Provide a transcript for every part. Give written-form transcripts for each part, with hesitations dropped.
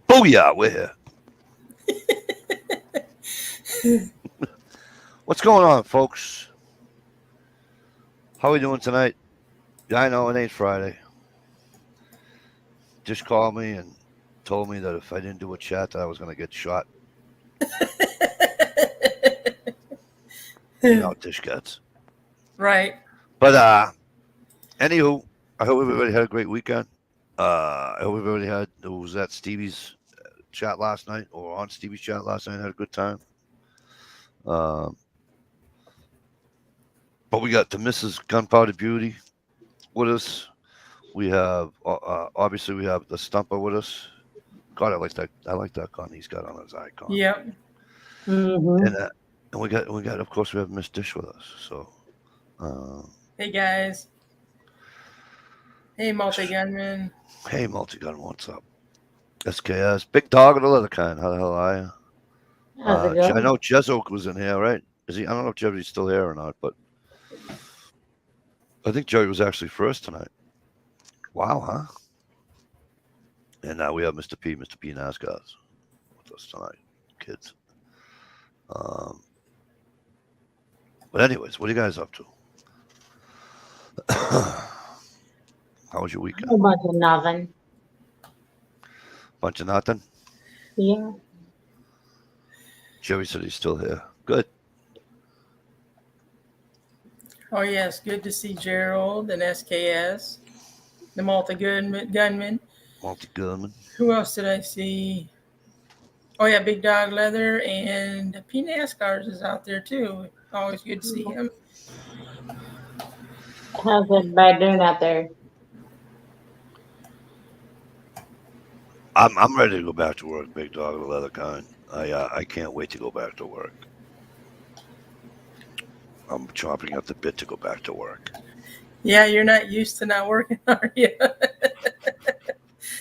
Booyah, we're here. What's going on, folks? How are we doing tonight? Yeah, I know it ain't Friday. Just called me and told me that if I didn't do a chat, that I was going to get shot. You know how Dish gets. Right. But, anywho, I hope everybody had a great weekend. I hope everybody was at Stevie's chat last night or on Stevie's chat last night and had a good time. Um, but we got the Mrs. Gunpowder Beauty with us. We have obviously we have the Stumper with us. God, I like that. I like that gun he's got on his icon. Yep. And we got of course we have Miss Dish with us. So Hey guys. Hey multi gunman. hey, multi-gun, what's up? SKS, big dog of the leather kind. How the hell are you? How's it going? I know Jezo was in here, right? Is he? I don't know if Jerry's still here or not, but I think Jerry was actually first tonight. Wow, huh? And now we have Mr. P Nascars with us tonight, kids. But anyways, what are you guys up to? How was your A weekend? whole bunch of nothing. Bunch of nothing. Yeah. Jerry said he's still here. Good. Oh yes, good to see Gerald and SKS. The multi gunman. Multi-gunman. Who else did I see? Oh yeah, Big Dog Leather and P NASCARs is out there too. Always good to see him. How's everybody doing out there? I'm ready to go back to work, big dog of the leather kind. I can't wait to go back to work. I'm chomping at the bit to go back to work. Yeah, you're not used to not working, are you?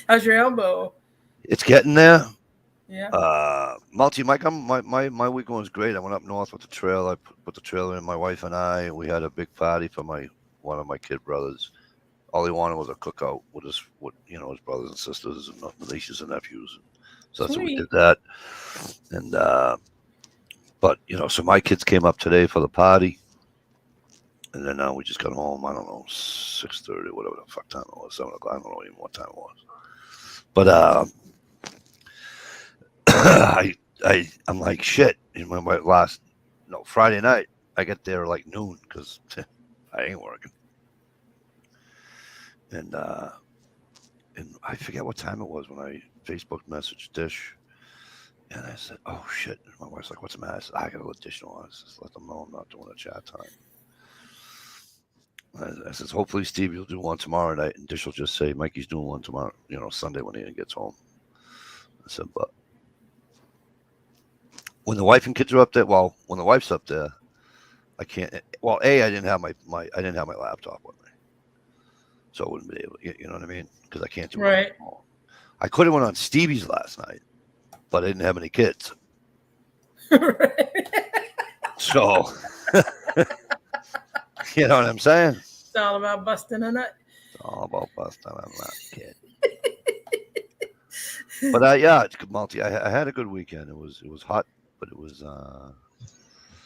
How's your elbow? It's getting there. Yeah. Multi, my weekend was great. I went up north with the trail. I put the trailer in. My wife and I. We had a big party for one of my kid brothers. All he wanted was a cookout with his brothers and sisters and nieces and nephews. So that's what we Sweet. did that. And but so my kids came up today for the party, and then now we just got home. I don't know, 6:30, whatever the fuck time it was, 7 o'clock. I don't know even what time it was. But I'm like shit. In my Friday night, I get there like noon because I ain't working. And I forget what time it was when I Facebook messaged Dish, and I said, "Oh shit!" And my wife's like, "What's the matter?" I said, "I got to let Dish know. Just let them know I'm not doing a chat time." I says, "Hopefully Stevie will do one tomorrow night," and Dish will just say, "Mikey's doing one tomorrow, Sunday when he gets home." I said, "But when the wife and kids are up there, well, when the wife's up there, I can't. Well, I didn't have my laptop with me, so I wouldn't be able. You know what I mean? Because I can't do it. Right. I could have went on Stevie's last night, but I didn't have any kids. So, you know what I'm saying? It's all about busting a nut. It's all about busting a nut, kid. But yeah, it's good, multi. I had a good weekend. It was hot, but it was.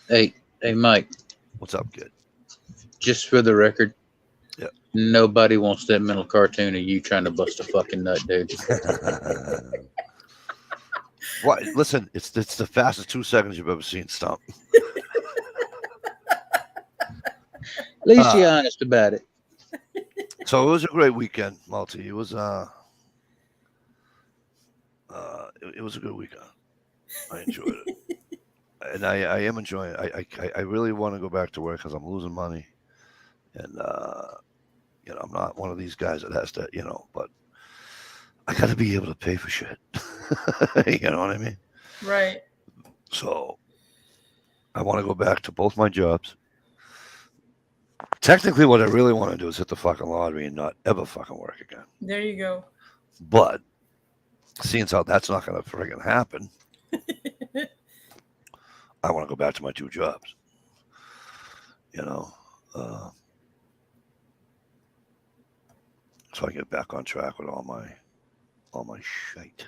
Hey, Mike. What's up, kid? Just for the record, yeah. Nobody wants that mental cartoon of you trying to bust a fucking nut, dude. What? Listen, it's the fastest 2 seconds you've ever seen. Stump. At least you're honest about it. So it was a great weekend, multi. It was it was a good weekend. I enjoyed it, and I am enjoying it. I really want to go back to work because I'm losing money, and I'm not one of these guys that has to, but I got to be able to pay for shit. You know what I mean? Right. So I want to go back to both my jobs. Technically, what I really want to do is hit the fucking lottery and not ever fucking work again. There you go. But seeing as how that's not going to friggin' happen, I want to go back to my 2 jobs. So I get back on track with all my shite.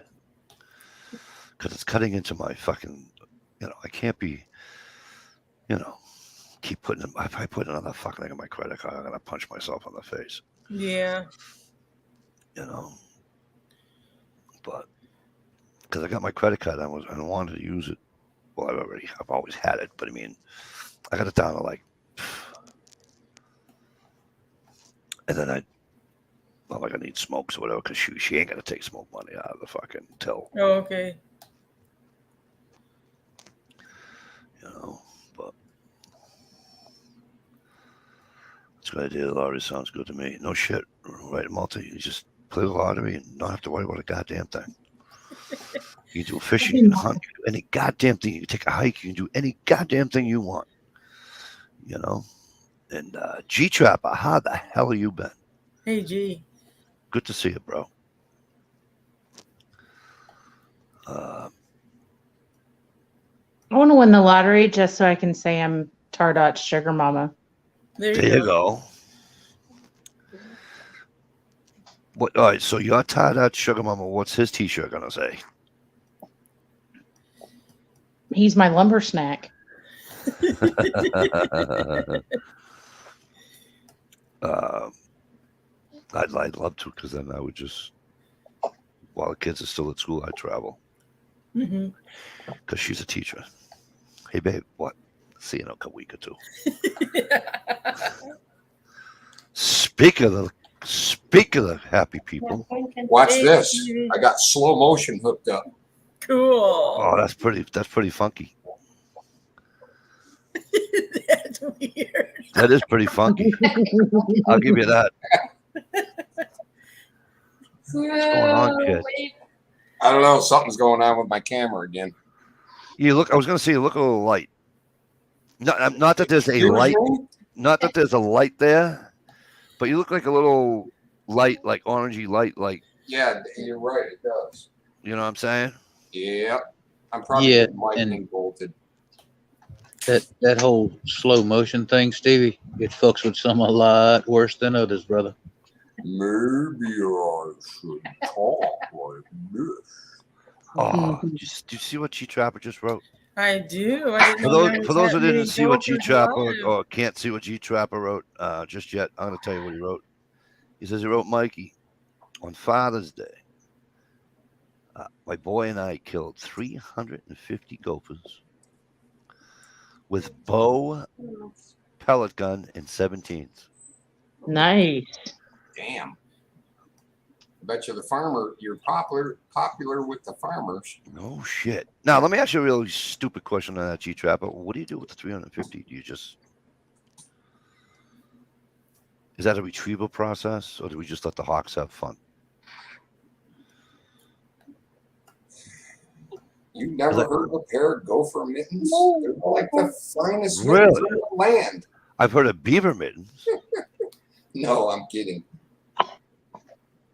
because it's cutting into my fucking. I can't be. Keep putting it. If I put another fucking thing on my credit card, I'm gonna punch myself in the face. Yeah. But because I got my credit card, I wanted to use it. Well, I've always had it, but I mean, I got it down to like, and then I need smokes or whatever because she ain't gonna take smoke money out of the fucking till. Oh, okay. But it's a good idea. The lottery sounds good to me. No shit, right, multi. You just play the lottery and not have to worry about a goddamn thing. You can do fishing, you can hunt, you can do any goddamn thing. You can take a hike, you can do any goddamn thing you want. And G Trapper, how the hell have you been? Hey, G. Good to see you, bro. I want to win the lottery just so I can say I'm Tardot's sugar mama. There you go. What? All right, so you're Tardot Sugar Mama. What's his T-shirt gonna say? He's my lumber snack. I'd love to, because then I would just, while the kids are still at school, I'd travel. Because she's a teacher. Hey, babe, what? See you in a week or two. Speak of the happy people. Watch this. I got slow motion hooked up. Cool. Oh, that's pretty funky. That's weird. That is pretty funky. I'll give you that. What's going on, kid? I don't know. Something's going on with my camera again. You look. I was going to say, you look a little light. Not that there's a light. Not that there's a light there, but you look like a little light, like orangey light, like. Yeah, you're right. It does. You know what I'm saying? Yeah. I'm probably lightning bolted. That whole slow motion thing, Stevie, it fucks with some a lot worse than others, brother. Maybe I should talk like this. Oh, do you see what G Trapper just wrote? I do. For those who didn't see what G Trapper or can't see what G Trapper wrote just yet, I'm going to tell you what he wrote. He says he wrote, Mikey, on Father's Day, my boy and I killed 350 gophers with bow, pellet gun, and 17s. Nice. Damn. I bet you the farmer, you're popular with the farmers. No shit. Now, let me ask you a really stupid question on that, G Trapper. What do you do with the 350? Do you just. Is that a retrieval process, or do we just let the hawks have fun? You never heard of a pair of gopher mittens? They're like the finest Really? mittens in the land. I've heard of beaver mittens. No, I'm kidding.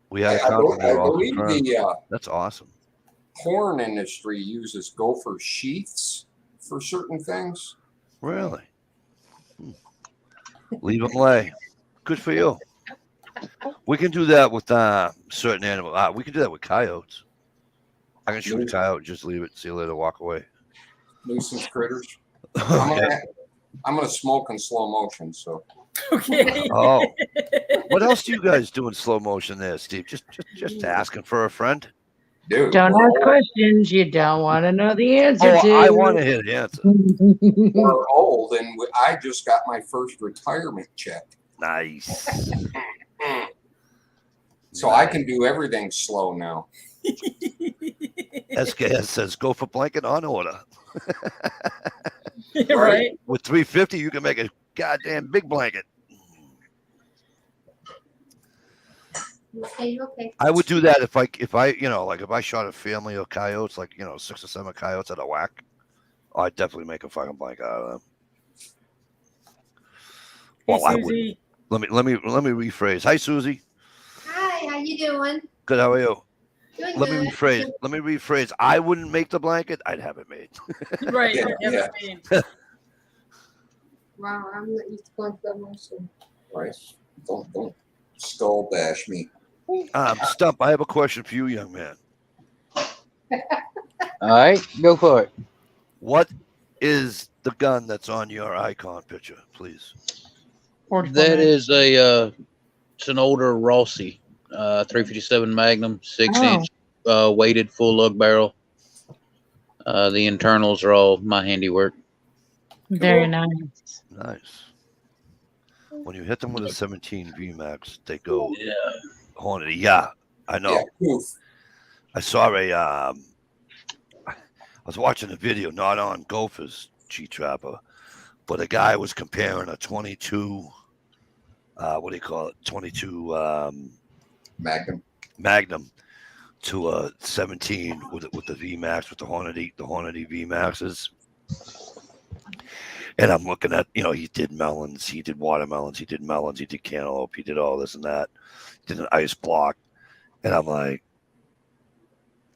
We had a I compliment all believe confirmed. That's awesome. Horn industry uses gopher sheaths for certain things. Really? Leave them lay. Good for you. We can do that with certain animals. We can do that with coyotes. I can shoot a coyote, just leave it, see you later, walk away. Nuisance critters. I'm gonna smoke in slow motion. So. Okay. Oh, what else do you guys do in slow motion there, Steve? Just asking for a friend. Dude, Don't ask questions you don't want to know the answer to. I want to hear the answer. We're old, and I just got my first retirement check. Nice. So I can do everything slow now. SKS says go for blanket on order. Right. With 350, you can make a goddamn big blanket. Okay. I would do that if I shot a family of coyotes, 6 or 7 coyotes at a whack. I'd definitely make a fucking blanket out of them. Well, I would. Let me rephrase. Hi, Susie. Hi, how you doing? Good. How are you? Doing Let good. me rephrase. I wouldn't make the blanket. I'd have it made. Right. Yeah. Wow, I'm not used to going slow motion. Right. Don't skull bash me. Stump, I have a question for you, young man. All right, go for it. What is the gun that's on your icon picture, please? 44 That mag. is it's an older Rossi, 357 Magnum, 6-inch, weighted full lug barrel. The internals are all my handiwork. Very Cool. nice. Nice. When you hit them with a 17 VMAX, they go Yeah. Hornady. Yeah, I know. Yeah, poof. I saw I was watching a video, not on Gophers G Trapper, but a guy was comparing a 22. What do you call it? 22 Magnum. Magnum to a 17 with the VMAX with the Hornady VMAXs. And I'm looking at, he did melons, he did watermelons, he did melons, he did cantaloupe, he did all this and that, he did an ice block. And I'm like,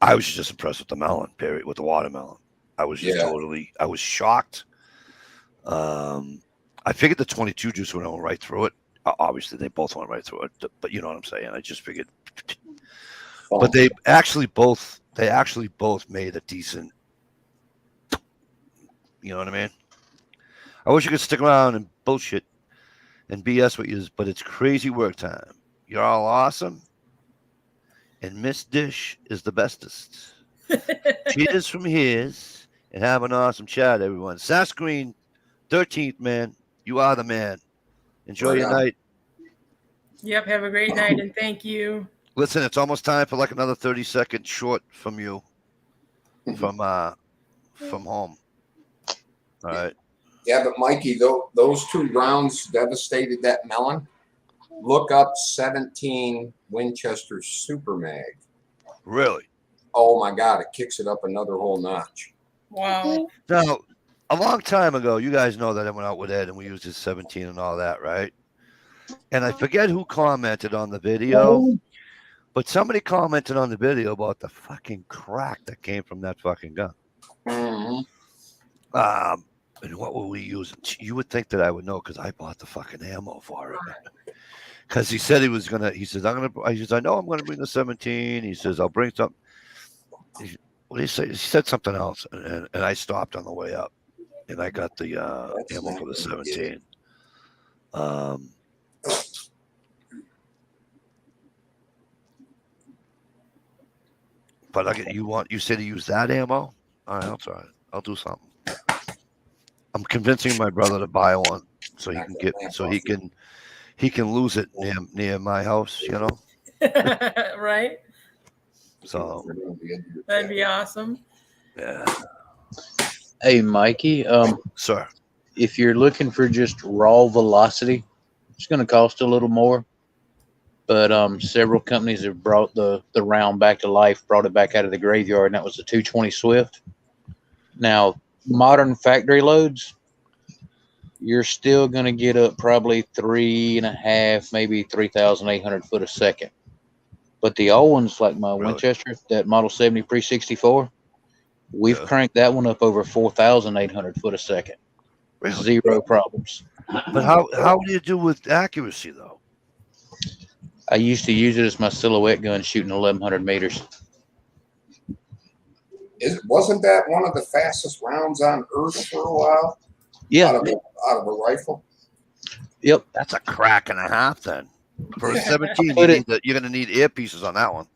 I was just impressed with the melon, period, with the watermelon. I was just I was shocked. I figured the 22 juice would go right through it. Obviously, they both went right through it, but you know what I'm saying. I just figured. But they actually both made a decent. You know what I mean? I wish you could stick around and bullshit and BS with you, but it's crazy work time. You're all awesome, and Miss Dish is the bestest. Cheers from his, and have an awesome chat, everyone. Sasqueen, 13th man, you are the man. Enjoy your night. Yep. Have a great night, and thank you. Listen, it's almost time for like another 30-second short from you, from home. All right. Yeah, but Mikey, those 2 rounds devastated that melon. Look up 17 Winchester Super Mag. Really? Oh my God, it kicks it up another whole notch. Wow. Now, a long time ago, you guys know that I went out with Ed and we used his 17 and all that, right? And I forget who commented on the video, but somebody commented on the video about the fucking crack that came from that fucking gun. Mm-hmm. And what were we using? You would think that I would know because I bought the fucking ammo for it. Because he said he says, I know I'm gonna bring the 17. He says, I'll bring something. What did he say? He said something else, and I stopped on the way up, and I got the ammo for the 17. But you said to use that ammo? All right, I'll try it. I'll do something. I'm convincing my brother to buy one so he can lose it near my house, Right. So that'd be awesome. Yeah. Hey, Mikey. Sir. If you're looking for just raw velocity, it's going to cost a little more. But several companies have brought the round back to life, brought it back out of the graveyard, and that was the 220 Swift. Now, modern factory loads, you're still going to get up probably 3.5, maybe 3,800 foot a second. But the old ones, like my Winchester, that Model 70 Pre-64, we've cranked that one up over 4,800 foot a second. Really? Zero problems. But how do you do with accuracy, though? I used to use it as my silhouette gun shooting 1,100 meters. Wasn't that one of the fastest rounds on Earth for a while? Yeah. Out of a rifle? Yep. That's a crack and a half then. For a 17, you're going to need earpieces on that one.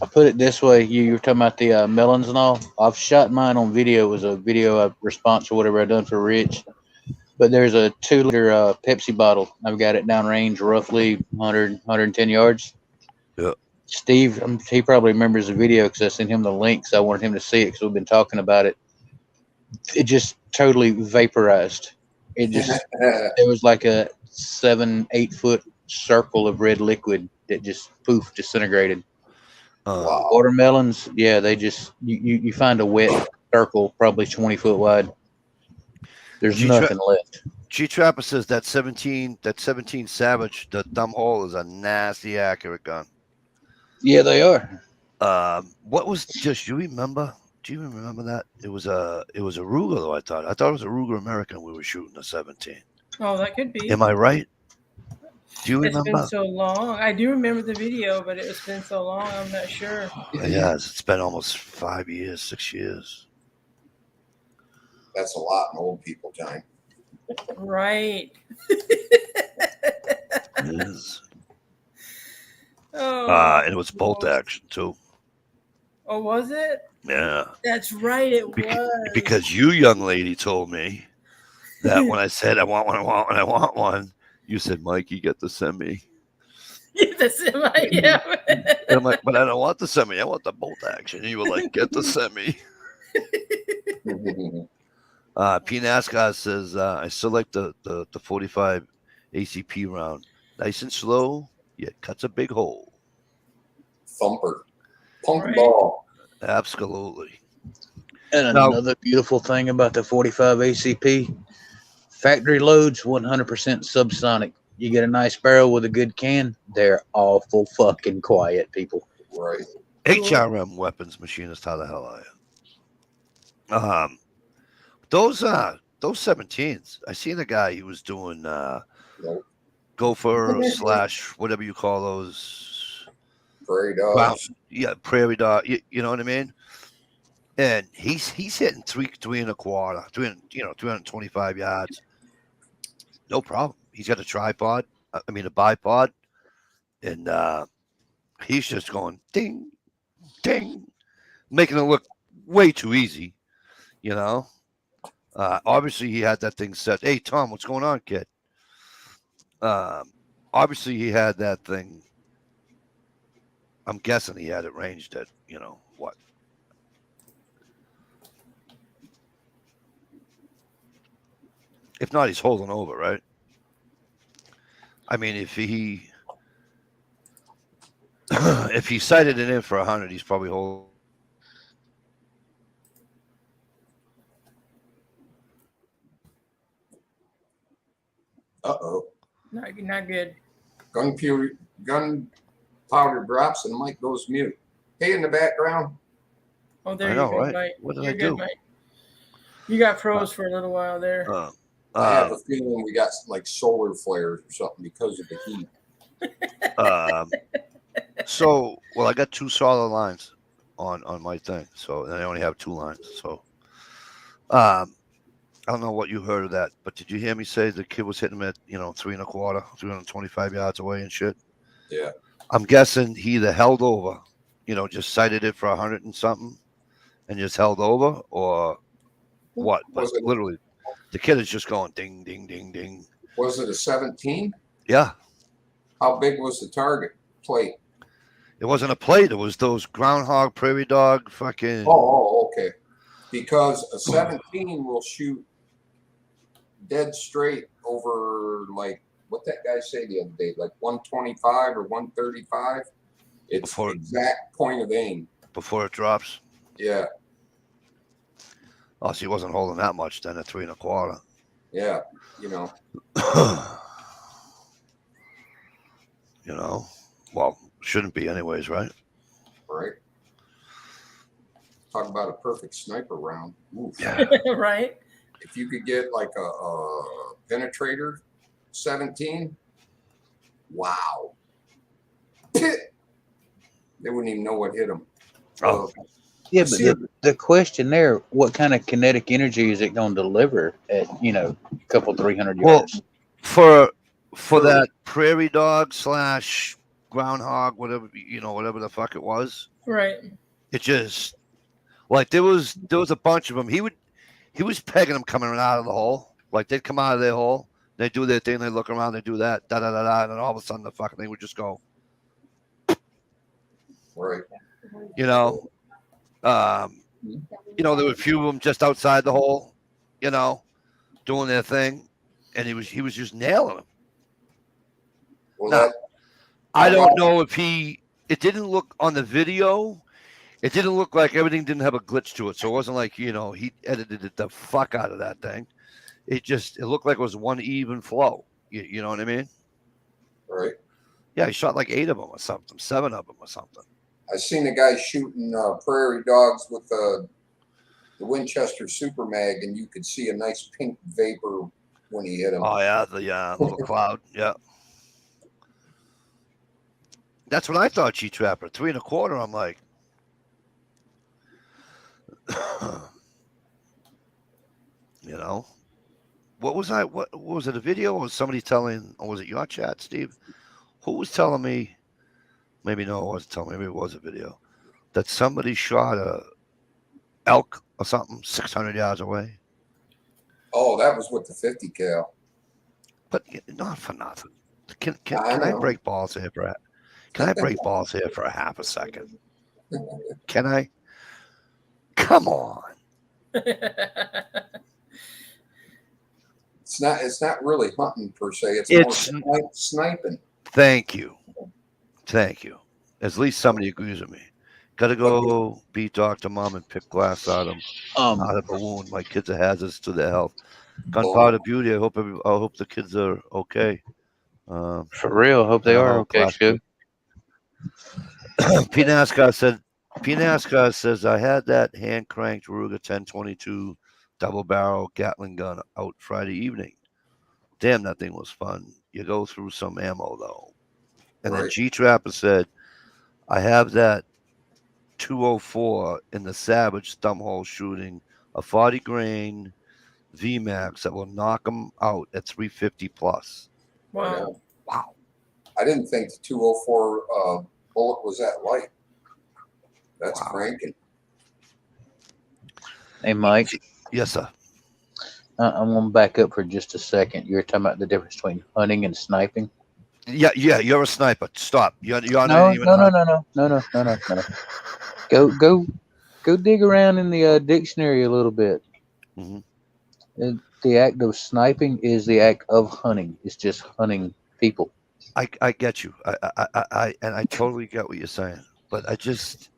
I put it this way. You were talking about the melons and all. I've shot mine on video. It was a video response or whatever I done for Rich. But there's a 2-liter Pepsi bottle. I've got it downrange roughly 100, 110 yards. Yeah. Steve, he probably remembers the video because I sent him the link, so I wanted him to see it because we've been talking about it. It just totally vaporized. It just, it was like a 7-8 foot circle of red liquid that just poof disintegrated. Wow. Watermelons, yeah, they just, you find a wet circle probably 20 foot wide. There's nothing left. G Trapper says that 17 Savage, the thumb hole is a nasty accurate gun. Yeah, they are. What was just you remember? Do you remember that? It was a Ruger though. I thought it was a Ruger American we were shooting a 17. Oh, that could be. Am I right? Do you It's been remember? so long. I do remember the video, but it's been so long. I'm not sure. Yes, it's been almost 5 years, 6 years. That's a lot in old people time. Right. It is. Oh. And it was bolt action too. Oh, was it? Yeah. That's right. It was. Because you, young lady, told me that when I said I want one, you said, Mikey, get the semi. That's it. Yeah. And I'm like, but I don't want the semi. I want the bolt action. And you were like, get the semi. P. NASCAR says, I still like the 45 ACP round. Nice and slow, yet cuts a big hole. Thumper. Punk Right. ball. Absolutely. And Now- another beautiful thing about the 45 ACP, factory loads 100% subsonic. You get a nice barrel with a good can, they're awful fucking quiet, people. Right. HRM weapons machinist, how the hell are you? Those 17s. I seen a guy. He was doing Nope. gopher / whatever you call those. Prairie Wow. dogs. Yeah, prairie dog. You know what I mean? And he's hitting three and a quarter, 325 yards. No problem. He's got a tripod. A bipod, and he's just going ding, ding, making it look way too easy. You know. Obviously, he had that thing set. Hey, Tom, what's going on, kid? Obviously, he had that thing. I'm guessing he had it ranged at, what? If not, he's holding over, right? I mean, if he if he sighted it in for 100, he's probably holding. Uh-oh. Not good. Gunpowder drops and Mike goes mute. Hey, in the background. Oh, there I you know, go, right? Mike. What did You're I good, do? Mike. You got froze for a little while there. I have a feeling we got like solar flares or something because of the heat. I got 2 solid lines on my thing, so and I only have 2 lines. So, I don't know what you heard of that, but did you hear me say the kid was hitting him at 3 and a quarter, 325 yards away and shit? Yeah. I'm guessing he either held over, just sighted it for 100 and something, and just held over, or what? But Was it- literally, the kid is just going ding, ding, ding, ding. Was it a 17? Yeah, How big was the target plate? it wasn't a plate. It was those groundhog, prairie dog, fucking. Oh, okay. Because a 17 will shoot dead straight over, like, what that guy say the other day, like 125 or 135. It's Before- exact point of aim. Before it drops. Yeah, Oh, so he wasn't holding that much then at 3 and a quarter. yeah. Well, shouldn't be anyways, right? Right. Talk about a perfect sniper round. Oof. Yeah. Right? If you could get like a penetrator 17, wow. They wouldn't even know what hit them. Oh. Yeah, but See- the question there, what kind of kinetic energy is it going to deliver at, a couple 300 Well, yards? For that prairie dog / groundhog, whatever whatever the fuck it was, Right. it just like there was a bunch of them. He was pegging them coming out of the hole. Like they'd come out of their hole, they do their thing, they look around, they do that, da da da da, and then all of a sudden the fucking thing would just go. Right. There were a few of them just outside the hole, doing their thing, and he was just nailing them. Well, No. that, I don't know if it didn't look on the video. It didn't look like everything didn't have a glitch to it. So it wasn't like, he edited it the fuck out of that thing. It looked like it was one even flow. You know what I mean? right. Yeah, he shot like 8 of them or something, 7 of them or something. I seen a guy shooting prairie dogs with the Winchester Super Mag, and you could see a nice pink vapor when he hit him. Oh, yeah, the little cloud. Yeah. That's what I thought, G-Trapper. 3 1/4. I'm like, you know, what was I? What was it? A video? Or was somebody telling? Or was it your chat, Steve? Who was telling me? Maybe no, it wasn't telling me. Maybe it was a video that somebody shot a elk or something 600 yards away. Oh, that was with the 50 cal. But not for nothing. Can I I know. break balls here for a? Can I break balls here for a half a second? Can I? Come on. It's not really hunting per se. It's- more sniping. Thank you. Thank you. At least somebody agrees with me. Got to go beat Dr. Mom and pick glass out of a wound. My kids are hazards to their health. Gunpowder Beauty. I hope the kids are okay. For real, hope they are okay, Scoop. P. NASCAR says I had that hand cranked Ruger 1022 double barrel Gatling gun out Friday evening. Damn, that thing was fun. You go through some ammo though. And then G Trapper said, I have that 204 in the Savage thumbhole shooting a 40 grain VMAX that will knock them out at 350 plus. Wow. Wow. I didn't think the 204 bullet was that light. That's cranking. Hey, Mike. Yes, sir. I'm going to back up for just a second. You were talking about the difference between hunting and sniping. Yeah, you're a sniper. Stop. You're No. not even Go dig around in the dictionary a little bit. Mm-hmm. The act of sniping is the act of hunting. It's just hunting people. I get you. I totally get what you're saying. But I just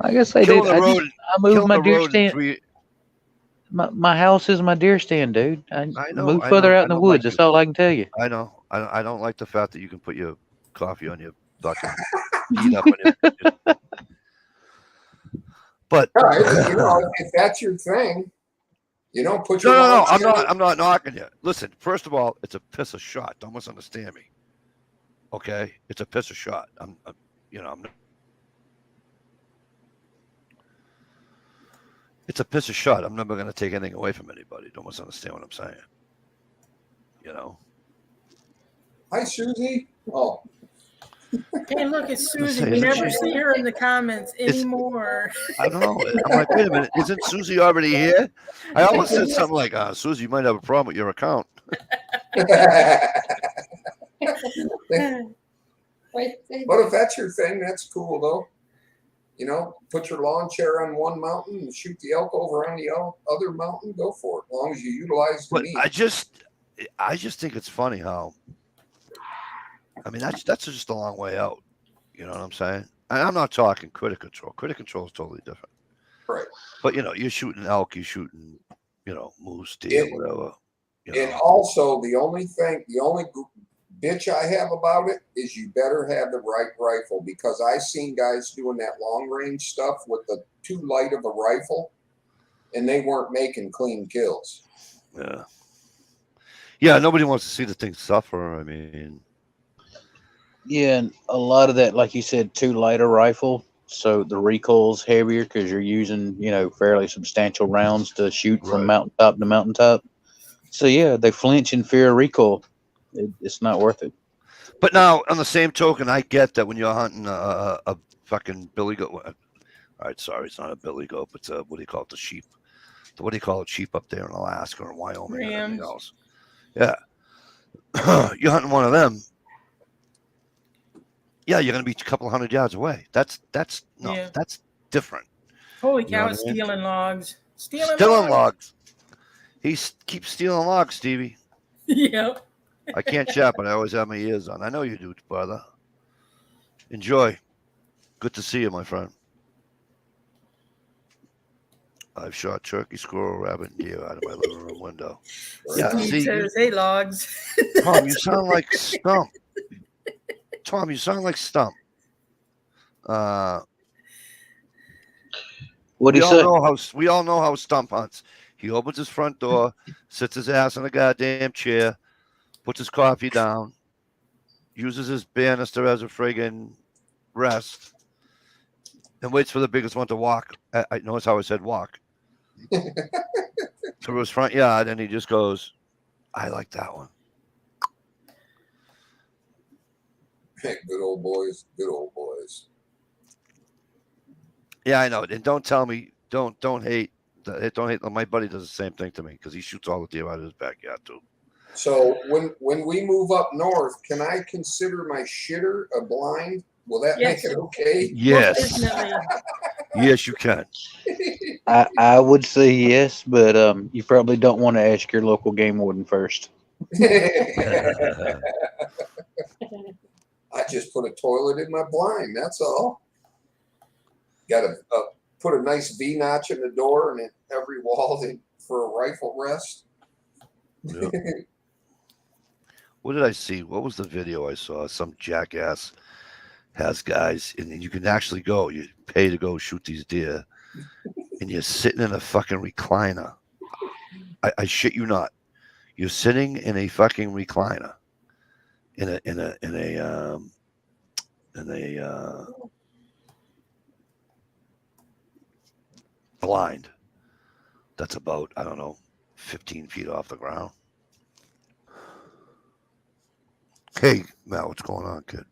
like I say, dude, I moved my deer stand. My house is my deer stand, dude. I moved further out in the woods. That's all I can tell you. I know. I don't like the fact that you can put your coffee on your fucking heat up on it. But if that's your thing, put your no. I'm not knocking you. Listen, first of all, it's a piss of shot. Don't misunderstand me. Okay, it's a piss of shot. I'm not. It's a piss of shot. I'm never going to take anything away from anybody. Don't misunderstand what I'm saying. Hi, Susie. Oh. Hey, look, it's Susie. We never see her in the comments anymore. I know. I'm like, wait a minute. Isn't Susie already here? I almost said something like, Susie, you might have a problem with your account. But if that's your thing, that's cool, though. Put your lawn chair on one mountain and shoot the elk over on the other mountain. Go for it, as long as you utilize the meat. I just think it's funny how. I mean, that's just a long way out. You know what I'm saying? And I'm not talking critter control. Critter control is totally different. Right. But you're shooting elk, you're shooting, moose, deer, whatever. And also, the only bitch I have about it is you better have the right rifle, because I seen guys doing that long range stuff with the too light of a rifle, and they weren't making clean kills. Yeah. Yeah, nobody wants to see the thing suffer. I mean. Yeah, and a lot of that, like you said, too light a rifle, so the recoil's heavier because you're using, fairly substantial rounds to shoot from mountaintop to mountaintop. So yeah, they flinch in fear of recoil. It's not worth it. But now, on the same token, I get that when you're hunting a fucking billy goat. All right, sorry, it's not a billy goat, but what do you call it? The sheep. What do you call it? Sheep up there in Alaska or Wyoming and everything else. Yeah, you're hunting one of them. Yeah, you're going to be a couple of 100 yards away. That's different. Holy cow! It's stealing logs. Stealing logs. He keeps stealing logs, Stevie. Yep. I can't chat, but I always have my ears on. I know you do, brother. Enjoy. Good to see you, my friend. I've shot turkey, squirrel, rabbit, and deer out of my living room window. Yeah, Steve says, hey, logs. Tom, you sound like Stump. Tom, you sound like Stump. What do you say? We all know how Stump hunts. He opens his front door, sits his ass on a goddamn chair, puts his coffee down, uses his banister as a friggin' rest, and waits for the biggest one to walk. I notice how I said walk through his front yard, and he just goes, "I like that one." Good old boys. Good old boys. Yeah, I know. And don't tell me, don't hate. Don't hate. My buddy does the same thing to me because he shoots all the deer out of his backyard too. So when we move up north, can I consider my shitter a blind? Will that Yes. make it okay? Yes, Definitely. yes, you can. I would say yes, but you probably don't want to ask your local game warden first. I just put a toilet in my blind. That's all. Got to put a nice V notch in the door and in every wall for a rifle rest. Yep. What did I see? What was the video I saw? Some jackass has guys, and you can actually go. You pay to go shoot these deer, and you're sitting in a fucking recliner. I shit you not. You're sitting in a fucking recliner, in a blind that's about, I don't know, 15 feet off the ground. Hey, Matt, what's going on, kid?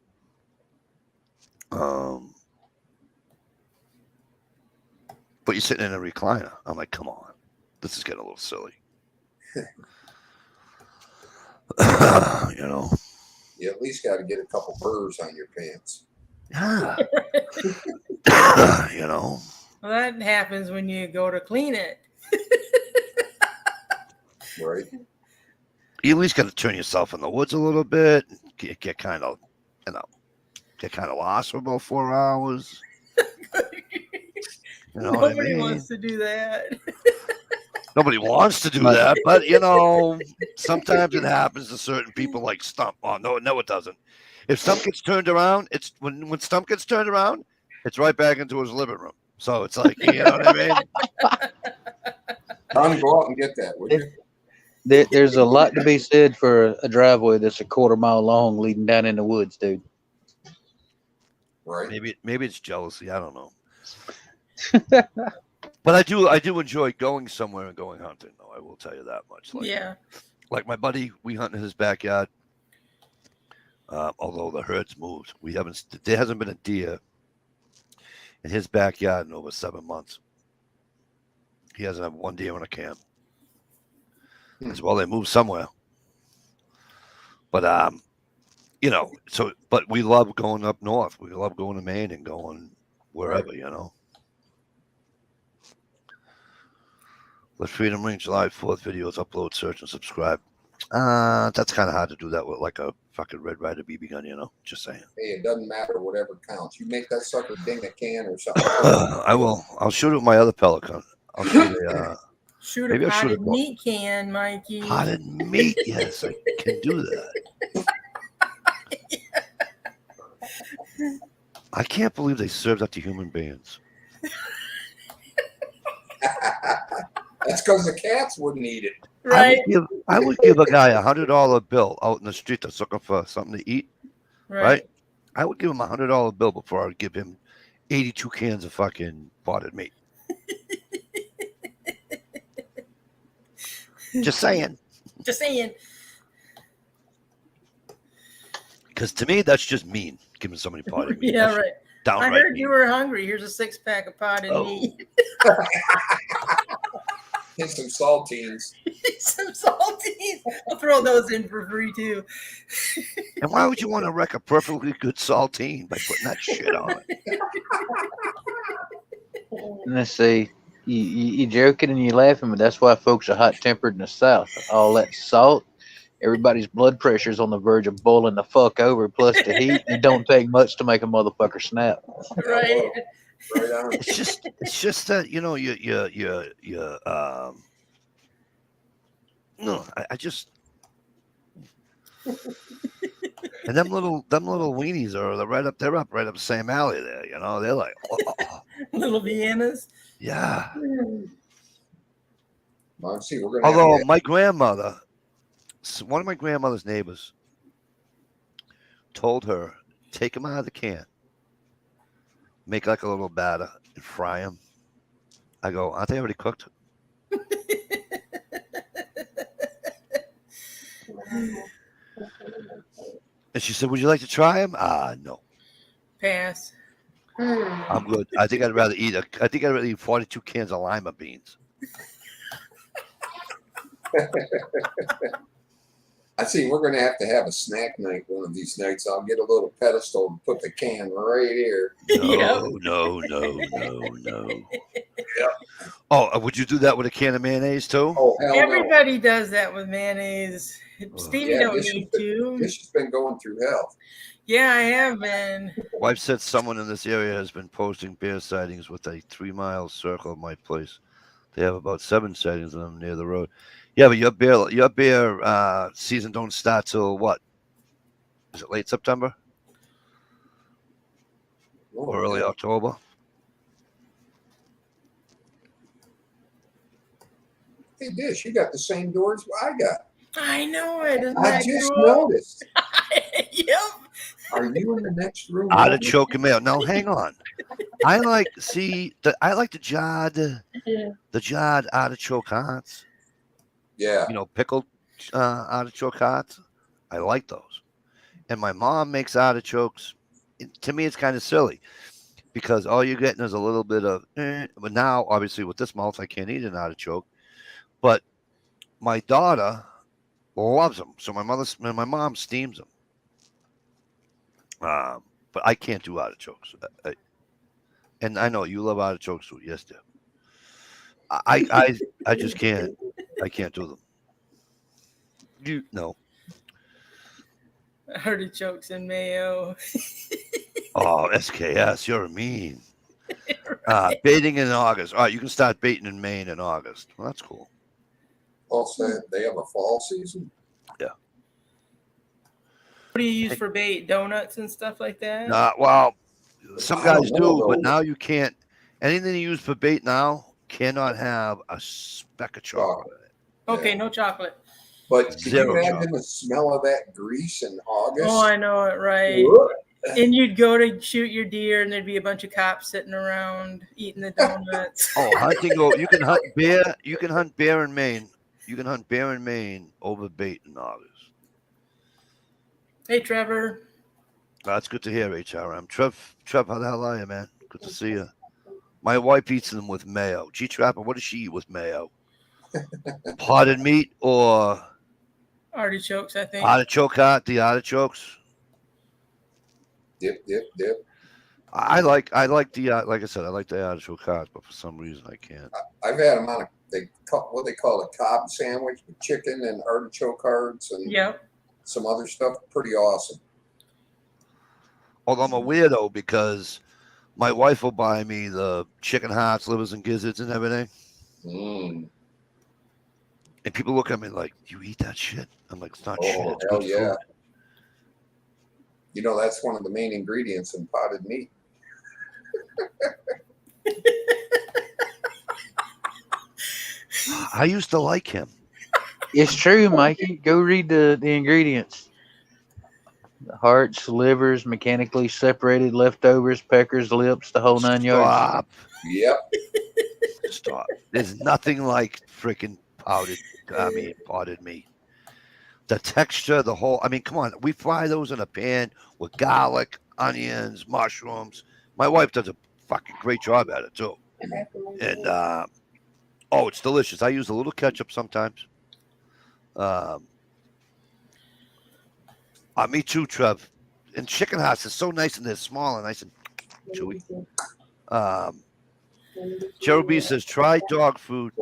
But you're sitting in a recliner. I'm like, come on, this is getting a little silly. You know. You at least got to get a couple burrs on your pants. Yeah. You know. Well, that happens when you go to clean it. Right. You at least got to turn yourself in the woods a little bit. Get kind of, get kind of lost for about 4 hours. You know what I Nobody mean? wants to do that. Nobody wants to do that, but sometimes it happens to certain people like Stump. Oh no, it doesn't. If Stump gets turned around, it's when Stump gets turned around, it's right back into his living room. So it's like, you know what I mean? Tom, go out and get that, would you? There's a lot to be said for a driveway that's a quarter-mile long leading down in the woods, dude. Right. Maybe it's jealousy. I don't know. But I do enjoy going somewhere and going hunting, though. I will tell you that much. Yeah. Like my buddy, we hunt in his backyard. Although the herd's moved, there hasn't been a deer in his backyard in over 7 months. He hasn't had one deer on a camp. As well, they moved somewhere. But but we love going up north. We love going to Maine and going wherever, Right. Let Freedom Ring July 4th videos upload, search, and subscribe. That's kind of hard to do that with like a fucking Red Ryder BB gun, Just saying. Hey, it doesn't matter. Whatever counts. You make that sucker ding a can or something. I will. I'll shoot it with my other pellet gun. I'll shoot Shoot maybe a I'll shoot potted a meat can, Mikey. potted meat. Yes, I can do that. I can't believe they served that to human beings. That's because the cats wouldn't eat it. Right. I would give a guy $100 bill out in the street that's looking for something to eat. Right? I would give him $100 bill before I would give him 82 cans of fucking potted meat. Just saying. Just saying. Because to me, that's just mean, giving somebody potted meat. Yeah, That's right. downright I heard mean. you were hungry. Here's a 6-pack of potted meat. And some saltines. Some saltines. I'll throw those in for free too. And why would you want to wreck a perfectly good saltine by putting that shit on it? Let's see. You joking and you laughing, but that's why folks are hot-tempered in the South. All that salt, everybody's blood pressure's on the verge of boiling the fuck over. Plus the heat, it don't take much to make a motherfucker snap. Right. Right on. It's just that I just and them little weenies are right up right up the same alley there. They're like, oh, Little Viennas. yeah. Well, see, we're gonna. Although my grandmother, one of my grandmother's neighbors, told her, take them out of the can, make like a little batter, and fry them. I go, aren't they already cooked? And she said, would you like to try them? No. Pass. I'm good. I think I'd rather eat 42 cans of lima beans. I see we're going to have a snack night one of these nights. I'll get a little pedestal and put the can right here. No. Oh, would you do that with a can of mayonnaise too? Oh, hell no. Everybody does that with mayonnaise. Stevie Yeah, don't this need has to. This has been going through hell. Yeah, I have been. Wife said someone in this area has been posting bear sightings with a 3-mile circle of my place. They have about 7 sightings of them near the road. Yeah, but your bear season don't start till what? Is it late September or early October? Hey, Dish, you got the same doors I got. I know it. Isn't I that just cool? noticed. Yep. Are you in the next room? Artichoke and mayo. Now hang on. I like the jarred artichoke hearts. Yeah. You know, pickled artichoke hearts. I like those. And my mom makes artichokes. To me, it's kind of silly because all you're getting is a little bit of. But now, obviously, with this mouth, I can't eat an artichoke. But my daughter loves them, so my mom steams them. But I can't do artichokes. And I know you love artichokes too. Yes, dear. I just can't. I can't do them. You no. Artichokes and mayo. Oh, SKS, you're mean. Baiting in August. All right, you can start baiting in Maine in August. Well, that's cool. Also, they have a fall season. Yeah. What do you use for bait? Donuts and stuff like that? Well, some I guys don't know, do, but though. now you can't. Anything you use for bait now cannot have a speck of chocolate in it. Okay, Yeah. no chocolate. But can Zero you imagine chocolate. the smell of that grease in August? Oh, I know it, right? And you'd go to shoot your deer, and there'd be a bunch of cops sitting around eating the donuts. Oh, hunting! You can hunt bear. You can hunt bear in Maine. You can hunt bear in Maine over bait in August. Hey, Trevor. That's good to hear, HRM. Trev, how the hell are you, man? Good to see you. My wife eats them with mayo. G Trapper, what does she eat with mayo? Potted meat or Artichokes, I think. artichoke heart? The artichokes. Dip. I like the like I said, I like the artichoke heart, but for some reason I can't. I've had them on what they call a Cobb sandwich with chicken and artichoke hearts and Yep. some other stuff. Pretty awesome. Although I'm a weirdo because my wife will buy me the chicken hearts, livers, and gizzards and everything. Mm. And people look at me like, you eat that shit? I'm like, it's not shit. Oh, It's hell good yeah. food. You know, that's one of the main ingredients in potted meat. I used to like him. It's true, Mikey. Go read the ingredients. The hearts, livers, mechanically separated, leftovers, peckers, lips, the whole 9 yards. Stop. Yep. Stop. There's nothing like freaking potted meat. The texture, the whole, come on. We fry those in a pan with garlic, onions, mushrooms. My wife does a fucking great job at it too. And, it's delicious. I use a little ketchup sometimes. Me too, Trev. And chicken hearts are so nice and they're small and nice and chewy. Cherubi says dry dog food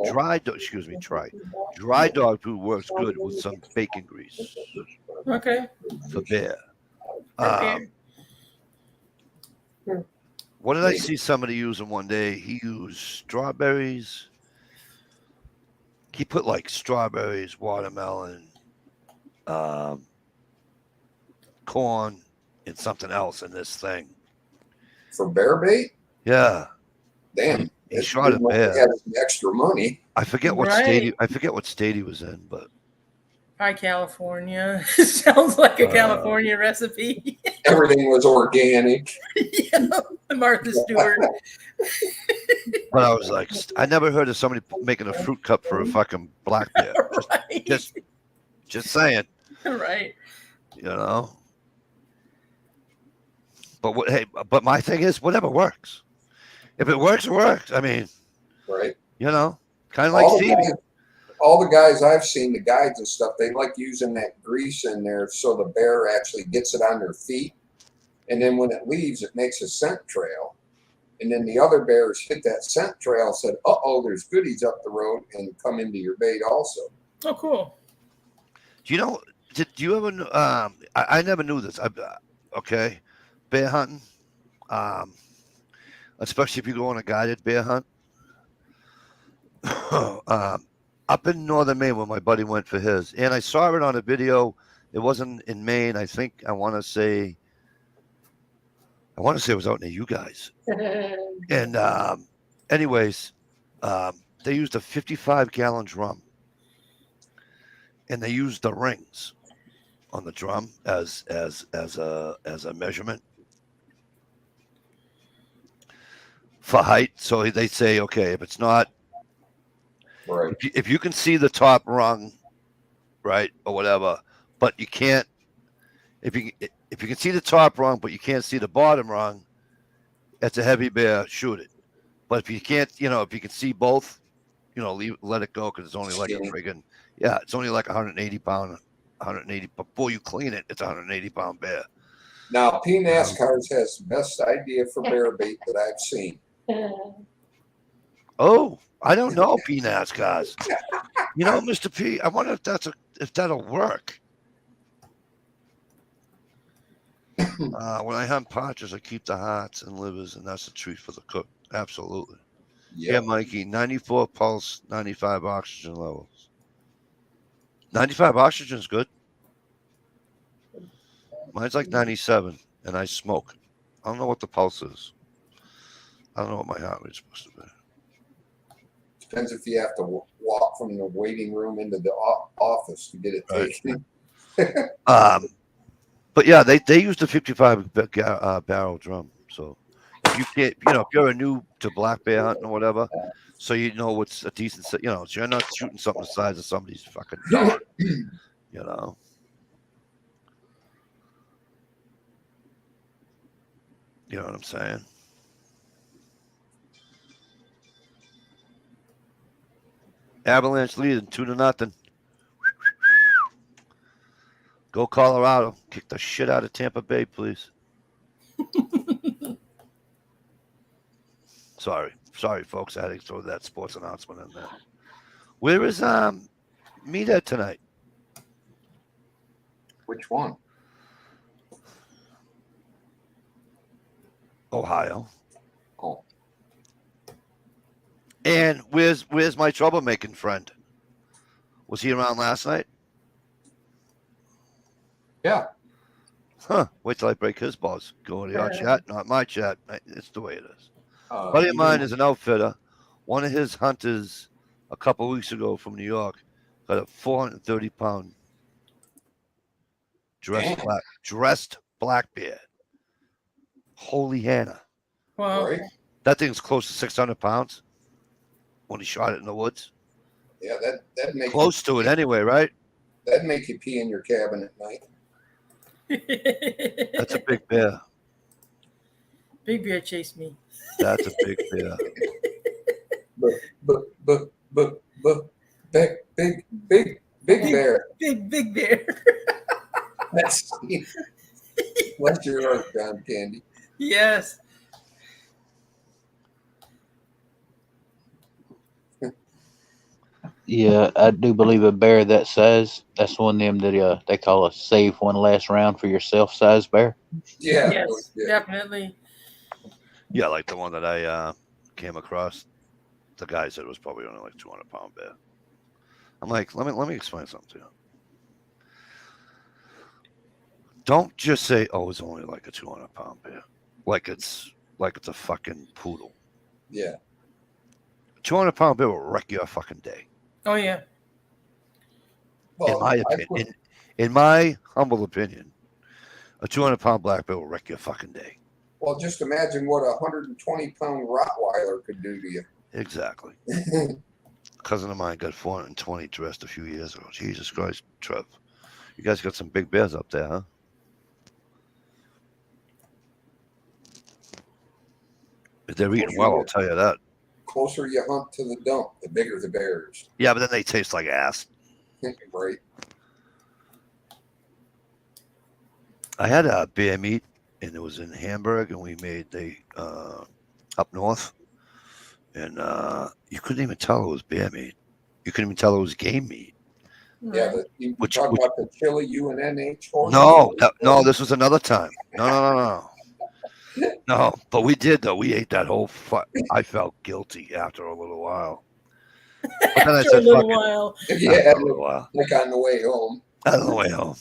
works good with some bacon grease Okay. for bear. Okay. What did I see somebody using one day? He used strawberries. He put like strawberries, watermelon, corn, and something else in this thing. For bear bait? Yeah. Damn. He shot a bear. He had some extra money. I forget what Right. state he was in, but Hi, California. Sounds like a California recipe. Everything was organic. Yeah, Martha Stewart. But I was like, I never heard of somebody making a fruit cup for a fucking black bear. Right. Just saying, Right. you know. But but my thing is, whatever works. If it works, it works. I mean, Right. you know, kind of like All the Stevie. guys, all the guys I've seen, the guides and stuff, they like using that grease in there so the bear actually gets it on their feet, and then when it leaves, it makes a scent trail. And then the other bears hit that scent trail, said, "Uh-oh, there's goodies up the road," and come into your bait also. Oh, cool. Do you know? Did you ever? I never knew this. Okay, bear hunting. Especially if you go on a guided bear hunt. Up in northern Maine, where my buddy went for his, and I saw it on a video. It wasn't in Maine. I think I want to say it was out near you guys. And anyways, they used a 55-gallon drum, and they used the rings on the drum as a measurement for height. So they say, okay, if it's not, Right. if you can see the top rung, right, or whatever, but you can't, if you can see the top rung, but you can't see the bottom rung, it's a heavy bear. Shoot it. But if you can't, if you can see both, let it go, because it's only like it's only like 180 before you clean it. It's a 180-pound bear. Now, PNASCARs has the best idea for bear bait that I've seen. Oh, I don't know, Peanuts, guys. Mr. P, I wonder if that'll work. When I hunt partridge, I keep the hearts and livers, and that's a treat for the cook. Absolutely. Yeah, Mikey, 94 pulse, 95 oxygen levels. 95 oxygen is good. Mine's like 97, and I smoke. I don't know what the pulse is. I don't know what my heart rate's supposed to be. Depends if you have to walk from the waiting room into the office to get it taken. But yeah, they used a 55 barrel drum. So if you can't, if you're a new to black bear hunting or whatever, so what's a decent, so you're not shooting something the size of somebody's fucking dog, You know what I'm saying? Avalanche leading 2-0. Go Colorado. Kick the shit out of Tampa Bay, please. Sorry, folks. I had to throw that sports announcement in there. Where is meet at tonight? Which one? Ohio. Oh. And where's my troublemaking friend? Was he around last night? Yeah. Huh. Wait till I break his balls. Go to your chat, not my chat. It's the way it is. Buddy of mine is an outfitter. One of his hunters a couple weeks ago from New York got a 430-pound dressed black bear. Holy Hannah. Wow. Right. That thing's close to 600 pounds when he shot it in the woods. Yeah, that makes close to it anyway, right? That'd make you pee in your cabin at night. That's a big bear. Big bear chased me. That's a big bear. Big bear. Big bear. That's bless your heart, John Candy. Yes. Yeah, I do believe a bear that size, that's one of them that they call a save one last round for yourself size bear. Yeah. Yes, definitely. Yeah, like the one that I came across. The guy said it was probably only like 200-pound bear. I'm like, let me explain something to you. Don't just say, "Oh, it's only like a 200-pound bear," like it's a fucking poodle. Yeah. 200-pound bear will wreck your fucking day. Oh yeah. Well, in my I opinion, put, in my humble opinion, a 200-pound black bear will wreck your fucking day. well, just imagine what a 120-pound Rottweiler could do to you. Exactly. Cousin of mine got 420 dressed a few years ago. Jesus Christ, Trev. You guys got some big bears up there, huh? If they're eating well, I'll tell you that. Closer you hunt to the dump, the bigger the bears. Yeah, but then they taste like ass. Right. I had a bear meat, and it was in Hamburg, and we made up north, and you couldn't even tell it was bear meat. You couldn't even tell it was game meat. Yeah, you Which- talk which- about the chili UNNH horse. No, this was another time. No. No, but we did though. We ate that whole. I felt guilty after a little while. But then I After a said, little "Fuck it." while. Yeah, After a little while. like on the way home. On the way home.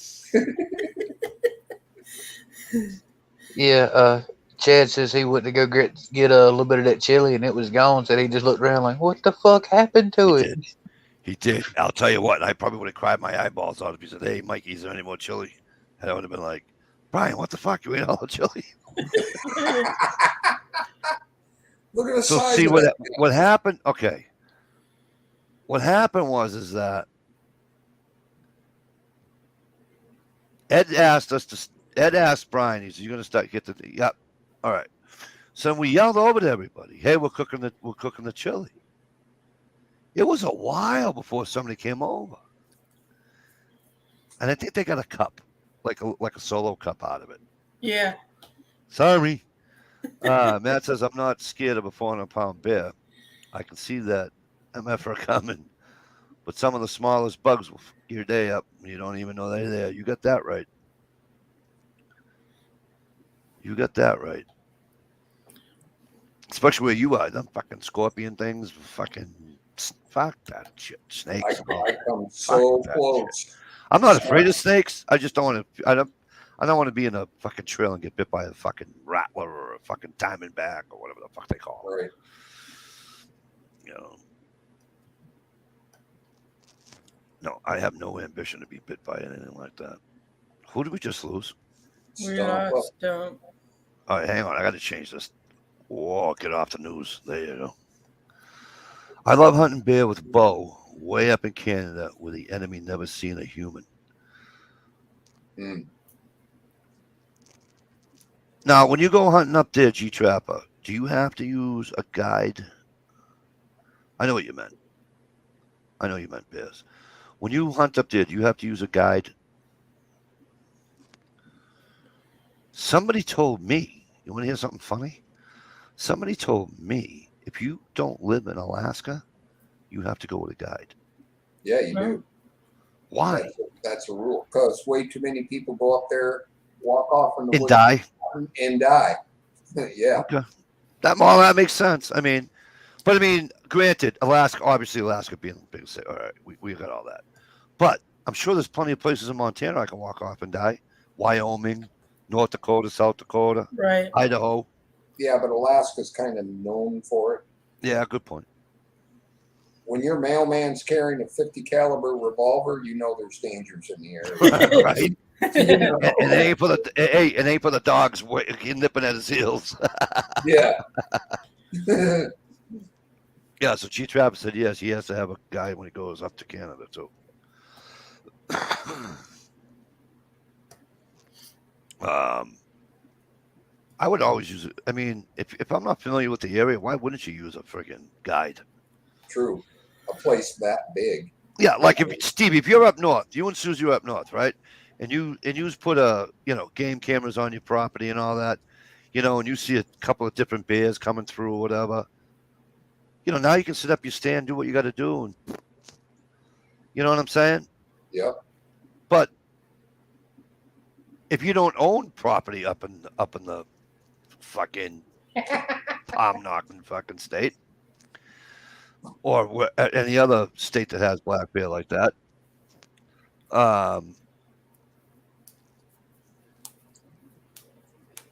Yeah, Chad says he went to go get a little bit of that chili and it was gone. Said he just looked around like, what the fuck happened to it? He did. I'll tell you what. I probably would have cried my eyeballs out if he said, "Hey, Mikey, is there any more chili?" And I would have been like, "Brian, what the fuck? You ate all the chili?" Look at the So size see of what that. what happened. Okay, what happened was that Ed asked Brian. He said, "You're gonna start get the yep, all right." So we yelled over to everybody, "Hey, we're cooking the chili." It was a while before somebody came over, and I think they got a cup, like a solo cup out of it. Yeah. Sorry. Matt says, I'm not scared of a 400-pound bear. I can see that MF are coming. But some of the smallest bugs will fuck your day up. You don't even know they're there. You got that right. You got that right. Especially where you are. Them fucking scorpion things. Fuck that shit. Snakes. I come so that close. I'm not afraid of snakes. I just don't want to. I don't want to be in a fucking trail and get bit by a fucking rattler or a fucking diamondback or whatever the fuck they call them. Right. You know. No, I have no ambition to be bit by anything like that. Who did we just lose? We Stomp lost up. All right, hang on. I got to change this. Whoa, get off the news. There you go. I love hunting bear with bow way up in Canada where the enemy never seen a human. Mm. Now, when you go hunting up there, G-Trapper, do you have to use a guide? I know what you meant. I know you meant bears. When you hunt up there, do you have to use a guide? Somebody told me, you want to hear something funny? Somebody told me if you don't live in Alaska, you have to go with a guide. Yeah, you do. Why? That's a rule. Because way too many people go up there, walk off in the And woods die? and die. Yeah. Okay. That makes sense. I mean, granted, Alaska being the biggest state, all right, we got all that. But I'm sure there's plenty of places in Montana I can walk off and die. Wyoming, North Dakota, South Dakota, Right. Idaho. Yeah, but Alaska's kind of known for it. Yeah, good point. When your mailman's carrying a 50 caliber revolver, you know there's dangers in the area. Right. You know? And it ain't for the dogs nipping at his heels. Yeah. Yeah, so G-Trap said yes, he has to have a guy when he goes up to Canada too. I would always use it. I mean, if I'm not familiar with the area, why wouldn't you use a friggin' guide? True. A place that big. Yeah, like Stevie, if you're up north, you and Susie are up north, right? And you put game cameras on your property and all that, and you see a couple of different bears coming through or whatever. Now you can set up your stand, do what you got to do, and you know what I'm saying? Yep. But if you don't own property up in the fucking palm knocking fucking state, or any other state that has black bear like that,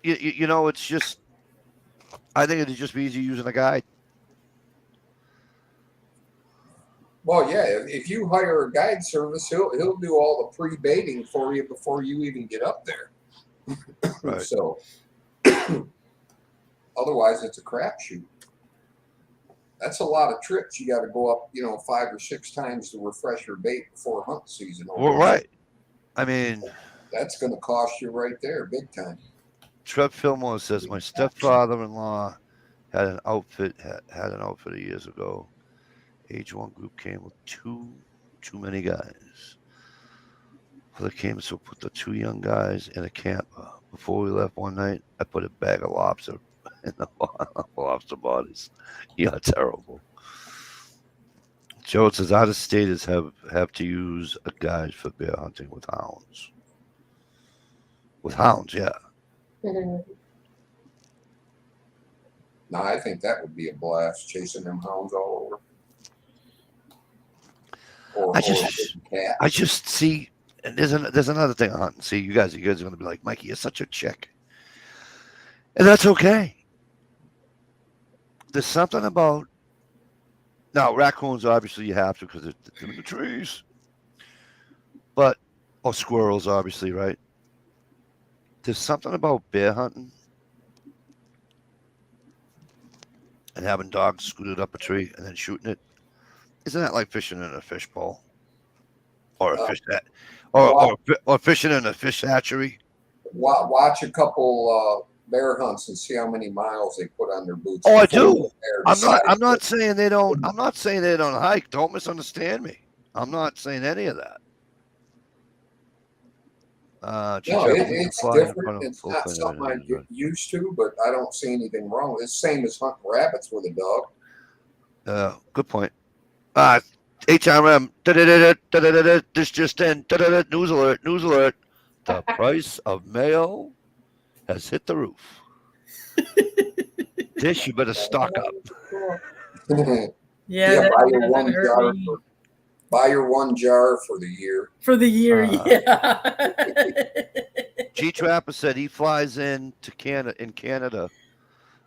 it's just. I think it'd just be easy using a guide. Well, yeah. If you hire a guide service, he'll do all the pre-baiting for you before you even get up there. Right. So otherwise, it's a crapshoot. That's a lot of trips. You got to go up, 5 or 6 times to refresh your bait before hunt season. Well, right. I mean, That's going to cost you right there, big time. Trev Fillmore says my stepfather-in-law had an outfit years ago. Age 1 group came with too many guys. So they came, so put the 2 young guys in a camper. Before we left one night, I put a bag of lobster in the lobster bodies. Yeah, terrible. Joe says out-of-staters have to use a guide for bear hunting with hounds. With hounds, yeah. Mhm. No, I think that would be a blast, chasing them hounds all over. Or I just see, and there's another thing on hunting. See, you guys are going to be like, Mikey, you're such a chick, and that's okay. There's something about now raccoons. Obviously, you have to because they're in the trees, or squirrels, obviously, right? There's something about bear hunting and having dogs scooted up a tree and then shooting it. Isn't that like fishing in a fish bowl? Or a fish net, or fishing in a fish hatchery? Watch a couple bear hunts and see how many miles they put on their boots. Oh, I do. I'm not saying they don't. I'm not saying they don't hike. Don't misunderstand me. I'm not saying any of that. No, it's different. It's not something I get used to, but I don't see anything wrong. It's the same as hunting rabbits with a dog. Good point. HRM. This just in. News alert. News alert. The price of mail has hit the roof. Dish, you better stock up. Yeah, buy your one jar for the year. For the year, yeah. G Trapper said he flies in Canada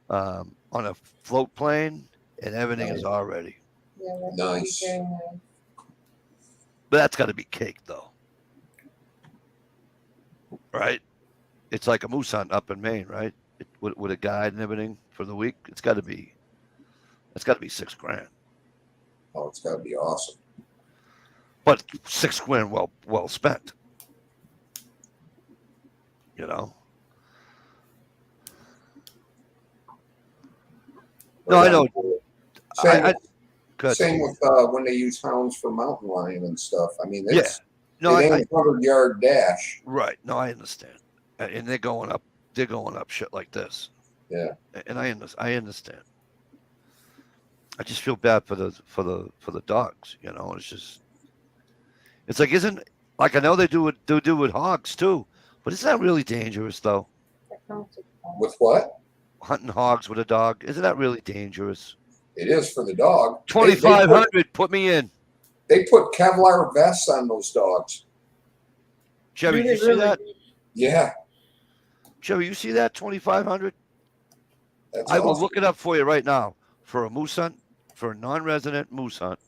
on a float plane and everything is all ready. Yeah, Nice. very nice. But that's got to be cake, though, right? It's like a moose hunt up in Maine, right? With a guide and everything for the week. It's got to be $6,000. Oh, it's got to be awesome. But $6,000 well spent. No, I know. Same with when they use hounds for mountain lion and stuff. I mean, it ain't a 100-yard dash. Right. No, I understand. And they're going up shit like this. Yeah. And I understand. I just feel bad for the dogs. It's like I know they do with hogs too, but isn't that really dangerous though? With what? Hunting hogs with a dog, isn't that really dangerous? It is for the dog. 2,500. Put me in. They put Kevlar vests on those dogs. Jerry, you see that? Yeah. Jerry, you see that? 2,500. I will look it up for you right now. For a moose hunt, for a non-resident moose hunt,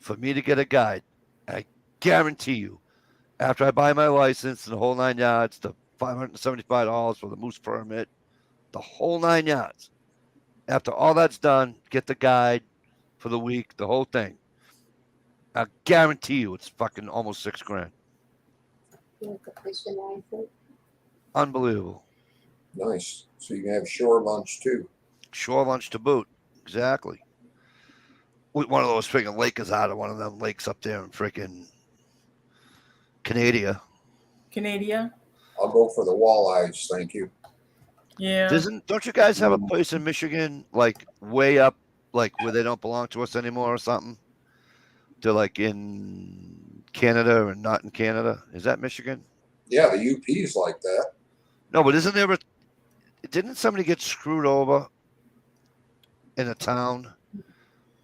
for me to get a guide, I guarantee you, after I buy my license and the whole 9 yards, the $575 for the moose permit, the whole 9 yards. After all that's done, get the guide for the week, the whole thing. I guarantee you it's fucking almost $6,000. Unbelievable. Nice. So you can have shore lunch too. Shore lunch to boot. Exactly. With one of those freaking lakers out of one of them lakes up there in freaking Canada. I'll go for the walleyes, thank you. Yeah. Don't you guys have a place in Michigan, like way up, like where they don't belong to us anymore or something? They're like in Canada or not in Canada. Is that Michigan? Yeah, the UP's like that. No, but didn't somebody get screwed over in a town?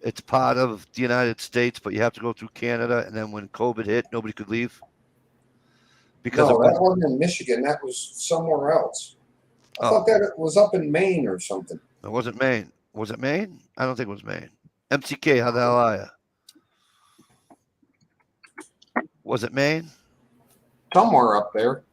It's part of the United States, but you have to go through Canada. And then when COVID hit, nobody could leave. Because that wasn't in Michigan. That was somewhere else. I thought that it was up in Maine or something. It wasn't Maine. Was it Maine? I don't think it was Maine. MCK, how the hell are you? Was it Maine? Somewhere up there.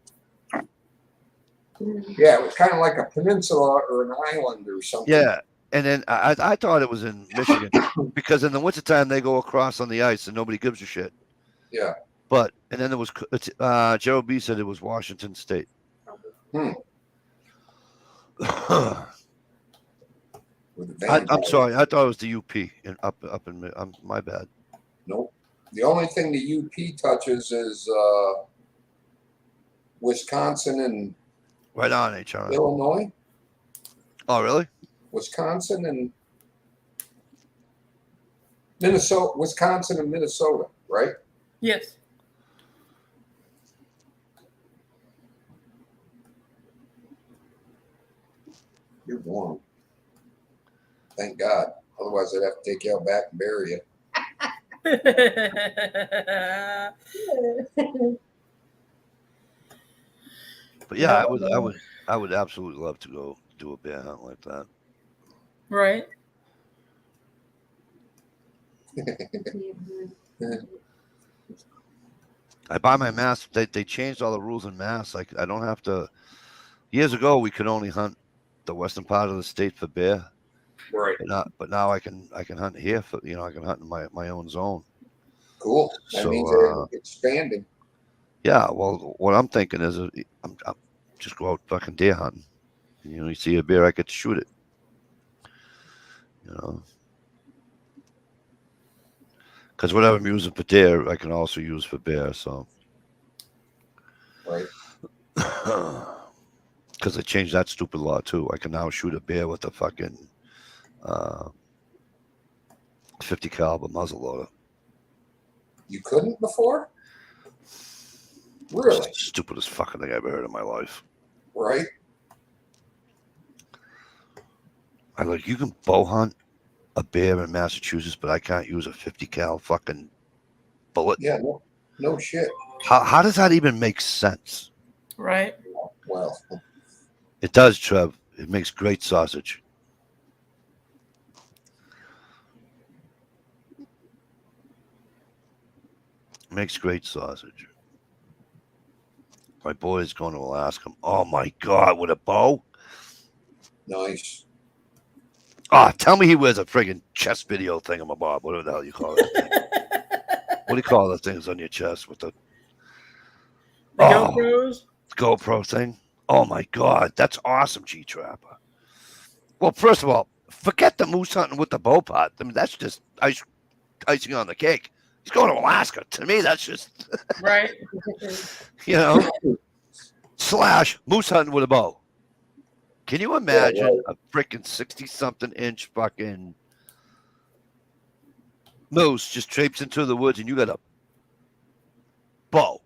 Yeah, it was kind of like a peninsula or an island or something. Yeah. And then I thought it was in Michigan because in the wintertime they go across on the ice and nobody gives a shit. Yeah. But and then there was Gerald B said it was Washington State. Hmm. I'm sorry, I thought it was the UP in up in my bad. Nope. The only thing the UP touches is Wisconsin and Right on, HR. Illinois. Oh, really? Wisconsin and Minnesota. Wisconsin and Minnesota, right? Yes. You're warm. Thank God. Otherwise, I'd have to take you out back and bury you. But yeah, I would absolutely love to go do a bear hunt like that. Right. I buy my mask. They changed all the rules in Mass. Like I don't have to. Years ago, we could only hunt the western part of the state for bear. Right. But now I can hunt here for I can hunt in my own zone. Cool. That So, means they're expanding. Yeah. Well, what I'm thinking is I'm just go out fucking deer hunting. You see a bear, I get to shoot it. Because whatever I'm using for deer, I can also use for bear. So. Right. Because they changed that stupid law too. I can now shoot a bear with a fucking 50 caliber muzzleloader. You couldn't before? Really? It's the stupidest fucking thing I've ever heard in my life. Right. I like you can bow hunt a bear in Massachusetts, but I can't use a 50 cal fucking bullet. Yeah. No shit. How does that even make sense? Right. Well. It does, Trev. It makes great sausage. Makes great sausage. My boy is going to Alaska. Oh my God, with a bow? Nice. Oh, tell me he wears a friggin' chest video thingamabob. Whatever the hell you call it. What do you call the things on your chest with the GoPros? GoPro thing? Oh my God, that's awesome, G-Trapper. Well, first of all, forget the moose hunting with the bow pot. I mean, that's just icing on the cake. He's going to Alaska. To me, that's just Right. Slash moose hunting with a bow. Can you imagine a freaking 60-something inch fucking moose just traipses into the woods and you got a bow?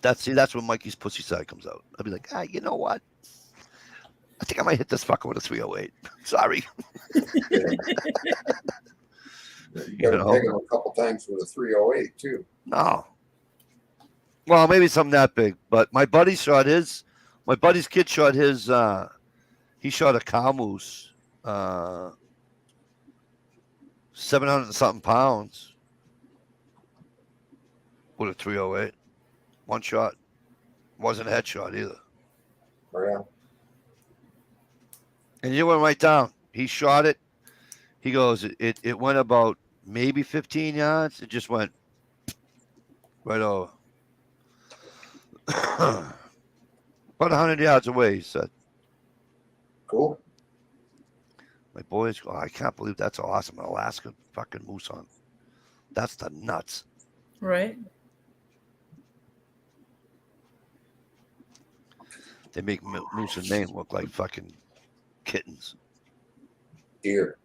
That's when Mikey's pussy side comes out. I'll be like, you know what? I think I might hit this fucker with a 308. Sorry. You got to take him a couple times with a 308 too. No. Well, maybe something that big, but my buddy's kid shot his. He shot a cow moose, 700 and something pounds, with a 308. One shot. Wasn't a headshot either. Yeah. And you went right down. He shot it. He goes, it went about maybe 15 yards. It just went right over. About 100 yards away, he said. Cool. My boys go, I can't believe that's awesome. An Alaska fucking moose hunt. That's the nuts. Right. They make moose in Maine look like fucking kittens. Deer.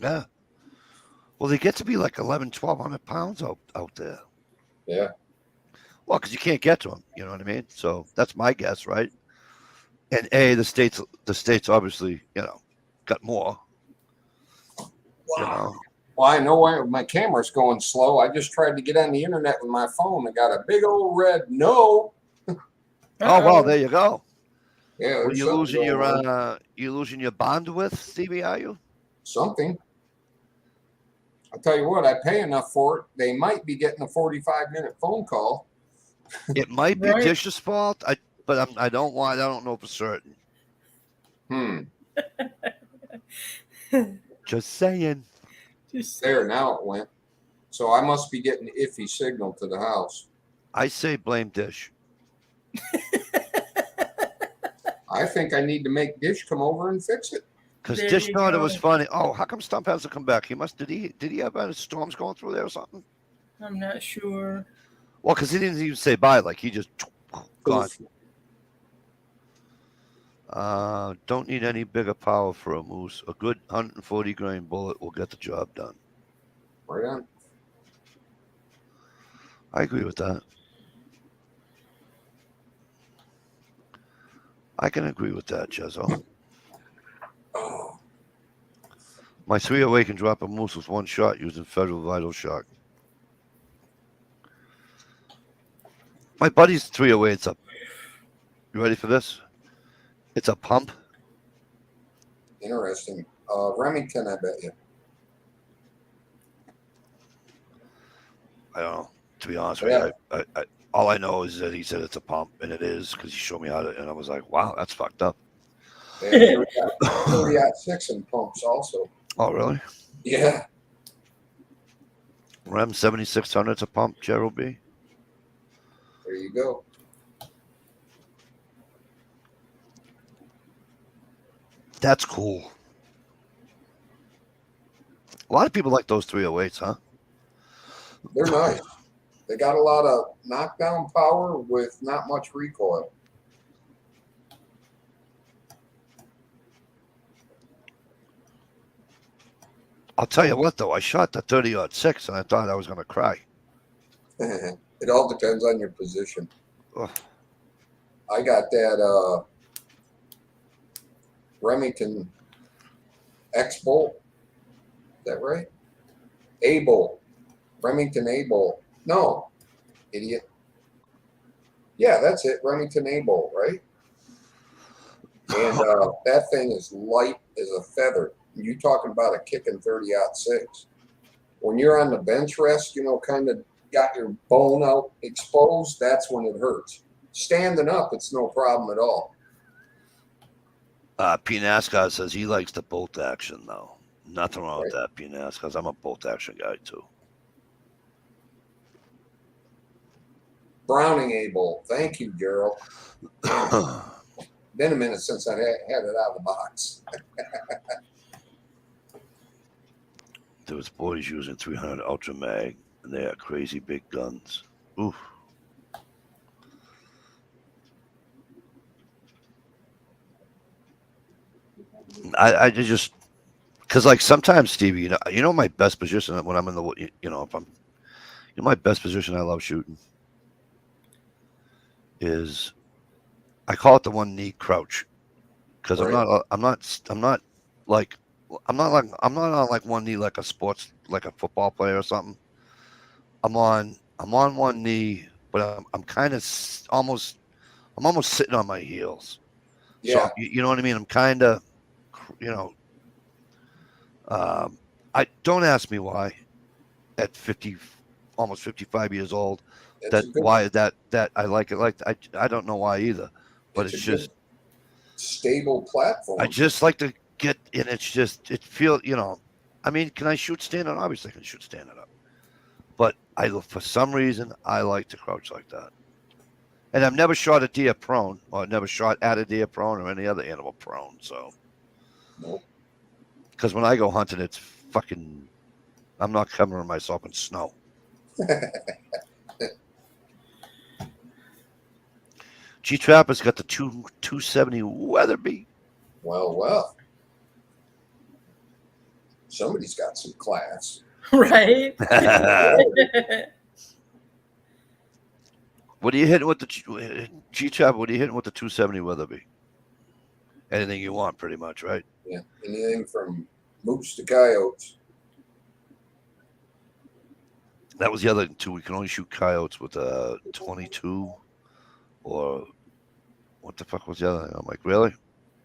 Yeah. Well, they get to be like 1,100 pounds out there. Yeah. Well, because you can't get to them. You know what I mean? So that's my guess, right? And the states obviously, got more. Wow. Well, I know why my camera's going slow. I just tried to get on the internet with my phone and got a big old red no. Oh, well, there you go. Yeah, Well, there's something going on. you're losing your bond with Stevie, are you? Something. I'll tell you what, I pay enough for it. They might be getting a 45-minute phone call. It might be Right. Dish's fault. I don't know for certain. Just saying. Just There, now it went. So I must be getting iffy signal to the house. I say blame Dish. I think I need to make Dish come over and fix it. Because There Dish you thought it go. was funny. Oh, how come Stump hasn't come back? Did he have any storms going through there or something? I'm not sure. Well, because he didn't even say bye. Like he just gone. Don't need any bigger power for a moose. A good 140 grain bullet will get the job done. Right on. I agree with that. I can agree with that, Jezzo. Oh, My 308 can drop a moose with one shot using Federal Vital Shock. My buddy's 308's up. You ready for this? It's a pump. interesting. Remington, I bet you. I don't know. To be honest with you, I all I know is that he said it's a pump, and it is because he showed me how to, and I was like, wow, that's fucked up. And here we got 30-06 in pumps also. Oh, really? Yeah. Rem 7600's a pump, Gerald B. There you go. That's cool. A lot of people like those 308s, huh? They're nice. They got a lot of knockdown power with not much recoil. I'll tell you what, though, I shot the 30-06 and I thought I was going to cry. It all depends on your position. Ugh. I got that Remington X-Bolt. Is that right? A-Bolt. Remington A-Bolt. No, idiot. Yeah, that's it. Remington A-Bolt, right? And that thing is light as a feather. You talking about a kicking 30-06. When you're on the bench rest, you know, kind of got your bone out exposed, that's when it hurts. Standing up, it's no problem at all. P. NASCAR says he likes the bolt action, though. Nothing wrong with Right. that, P. NASCAR, because I'm a bolt action guy, too. Browning A-Bolt. Thank you, Gerald. Been a minute since I had it out of the box. There was boys using 300 Ultra Mag, and they are crazy big guns. Oof. I just because like sometimes Stevie, you know my best position when I'm in the if I'm my best position I love shooting is I call it the one knee crouch because Right. I'm not on like one knee like a football player or something. I'm on one knee, but I'm kind of almost sitting on my heels. Yeah. So you know what I mean. I'm kind of I don't ask me why at 50, almost 55 years old. It's That I like it. Like I don't know why either, but it's a just good, stable platform. I just like to get in. It's just it feels I mean, can I shoot standing? Obviously, I can shoot standing up, but for some reason I like to crouch like that. And I've never shot a deer prone, or never shot at a deer prone, or any other animal prone. So, Nope. because when I go hunting, it's fucking. I'm not covering myself in snow. G Trapper's got the 270 Weatherby. Well. Somebody's got some class. Right. What are you hitting with the G Trapper? What are you hitting with the 270 Weatherby? Anything you want, pretty much, right? Yeah. Anything from moose to coyotes. That was the other two. We can only shoot coyotes with a 22 or what the fuck was the other thing? I'm like, really?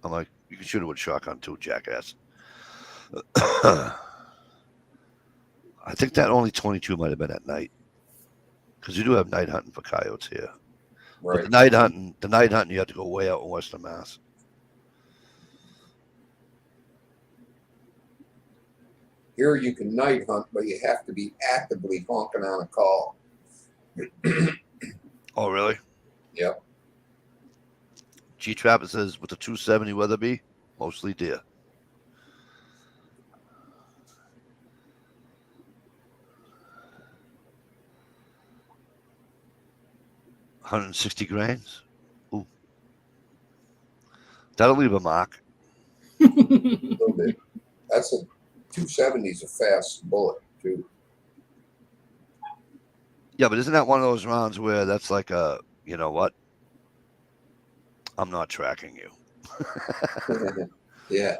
I'm like, you can shoot it with a shotgun too, jackass. I think that only 22 might have been at night, because you do have night hunting for coyotes here. But Right. the night hunting, you have to go way out in Western Mass. Here you can night hunt, but you have to be actively honking on a call. Oh, really? Yep. G Trapper says with the 270 Weatherby, mostly deer. $160 grains. Ooh, that'll leave a mark. A little bit. That's a 270 is a fast bullet too. Yeah, but isn't that one of those rounds where that's like a, you know what? I'm not tracking you. Yeah.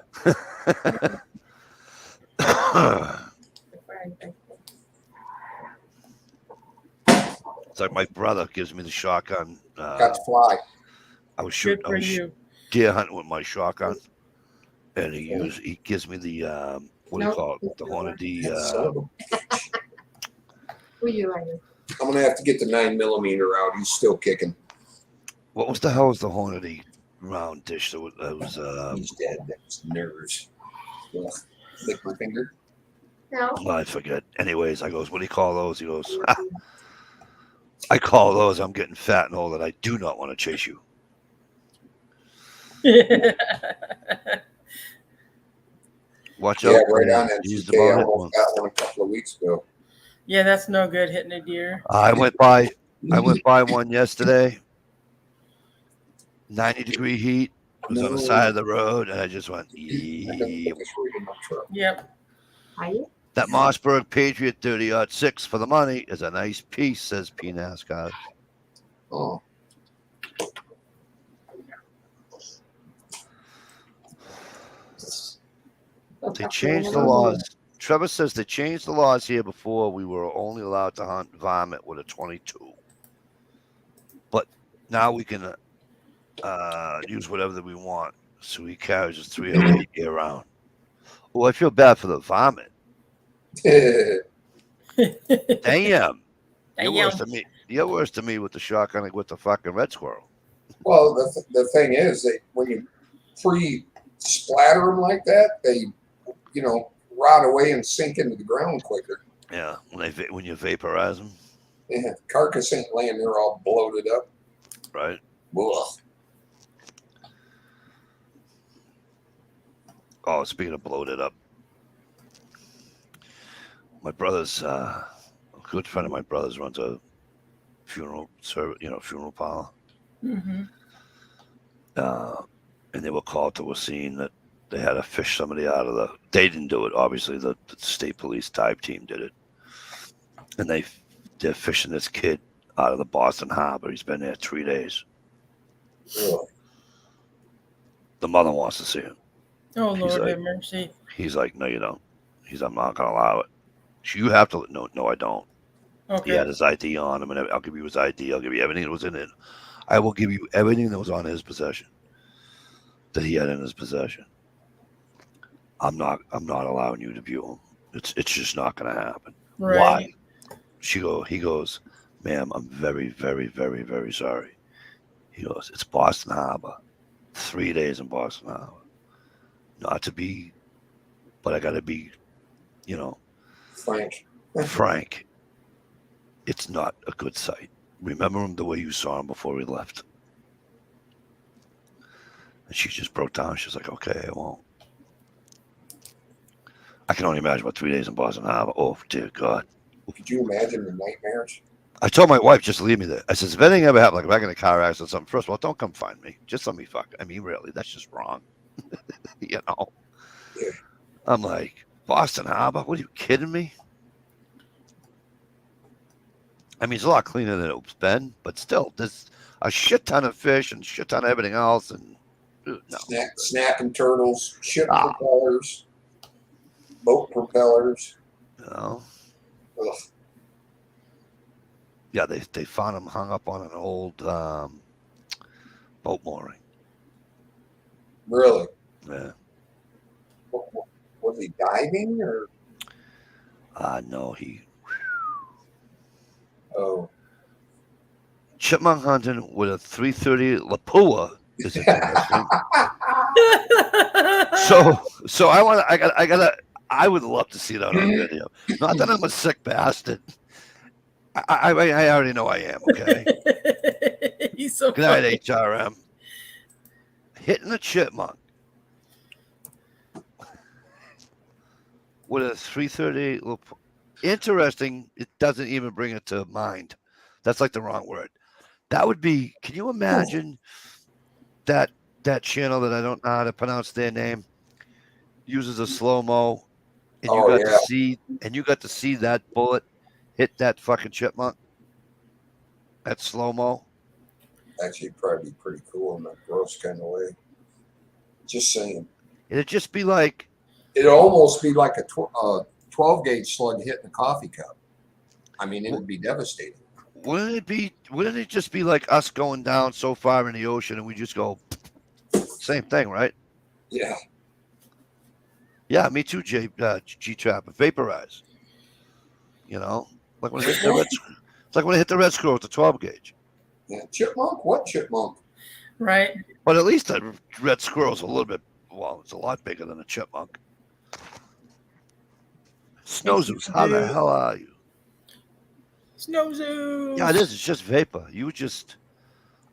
It's like my brother gives me the shotgun. Got to fly. I was Good shooting. I for was you. deer hunting with my shotgun, and he gives me the what do you Nope. call it? The Hornady. Son of a- Who you like? I'm gonna have to get the 9mm out. He's still kicking. What was the hell was the Hornady round dish? That was He's dead. That's nerves. Ugh. Lick my finger. No. I forget. Anyways, I goes, what do you call those? He goes, I call those. I'm getting fat and old, and I do not want to chase you. Watch Yeah, out. right man. on that. He's TK. I about it. almost got one a couple of weeks ago. Yeah, that's no good hitting a deer. I went by one yesterday. 90-degree heat. It was on the side of the road, and I just went, I can put "Yee." this right in my truck. Yep. Are you? That Mossberg Patriot 30-06 for the money is a nice piece, says P. NASCAR. Oh, They changed the laws. Trevor says they changed the laws here. Before we were only allowed to hunt varmint with a 22, but now we can use whatever that we want. So he carries his 308 year round. Oh, I feel bad for the varmint. Damn, you're worse than me. You're worse than me with the shotgun with the fucking red squirrel. well, the thing is that when you pre-splatter them like that, they, rot away and sink into the ground quicker. Yeah, when you vaporize them, Yeah, the carcass ain't laying there all bloated up. right? Ugh. Oh, speaking of bloated up, my brother's a good friend of my brother's runs a funeral service, funeral parlor. Mm-hmm. And they were called to a scene that they had to fish somebody out of they didn't do it, obviously the state police dive team did it, and they're fishing this kid out of the Boston Harbor. He's been there 3 days. Ugh. The mother wants to see him. Oh, He's Lord like- have mercy. He's like, no, you don't. I'm not gonna allow it. You have to. No, I don't. He Okay. had his ID on him, and I'll give you his ID. I'll give you everything that was in it. I will give you everything that was on his possession, that he had in his possession. I'm not allowing you to view him. It's just not going to happen. Right. Why? He goes, ma'am, I'm very, very, very, very sorry. He goes, it's Boston Harbor. 3 days in Boston Harbor. Not to be, but I got to be, Frank. frank. It's not a good sight. Remember him the way you saw him before he left. And she just broke down. She's like, okay, I won't. I can only imagine what 3 days in Boston Harbor. Oh, dear God. Could you imagine the nightmares? I told my wife, just leave me there. I says, if anything ever happens, like if I get in a car accident or something, first of all, don't come find me. Just let me fuck. I mean, really, that's just wrong. Yeah. I'm like, Boston Harbor? What are you kidding me? I mean, it's a lot cleaner than it's been, but still, there's a shit ton of fish and shit ton of everything else. And no. Snapping turtles, ship propellers, boat propellers. Ugh. Yeah, they found him hung up on an old boat mooring. Really? Yeah. Was he diving or? No, he Oh, chipmunk hunting with a 330 Lapua is interesting. So I would love to see that on video. Not that I'm a sick bastard. I already know I am. Okay. He's so Good night, funny. HRM. Hitting a chipmunk with a 338 Lapua. Interesting. It doesn't even bring it to mind. That's like the wrong word. That would be. Can you imagine that channel that I don't know how to pronounce their name uses a slow mo, and you Oh, got yeah. to see that bullet hit that fucking chipmunk. That slow mo. Actually, probably be pretty cool in a gross kind of way. Just saying. It'd just be like, It'd almost be like a 12 gauge slug hitting a coffee cup. I mean, it would be devastating. wouldn't it just be like us going down so far in the ocean and we just go, same thing, right? Yeah. Yeah, me too, G-Trap. Vaporize. You know, like when I hit the red. It's like when I hit the red squirrel with the 12 gauge. Yeah. Chipmunk? What chipmunk? Right. But at least that red squirrel's a little bit. Well, it's a lot bigger than a chipmunk. Snowzoos, how the hell are you? Snowzoos. Yeah, it is. It's just vapor. You would just.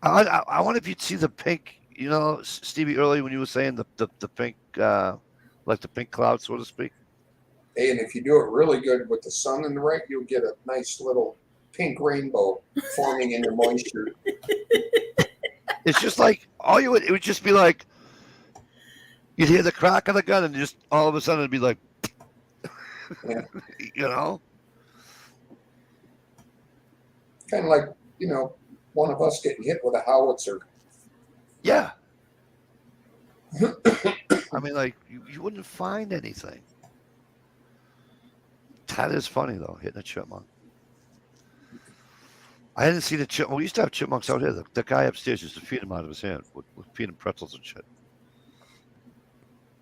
I wonder if you'd see the pink. You know, Stevie, earlier when you were saying the pink, like the pink cloud, so to speak. Hey, and if you do it really good with the sun in the right, you'll get a nice little pink rainbow forming in the moisture. It's just like it would just be like you'd hear the crack of the gun, and just all of a sudden it'd be like, Yeah. you know, Kind of like, one of us getting hit with a howitzer. yeah. I mean, like you wouldn't find anything. That is funny though, hitting a chipmunk. I hadn't seen a chipmunk. We used to have chipmunks out here. The guy upstairs used to feed him out of his hand. Would feed him pretzels and shit.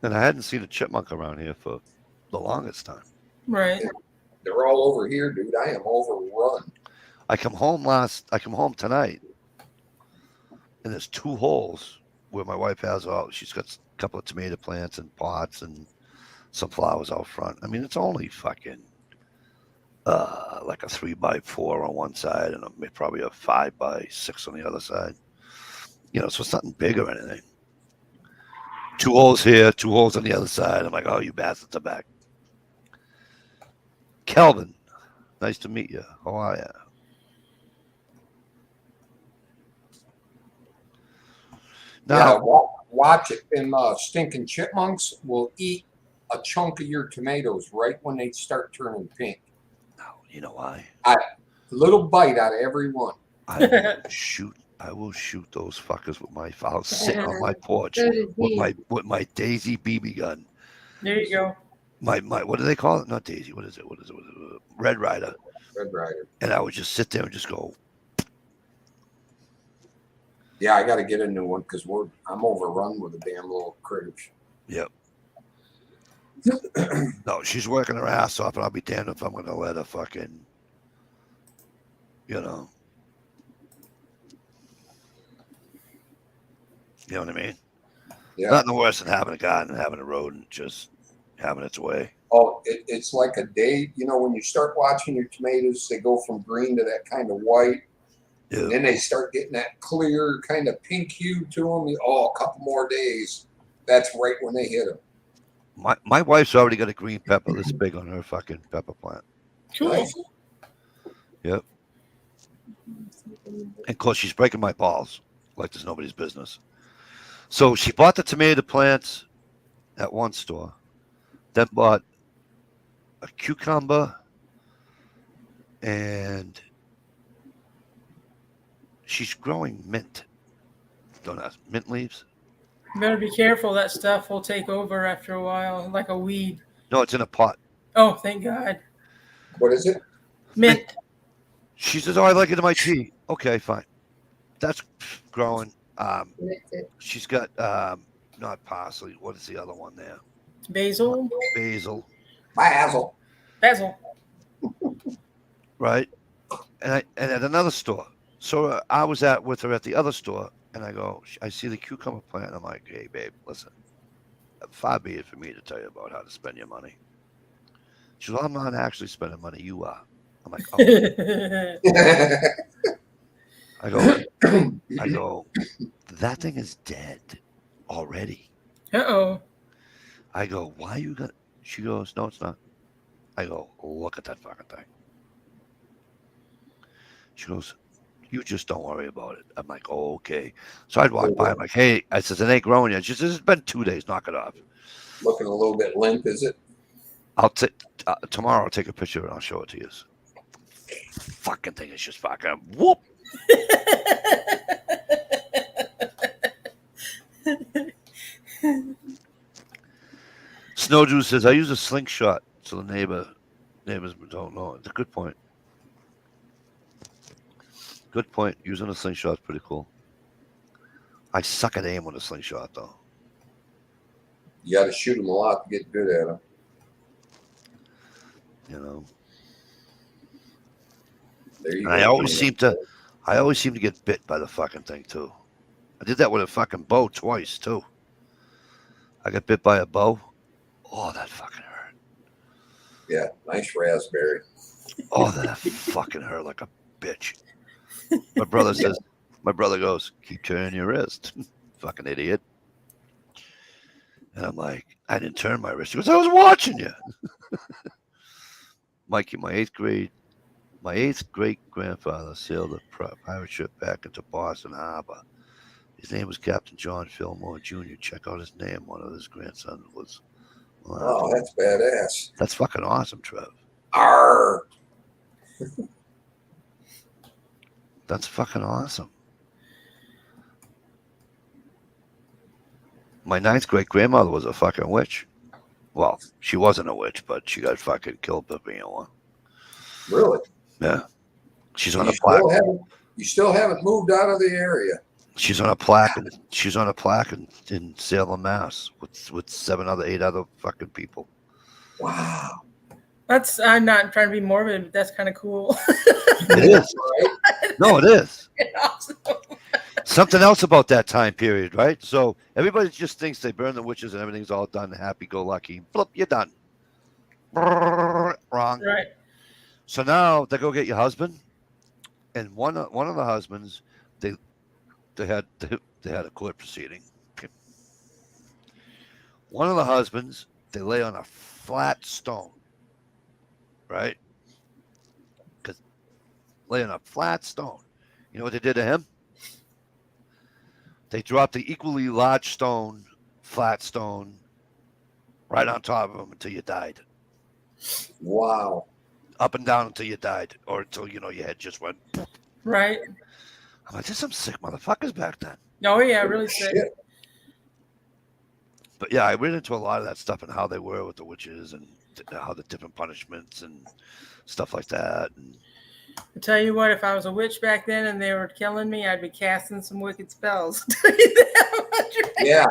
And I hadn't seen a chipmunk around here for the longest time. Right. They're all over here, dude. I am overrun. I come home tonight, and there's 2 holes where my wife has she's got a couple of tomato plants and pots and some flowers out front. I mean, it's only fucking like a 3x4 on one side and probably a 5x6 on the other side. You know, so it's nothing big or anything. 2 holes here, 2 holes on the other side. I'm like, oh, you bastards are back. Kelvin, nice to meet you. How are you? Now, Yeah, watch it. And stinking chipmunks will eat a chunk of your tomatoes right when they start turning pink. no, you know why? A little bite out of every one. I will shoot those fuckers with my. I'll sit on my porch So does he. with my Daisy BB gun. There you go. My what do they call it? Not Daisy. What is it? Red Rider. Red Rider. And I would just sit there and just go. Yeah, I got to get a new one because I'm overrun with the damn little critters. Yep. No, she's working her ass off, and I'll be damned if I'm going to let her fucking. You know. You know what I mean? Yeah. Nothing worse than having a garden and having a rodent just having its way. Oh, it's like a day. When you start watching your tomatoes, they go from green to that kind of white. Yeah. And then they start getting that clear kind of pink hue to them. A couple more days. That's right when they hit them. My wife's already got a green pepper this big on her fucking pepper plant. Cool. Nice. Yep. And of course, she's breaking my balls like there's nobody's business. So she bought the tomato plants at one store, then bought a cucumber, and she's growing mint. Don't ask. Mint leaves? You better be careful. That stuff will take over after a while, like a weed. No, it's in a pot. Oh, thank God. What is it? Mint. She says, "Oh, I like it in my tea." Okay, fine. That's growing. That's it. She's got not parsley. What is the other one there? Basil. Basil, Basil. Basil. right? And at another store. So I was with her at the other store, and I go, I see the cucumber plant. And I'm like, hey, babe, listen, far be it for me to tell you about how to spend your money. She goes, well, I'm not actually spending money. You are. I'm like, oh. I go, that thing is dead already. Uh-oh. I go, why are you gonna? She goes, no, it's not. I go, look at that fucking thing. She goes, you just don't worry about it. I'm like, oh, okay. So I'd walk by. I'm like, hey, I says, it ain't growing yet. She says, it's been 2 days. Knock it off. Looking a little bit limp, is it? I'll take tomorrow. I'll take a picture and I'll show it to you. Fucking thing is just fucking whoop. Snowdew says, I use a slingshot so the neighbors don't know. It's a good point. Good point. Using a slingshot is pretty cool. I suck at aim with a slingshot, though. You got to shoot them a lot to get good at them. You know. There you And go. I always seem to get bit by the fucking thing too. I did that with a fucking bow twice too. I got bit by a bow. Oh, that fucking hurt. Yeah, nice raspberry. Oh, that fucking hurt like a bitch. My brother goes, keep turning your wrist. Fucking idiot. And I'm like, I didn't turn my wrist. He goes, I was watching you. Mikey, my eighth great grandfather sailed a pirate ship back into Boston Harbor. His name was Captain John Fillmore Jr. Check out his name. One of his grandsons was. Oh, that's badass. That's fucking awesome, Trev. Arr! That's fucking awesome. My ninth great grandmother was a fucking witch. Well, she wasn't a witch, but she got fucking killed for being one. Really? Yeah. She's on a plaque. You still haven't moved out of the area. She's on a plaque in Salem, Mass, with 8 other fucking people. Wow. I'm not trying to be morbid, but that's kind of cool. It is. Right? No, it is. Awesome. Something else about that time period, right? So everybody just thinks they burn the witches and everything's all done, happy-go-lucky. Flip, you're done. Wrong. Right. So now they go get your husband, and one of the husbands, they had a court proceeding. One of the husbands, they lay on a flat stone, right? Because lay on a flat stone. You know what they did to him? They dropped the equally large stone, flat stone, right on top of him until you died. Wow. Up and down until you died, or until your head just went. Right. I'm like, there's some sick motherfuckers back then. Oh yeah, really sick. Shit. But yeah, I went into a lot of that stuff and how they were with the witches and how the different punishments and stuff like that. And I tell you what, if I was a witch back then and they were killing me, I'd be casting some wicked spells. Yeah.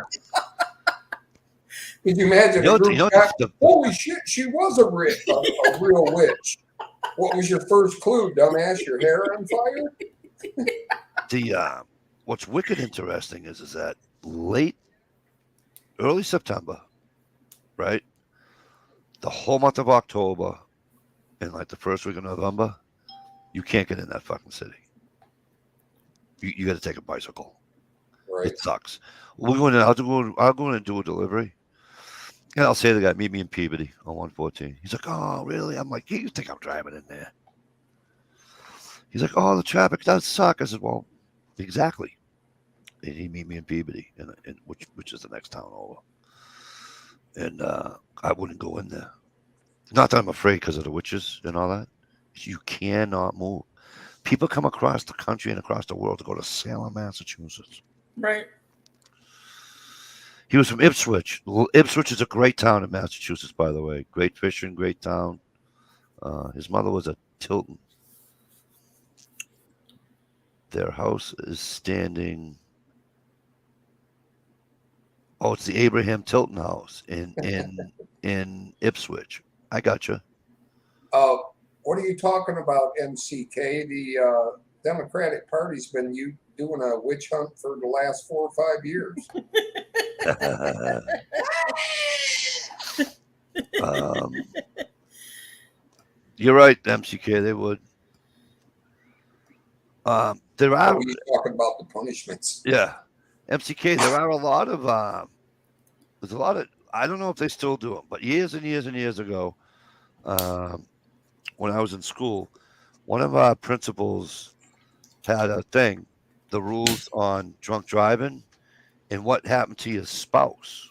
Could you imagine? Holy shit, she was a real witch. What was your first clue, dumbass? Your hair on fire? What's wicked interesting is that early September, right? The whole month of October and like the first week of November, you can't get in that fucking city. You got to take a bicycle. Right. It sucks. I'll go in and do a delivery. And I'll say to the guy, meet me in Peabody on 114. He's like, oh, really? I'm like, you think I'm driving in there? He's like, oh, the traffic does suck. I said, well, exactly. And he meet me in Peabody, which is the next town over. And I wouldn't go in there. Not that I'm afraid because of the witches and all that. You cannot move. People come across the country and across the world to go to Salem, Massachusetts. Right. He was from Ipswich. Ipswich is a great town in Massachusetts, by the way. Great fishing, great town. His mother was a Tilton. Their house is standing Oh, it's the Abraham Tilton House in Ipswich. I got you. What are you talking about, MCK? The Democratic Party's been doing a witch hunt for the last 4 or 5 years. You're right, MCK. They would. There What are, were you talking about the punishments? yeah, MCK. There are a lot of. There's a lot of. I don't know if they still do them, but years and years and years ago, when I was in school, one of our principals had a thing, the rules on drunk driving and what happened to your spouse.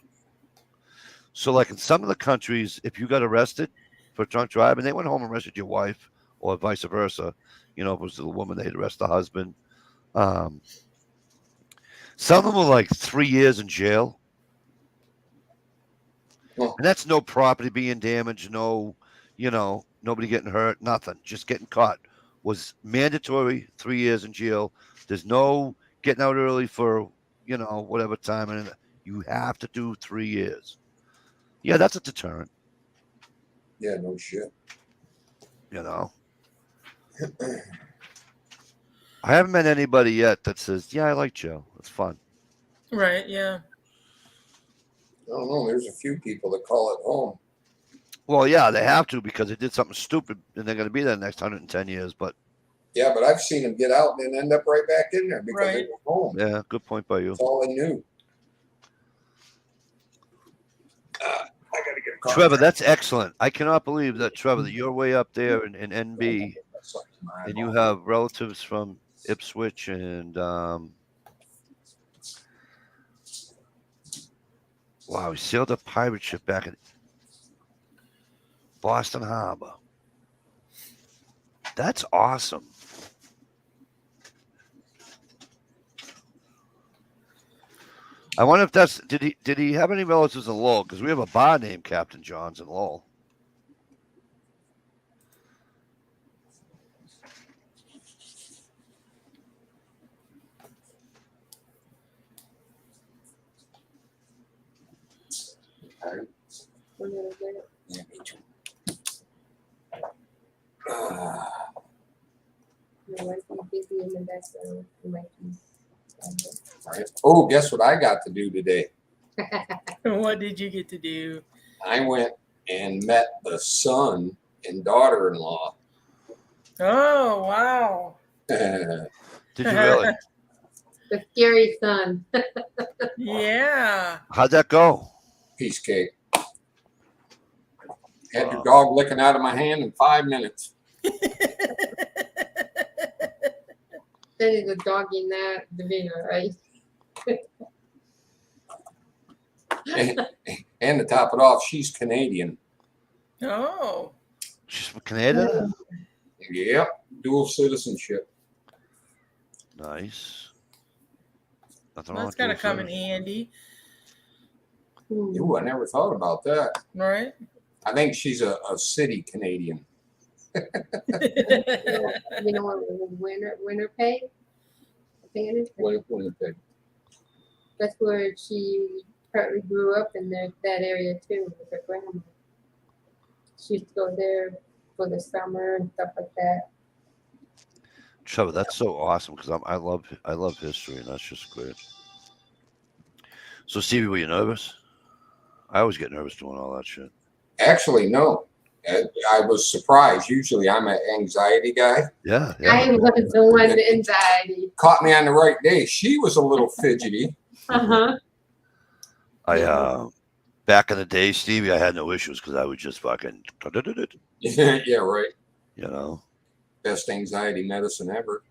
So, like in some of the countries, if you got arrested for drunk driving, they went home and arrested your wife, or vice versa. You know, if it was the woman, they'd arrest the husband. Um, some of them were like 3 years in jail, Oh, and that's no property being damaged, no, nobody getting hurt, nothing, just getting caught. Was mandatory 3 years in jail. There's no getting out early for whatever time, and you have to do 3 years. Yeah, that's a deterrent. yeah, no shit. You know, I haven't met anybody yet that says, "Yeah, I like jail. It's fun." Right, yeah. I don't know. There's a few people that call it home. Well, yeah, they have to because they did something stupid and they're going to be there the next 110 years. But Yeah, but I've seen them get out and then end up right back in there because they Right. were home. yeah, good point by you. That's all they knew. I gotta get a car. Trevor, that's excellent. I cannot believe that, Trevor, that you're way up there in NB and you have relatives from Ipswich and wow, he sailed a pirate ship back in Boston Harbor. That's awesome. I wonder if that's did he have any relatives in Lowell? Because we have a bar named Captain John's in Lowell. We're gonna get it. Yeah, me too. Your wife will be busy in the background. You might be. Right. Oh, guess what I got to do today? What did you get to do? I went and met the son and daughter-in-law. Oh, wow. Did you really? The scary son. Yeah. How'd that go? Piece cake. Had your dog licking out of my hand in 5 minutes. That is a dog in that division, right? And to top it off, she's Canadian. Oh. She's from Canada? Yep, dual citizenship. Nice. Nothing That's wrong with gotta dual come in citizenship. handy, Ooh, I never thought about that. right? I think she's a city Canadian. You know what winter pay? I think it is. Winnipeg. That's where she partly grew up in that area too with her grandma. She used to go there for the summer and stuff like that. Trevor, that's so awesome because I love history and that's just great. So Stevie, were you nervous? I always get nervous doing all that shit. Actually, no. I was surprised. Usually I'm an anxiety guy. Yeah. I was the one with anxiety. Caught me on the right day. She was a little fidgety. Uh-huh. I back in the day, Stevie, I had no issues because I would just fucking Yeah, right. Best anxiety medicine ever.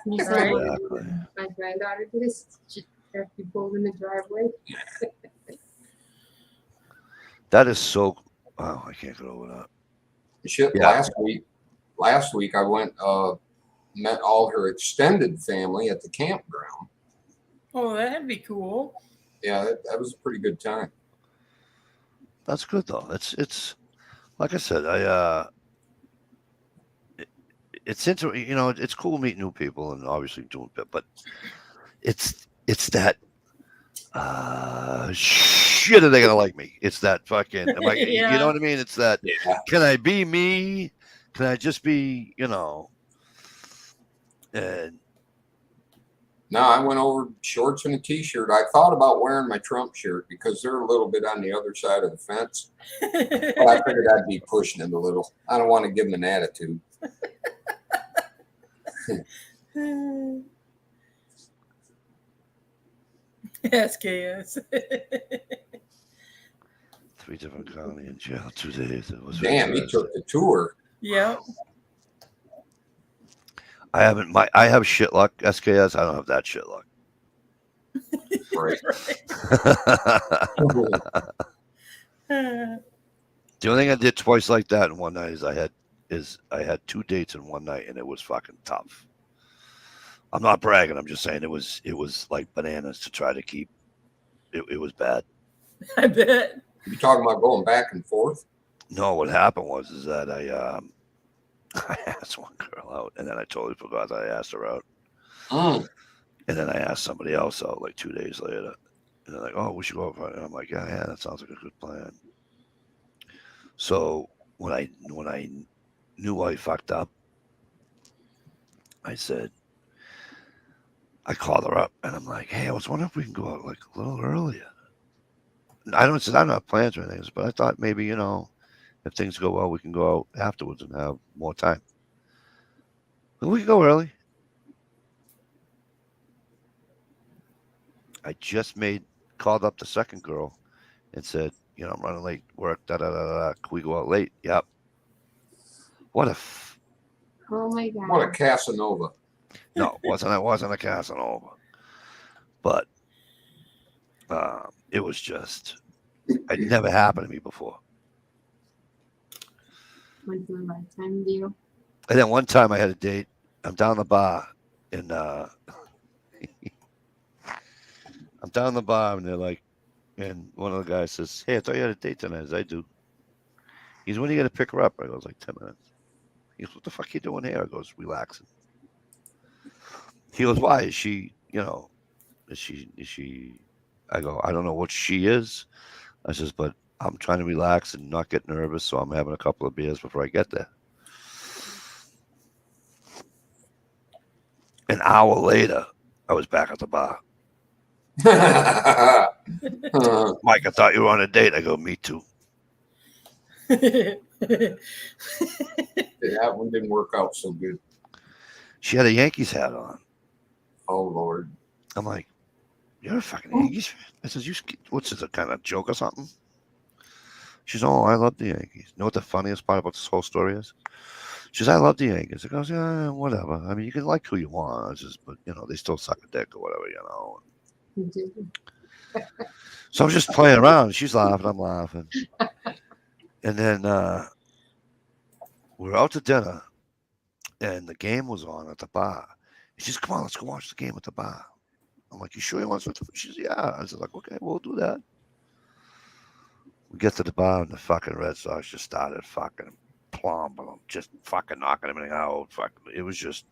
You saw Right. Exactly. my granddaughter did this. She had to be pulled in the driveway. That is so. Wow, I can't get over that. Shit, Yeah. last week I went met all her extended family at the campground. Oh, that'd be cool. Yeah, that was a pretty good time. That's good though. It's like I said, it's interesting. It's cool meeting new people and obviously doing it, but it's that Shit, are they gonna like me? It's that fucking. Am I, You Yeah. know what I mean? It's that. Yeah. Can I be me? Can I just be, and No, I went over shorts and a t-shirt. I thought about wearing my Trump shirt because they're a little bit on the other side of the fence. But I figured I'd be pushing it a little. I don't want to give them an attitude. SKS. 3 different county in jail 2 days. It was Damn, he took the tour. Yep. I have shit luck. SKS. I don't have that shit luck. Right. The only thing I did twice like that in one night is I had 2 dates in one night, and it was fucking tough. I'm not bragging. I'm just saying it was like bananas to try to keep. It was bad. I bet. You talking about going back and forth? No, what happened was that I asked one girl out, and then I totally forgot that I asked her out, Mm. and then I asked somebody else out like 2 days later, and they're like, "Oh, we should go over." And I'm like, "Yeah, that sounds like a good plan." So when I knew I fucked up, I called her up, and I'm like, "Hey, I was wondering if we can go out like a little earlier." I don't have plans or anything, but I thought maybe, if things go well, we can go out afterwards and have more time. Well, we can go early. I just called up the second girl and said, I'm running late work, Can we go out late? Yep. What a Oh my God. What a Casanova. no, it wasn't a Casanova. But it was just, it never happened to me before. Once in a lifetime deal. And then one time I had a date. I'm down the bar and and they're like, and one of the guys says, "Hey, I thought you had a date tonight." As I do. He's, "When are you gonna pick her up?" I goes, "Like 10 minutes." He goes, "What the fuck are you doing here?" I goes, "Relaxing." He goes, "Why? Is she, is she I go, "I don't know what she is." I says, "But I'm trying to relax and not get nervous, so I'm having a couple of beers before I get there." An hour later, I was back at the bar. "Mike, I thought you were on a date." I go, "Me too." That one didn't work out so good. She had a Yankees hat on. Oh, Lord. I'm like, "You're a fucking Yankees fan?" I says, "What's this, a kind of joke or something?" She's, "Oh, I love the Yankees." You know what the funniest part about this whole story is? She says, "I love the Yankees." I goes, "Yeah, whatever. I mean, you can like who you want. It's just, but, they still suck a dick or whatever, So I'm just playing around. She's laughing. I'm laughing. And then we're out to dinner, and the game was on at the bar. She says, "Come on, let's go watch the game at the bar." I'm like, "You sure you want to?" She says, "Yeah." I said, like, "Okay, we'll do that." We get to the bar, and the fucking Red Sox just started fucking plumbing them, just fucking knocking everything out. Fucking, it was just,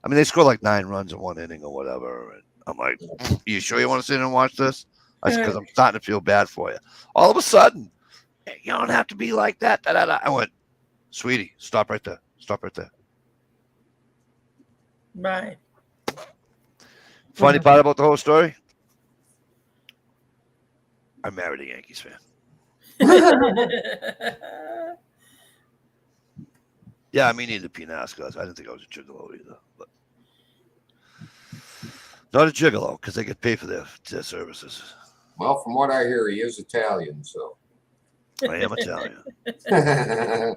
I mean, they scored like 9 runs in one inning or whatever. And I'm like, "You sure you want to sit and watch this?" I said, "Because I'm starting to feel bad for you." All of a sudden, "Hey, you don't have to be like that. Da, da, da." I went, "Sweetie, stop right there. Stop right there." Bye. Funny part about the whole story, I married a Yankees fan. Yeah, I mean, neither Pinascas. I didn't think I was a gigolo either. But not a gigolo because they get paid for their services. Well, from what I hear, he is Italian, so. I am Italian. I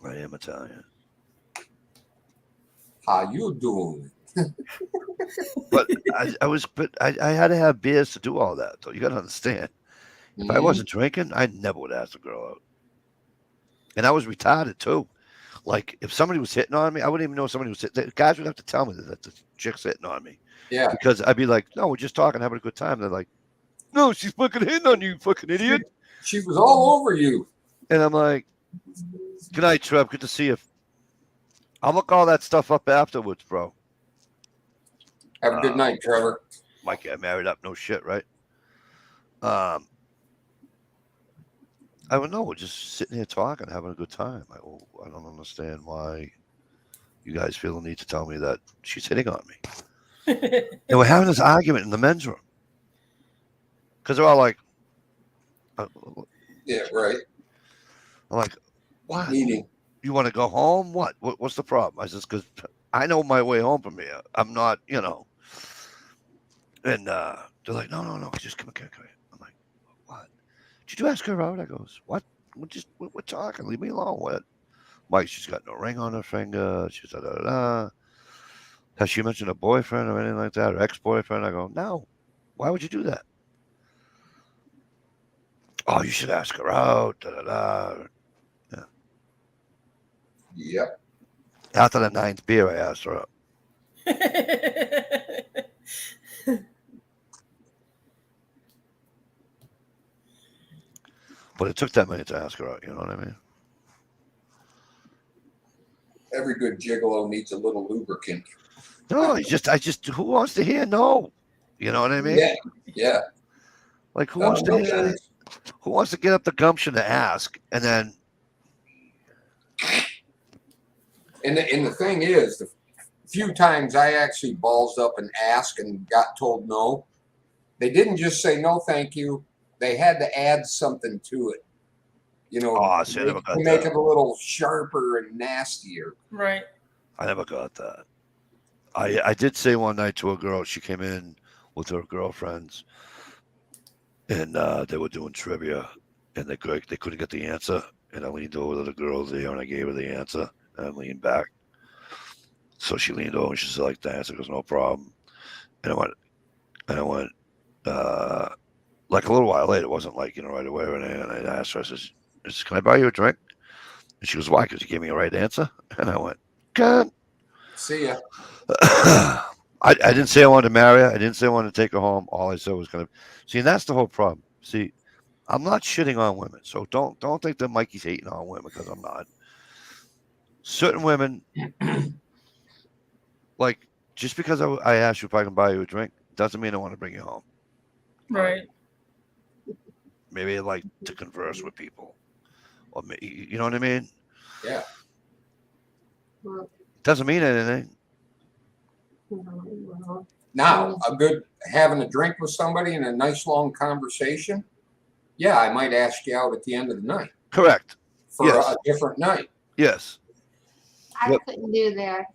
am Italian. How you doing? But I had to have beers to do all that, though. You got to understand. If I wasn't drinking, I never would ask a girl out. And I was retarded, too. Like, if somebody was hitting on me, I wouldn't even know somebody was hitting. The guys would have to tell me that the chick's hitting on me. Yeah. Because I'd be like, "No, we're just talking, having a good time." They're like, "No, she's fucking hitting on you, fucking idiot." She was all over you. And I'm like, "Good night, Trev. Good to see you." I'll look all that stuff up afterwards, bro. Have a good night, Trevor. might get married up, no shit, right? I don't know. We're just sitting here talking, having a good time. I don't understand why you guys feel the need to tell me that she's hitting on me. And we're having this argument in the men's room because they're all like, uh, Yeah, right. I'm like, what? Meaning, You want to go home? What's the problem? I says, because I know my way home from here. I'm not, you know. And they're like, no, just come here. I'm like, what? Did you ask her out? I goes, what? We're talking. Leave me alone. What? Mike, she's got no ring on her finger. She's da da da. Da. Has she mentioned a boyfriend or anything like that, or ex-boyfriend? I go, no. Why would you do that? Oh, you should ask her out. Da da da. yep. After the ninth beer, I asked her out. But it took that minute to ask her out. You know what I mean? Every good gigolo needs a little lubricant. No, who wants to hear no? You know what I mean? Yeah, yeah. Like, who wants to hear that? Makes- Who wants to get up the gumption to ask? And then, And the thing is, the few times I actually balls up and asked and got told no, they didn't just say no, thank you. They had to add something to it. You know, oh, see, I never got to make that. it a little sharper and nastier. Right. I never got that. I did say one night to a girl, she came in with her girlfriends, and they were doing trivia, and they couldn't get the answer. And I leaned over to the girl there, and I gave her the answer, and I leaned back. So she leaned over, and she said, like, the answer goes, no problem. And I went, like a little while later, it wasn't like, right away or anything. And I asked her, I says, can I buy you a drink? And she goes, why? Because you gave me a right answer? And I went, God. See ya. I didn't say I wanted to marry her. I didn't say I wanted to take her home. All I said was going to see, and that's the whole problem. See, I'm not shitting on women, so don't think that Mikey's hating on women, because I'm not. Certain women, like, just because I asked you if I can buy you a drink doesn't mean I want to bring you home. Right. Maybe I like to converse with people, or you know what I mean. Yeah. Well, Doesn't mean anything. well, Now, a good having a drink with somebody and a nice long conversation. Yeah, I might ask you out at the end of the night Correct. for Yes. a different night. Yes. I Yep. couldn't do that.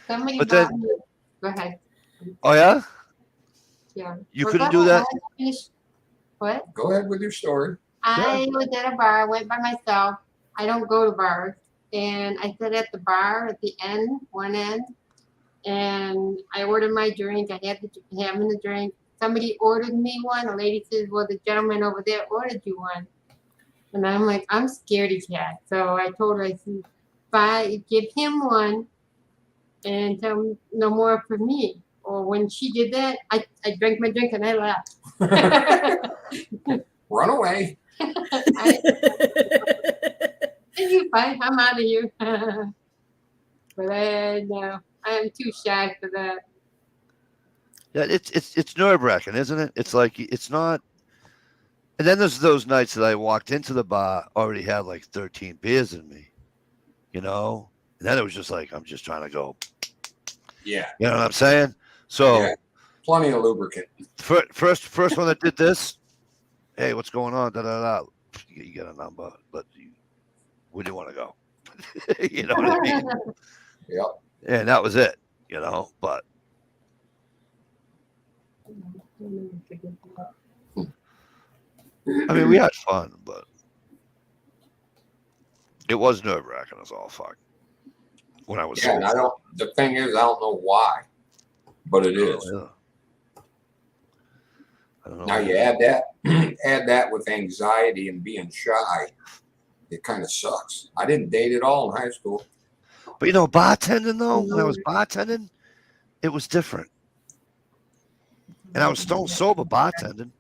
Somebody But bought then- me. Go ahead. Oh yeah. Yeah. You Well, couldn't go do that. ahead. Finish. What? Go ahead with your story. I was at a bar. I went by myself. I don't go to bars. And I sat at the bar at the end, one end, and I ordered my drink. I had having the drink. Somebody ordered me one. A lady says, well, the gentleman over there ordered you one. And I'm like, I'm scaredy cat. So I told her, I said, give him one and tell him no more for me. Or when she did that, I drank my drink and I left. Run away. You fine, I'm out of here. But no, I am too shy for that. Yeah, it's nerve wracking, isn't it? It's like it's not. And then there's those nights that I walked into the bar, already had like 13 beers in me, And then it was just like I'm just trying to go. Yeah. You know what I'm saying? So Yeah. Plenty of lubricant. first one that did this. Hey, what's going on? Da da da. You get a number, but where do you want to go? You know what I mean? Yep. And that was it. But I mean, we had fun, but it was nerve wracking as all fuck. When I was Yeah, and the thing is, I don't know why, but it is. I don't know. Now you add that with anxiety and being shy, it kind of sucks. I didn't date at all in high school. But bartending though, when I was bartending, it was different. And I was stone sober bartending.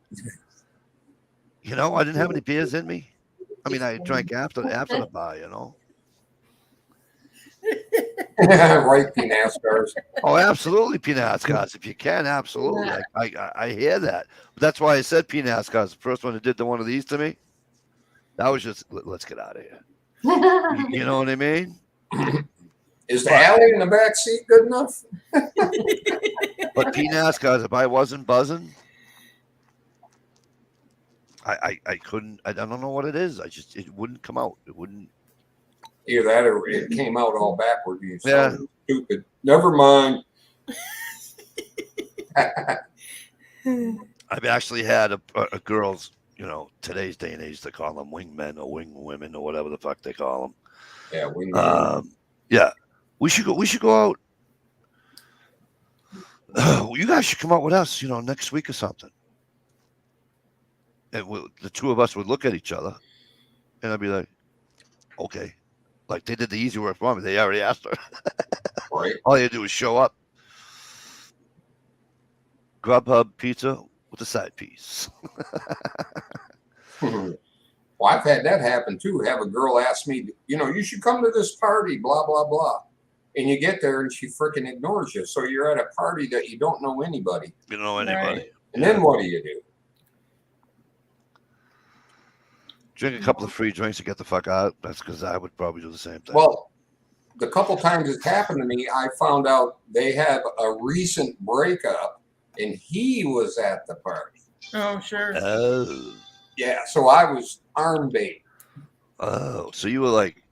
I didn't have any beers in me. I mean, I drank after the bar, Right, NASCARs. Oh, absolutely, PNASCARs. If you can, absolutely. Yeah. I hear that. But that's why I said PNASCARs. The first one that did one of these to me, that was just let's get out of here. You know what I mean? Is the But- alley in the back seat good enough? But PNASCARs, if I wasn't buzzing, I couldn't. I don't know what it is. It wouldn't come out. It wouldn't. Either that or it came out all backward. You Yeah. sound stupid. Never mind. I've actually had a girls, today's day and age, they call them wingmen or wing women or whatever the fuck they call them. Yeah, we Yeah, we should go out. You guys should come out with us, next week or something. And the two of us would look at each other, and I'd be like, okay. Like they did the easy work for me. They already asked her. right. All you do is show up. Grubhub pizza with a side piece. Well, I've had that happen too. Have a girl ask me, you should come to this party, blah, blah, blah. And you get there and she freaking ignores you. So you're at a party that you don't know anybody. You don't know anybody. Right. And then what do you do? Drink a couple of free drinks and get the fuck out. That's because I would probably do the same thing. Well, the couple times it's happened to me, I found out they have a recent breakup and he was at the party. Oh, sure. Oh. Yeah, so I was arm bait. Oh. So you were like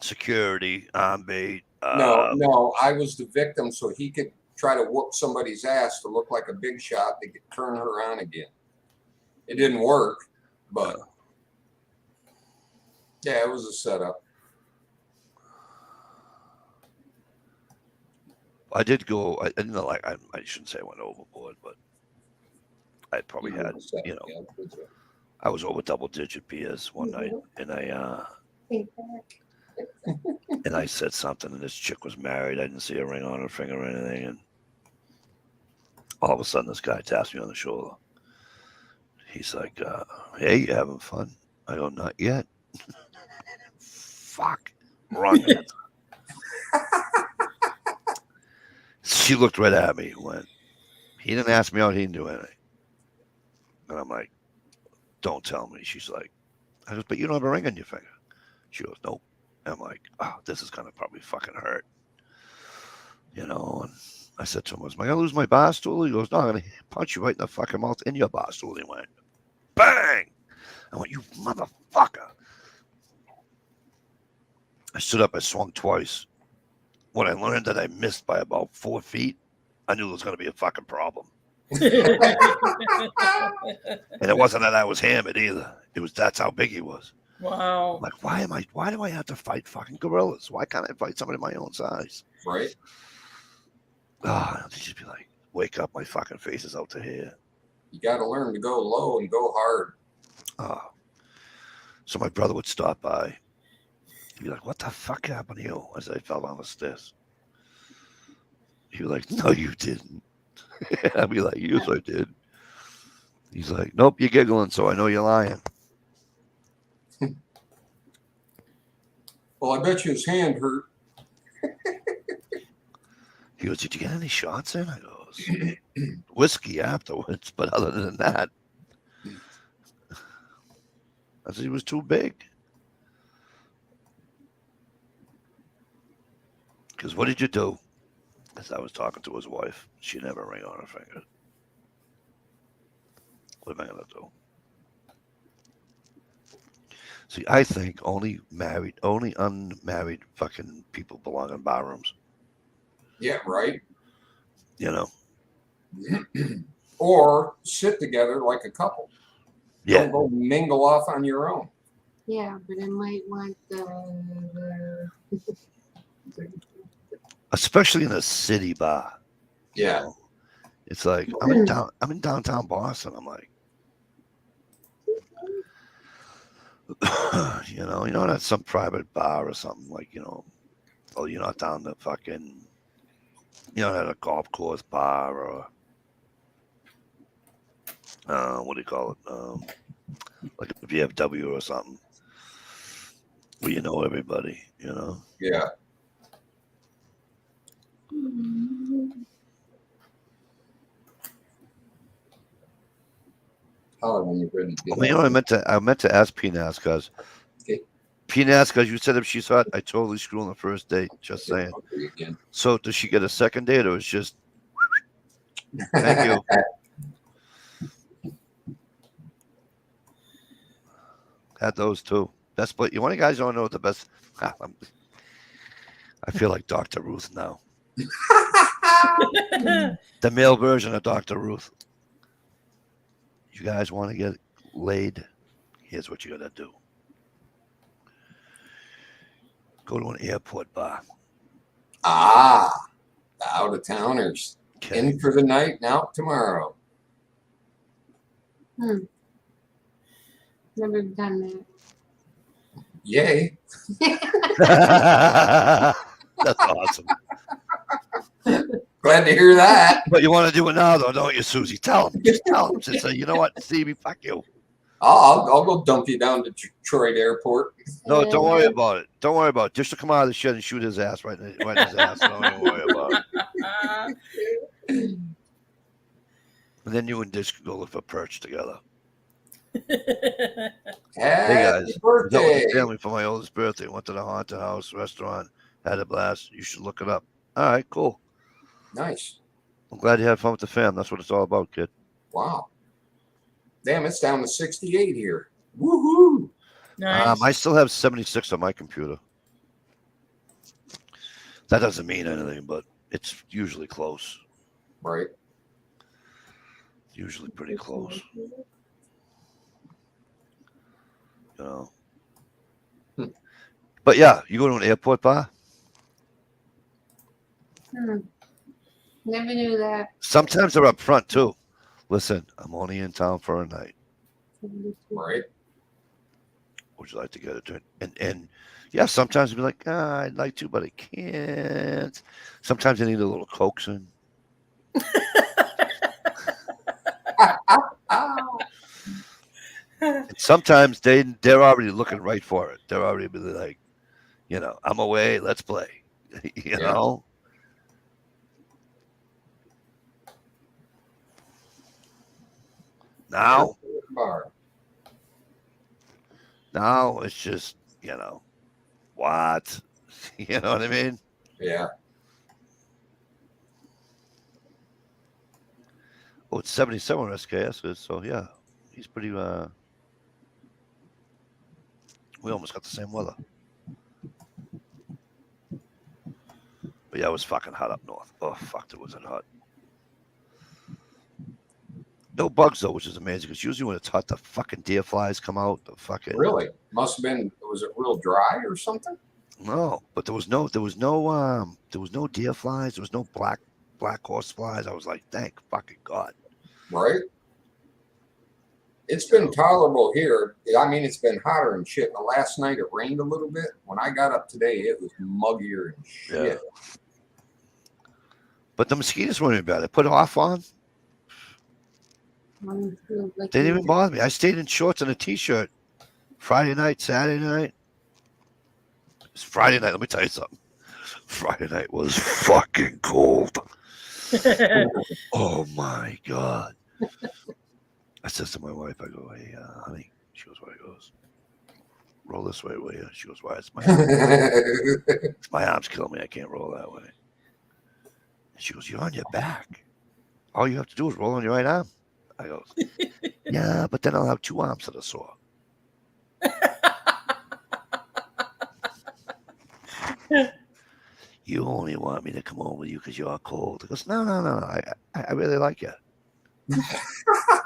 security, arm bait. No, I was the victim so he could try to whoop somebody's ass to look like a big shot to turn her on again. It didn't work, but yeah, it was a setup. I did go. I didn't know, like I shouldn't say I went overboard, but I probably had, I was over double-digit beers one night, and I said something, and this chick was married. I didn't see a ring on her finger or anything, and all of a sudden, this guy taps me on the shoulder. He's like, "Hey, you having fun?" I go, "Not yet." Fuck, wrong answer. She looked right at me, went, "He didn't ask me out, he didn't do anything." And I'm like, "Don't tell me." She's like, I goes, "But you don't have a ring on your finger." She goes, "Nope." And I'm like, "Oh, this is gonna probably fucking hurt." And I said to him, "Am I gonna lose my bar stool?" He goes, "No, I'm gonna punch you right in the fucking mouth in your bar stool." He went, bang! I went, "You motherfucker." I stood up, I swung twice. When I learned that I missed by about 4 feet, I knew there was going to be a fucking problem. And it wasn't that I was hammered either. That's how big he was. Wow. I'm like, why do I have to fight fucking gorillas? Why can't I fight somebody my own size? Right. They just be like, wake up, my fucking face is out to here. You got to learn to go low and go hard. So my brother would stop by. He'd be like, "What the fuck happened to you?" I said, "I fell down the stairs." He'd be like, "No, you didn't." I'd be like, "Yes, I did." He's like, "Nope, you're giggling, so I know you're lying." Well, I bet you his hand hurt. He goes, "Did you get any shots in?" I goes, "Whiskey afterwards, but other than that," I said, "He was too big." Because what did you do? As I was talking to his wife, she didn't have a ring on her finger. What am I gonna do? See, I think only unmarried fucking people belong in bar rooms. Yeah, right. Or sit together like a couple. Yeah. Don't go mingle off on your own. Yeah, but I might want the Especially in a city bar. Yeah. It's like I'm in downtown Boston. I'm like, you're not at some private bar or something like, oh, you're not down the fucking, you're not at a golf course bar or what do you call it? Like a VFW or something where you know everybody, Yeah. Holler when you're ready to get Well, you know, out. I meant to ask PNAS because Okay. PNAS, you said if she's hot, I totally screw on the first date. Just Okay, saying. okay, again. So does she get a second date, or it's just thank you? Had those too. Best play. You want guys don't know what the best. I feel like Dr. Ruth now. The male version of Dr. Ruth. You guys want to get laid? Here's what you gotta do. Go to an airport bar. Ah, the out of towners. Okay. In for the night, and out tomorrow. Never done that. Yay. That's awesome. Glad to hear that. But you want to do it now, though, don't you, Susie? Tell them. Just tell them. Just say, you know what, Stevie, fuck you. I'll go dump you down to Detroit Airport. No, don't worry about it. Don't worry about it. Just to come out of the shed and shoot his ass right in his ass. Don't even worry about it. And then you and Dish could go look for perch together. Happy Hey, guys. I was out birthday. with the family for my oldest birthday. Went to the haunted house restaurant. Had a blast. You should look it up. All right, cool. Nice. I'm glad you had fun with the fam. That's what it's all about, kid. Wow. Damn, it's down to 68 here. Woohoo. Nice. I still have 76 on my computer. That doesn't mean anything, but it's usually close. Right. Usually pretty close. You know. But yeah, you go to an airport bar. Never knew that. Sometimes they're up front too. Listen, I'm only in town for a night. Right. Would you like to get a drink? And yeah, sometimes you'll be like, I'd like to, but I can't. Sometimes they need a little coaxing. And sometimes they're already looking right for it. They're already like, you know, I'm away, let's play. you know? Now it's just, you know, what? You know what I mean? Yeah. Oh, it's 77 SKS, so yeah, he's pretty, we almost got the same weather. But yeah, it was fucking hot up north. Oh, fuck, it wasn't hot. No bugs, though, which is amazing, because usually when it's hot, the fucking deer flies come out. The fucking... Really? Must have been, was it real dry or something? No, but there was no deer flies. There was no black horse flies. I was like, thank fucking God. Right? It's been tolerable here. I mean, it's been hotter and shit. The last night it rained a little bit. When I got up today, it was muggier and shit. Yeah. But the mosquitoes weren't even bad. I put off on. They didn't even bother me. I stayed in shorts and a t-shirt Friday night, Saturday night. It's Friday night. Let me tell you something. Friday night was fucking cold. Oh my God. I says to my wife, I go, hey, honey. She goes, where? I goes, roll this way, will you? She goes, why? It's my arm's killing me. I can't roll that way. And she goes, you're on your back. All you have to do is roll on your right arm. I go, yeah, but then I'll have two arms that are sore. You only want me to come over you because you're cold. He goes, no. I really like you.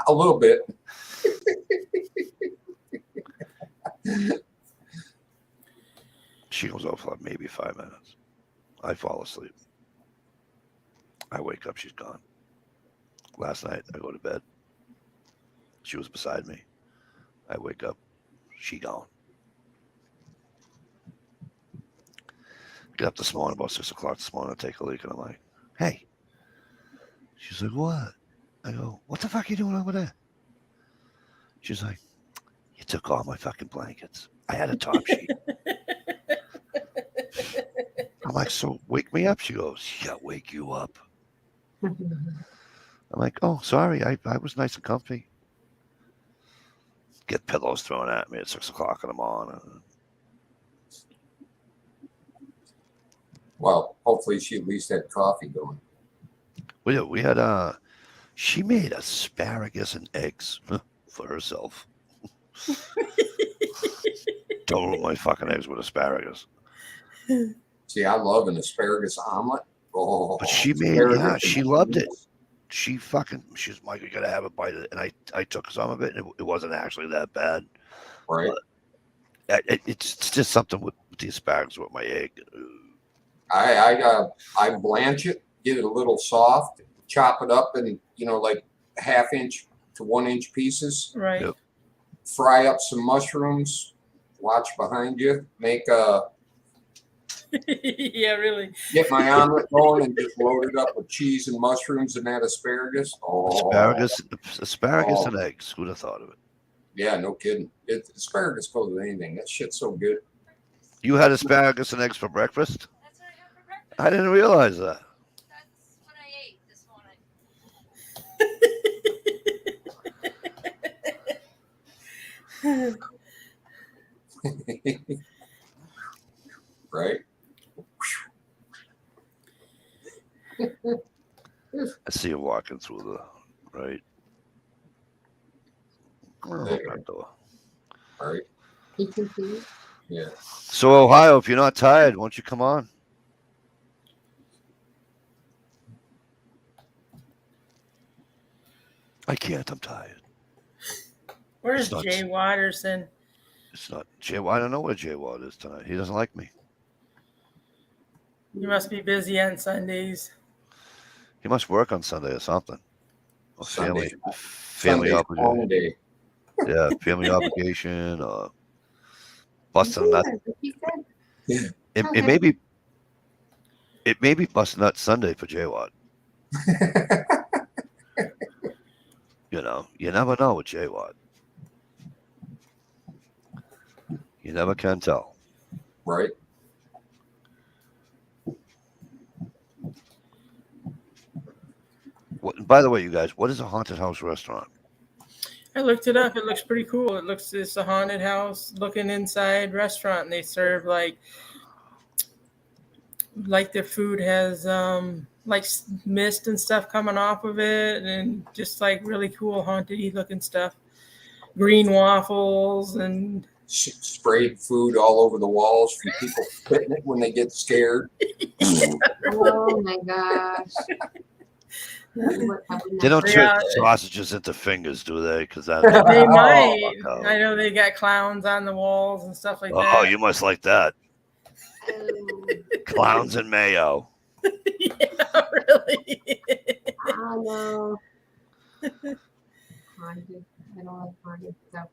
A little bit. She goes off for maybe 5 minutes. I fall asleep. I wake up, she's gone. Last night, I go to bed. She was beside me. I wake up, she gone. Get up this morning, about 6 o'clock this morning, I take a leak, and I'm like, hey. She's like, what? I go, what the fuck are you doing over there? She's like, you took all my fucking blankets. I had a top sheet. I'm like, so wake me up. She goes, yeah, wake you up. I'm like, oh, sorry. I was nice and comfy. Get pillows thrown at me at 6 o'clock in the morning. Well, hopefully she at least had coffee going. We had she made asparagus and eggs for herself. Don't ruin my fucking eggs with asparagus. See, I love an asparagus omelet. Oh, But she made, asparagus yeah, and she loved it. onions. She's Mike, you gotta have a bite of it. And I took some of it, and it wasn't actually that bad. Right. It's just something with the asparagus with my egg. I blanch it, get it a little soft, chop it up in, like 1/2 inch to 1 inch pieces. Right. Yep. Fry up some mushrooms. Watch behind you. Make a Yeah, really. get my omelet going and just load it up with cheese and mushrooms and that asparagus. Oh, Asparagus Oh. and eggs. Who'd have thought of it? yeah, no kidding. Asparagus goes with anything. That shit's so good. You had asparagus and eggs for breakfast? That's what I had for breakfast. I didn't realize that. That's what I ate this morning. Right? I see you walking through the right. Oh, There. that door. Right? You can see. Yeah. So Ohio, if you're not tired, won't you come on? I can't. I'm tired. Where's It's not- Jay Watterson? It's not Jay. I don't know where Jay Watt is tonight. He doesn't like me. You must be busy on Sundays. He must work on Sunday or something. Or family Sunday's obligation. long day. Yeah, family obligation or busting nut. He said, It may be busting nut Sunday for Jay Watt. You never know with Jay Watt. You never can tell. Right? By the way, you guys, what is a haunted house restaurant? I looked it up. It looks pretty cool. It's a haunted house looking inside restaurant, and they serve like their food has like mist and stuff coming off of it, and just like really cool haunted looking stuff. Green waffles and Sprayed food all over the walls from people spitting it when they get scared. oh my gosh. They don't Yeah. turn sausages into fingers, do they? Because that. they Oh, might. no. I know they got clowns on the walls and stuff like Oh, that. you must like that. Oh, Clowns and mayo. Yeah, really. I know. Haunted. I don't like haunted stuff.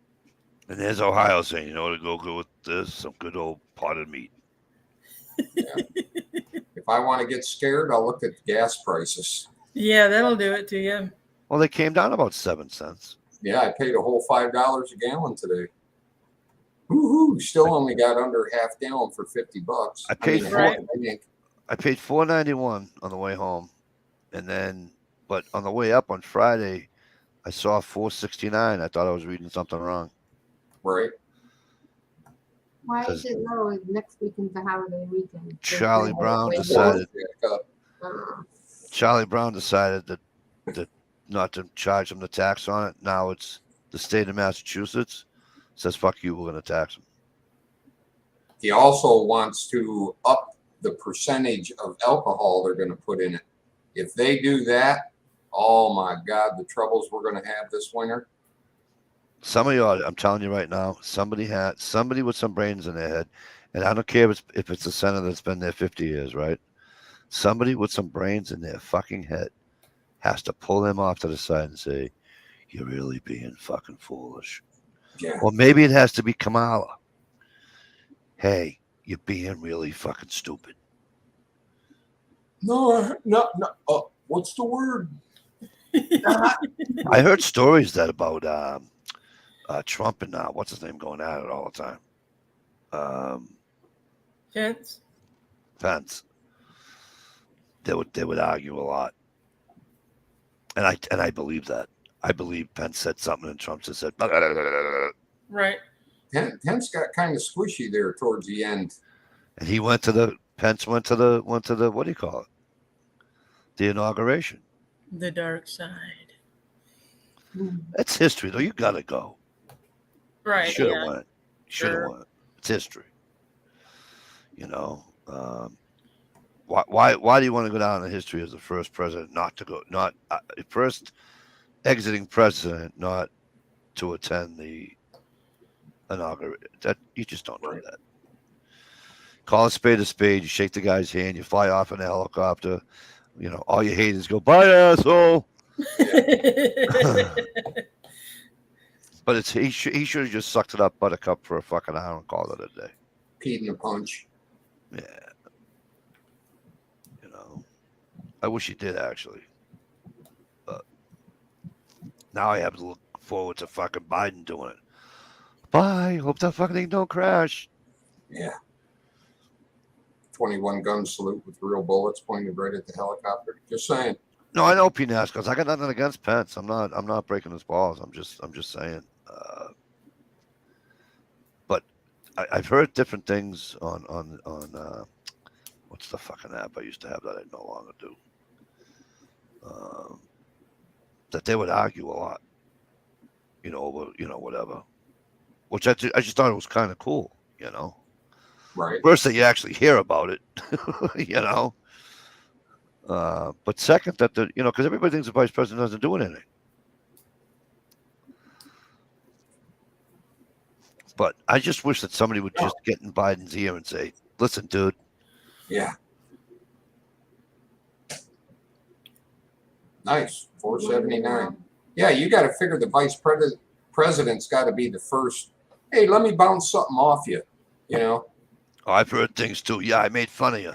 And there's Ohio saying, you know what to go good with this? Some good old potted meat. If I want to get scared, I'll look at the gas prices. Yeah, that'll do it to you. Well, they came down about 7 cents. Yeah, I paid a whole $5 a gallon today. Woohoo! Still only got under half gallon for $50. I paid mean, for it. I think I paid $4.91 on the way home, and then, but on the way up on Friday, I saw $4.69. I thought I was reading something wrong. right. Why is it low? Next weekend's a holiday weekend. Charlie There's no Brown way decided- to- Charlie Brown decided that not to charge them the tax on it. Now it's the state of Massachusetts says, "Fuck you, we're going to tax them." He also wants to up the percentage of alcohol they're going to put in it. If they do that, oh my God, the troubles we're going to have this winter. Some of y'all, I'm telling you right now, somebody with some brains in their head, and I don't care if it's a senator that's been there 50 years, right? Somebody with some brains in their fucking head has to pull them off to the side and say, "You're really being fucking foolish." Yeah. Or maybe it has to be Kamala. Hey, you're being really fucking stupid. No. What's the word? I heard stories that about Trump and what's his name going at it all the time. Gents. Pence, they would argue a lot, and I believe that. I believe Pence said something and Trump just said, Right. Pence got kind of squishy there towards the end. and he went to the what do you call it? The inauguration. The dark side. That's history, though. You gotta go. Right. Should have Yeah. went. Should have Sure. went. It's history. You know. Why do you want to go down in history as the first president not to go, not first exiting president not to attend the inauguration? That you just don't do Right. that. Call a spade a spade. You shake the guy's hand. You fly off in a helicopter. You know, all you haters go, bye, asshole. But he should have just sucked it up, buttercup, for a fucking hour and called it a day. Peed in a punch. Yeah. You know, I wish he did, actually. But now I have to look forward to fucking Biden doing it. Bye. Hope that fucking thing don't crash. Yeah. 21 gun salute with real bullets pointed right at the helicopter. Just saying. No, I know PNAS, because I got nothing against Pence. I'm not breaking his balls. I'm just saying. But I've heard different things on what's the fucking app I used to have that I no longer do. That they would argue a lot. You know, over, you know, whatever. Which I just thought it was kind of cool. You know. Right. First, that you actually hear about it. You know. But second, that because everybody thinks the vice president doesn't do anything. But I just wish that somebody would just get in Biden's ear and say, "Listen, dude." Yeah. Nice. 479. Yeah, you got to figure the vice president's got to be the first. Hey, let me bounce something off you. You know. Oh, I've heard things too. Yeah, I made fun of you,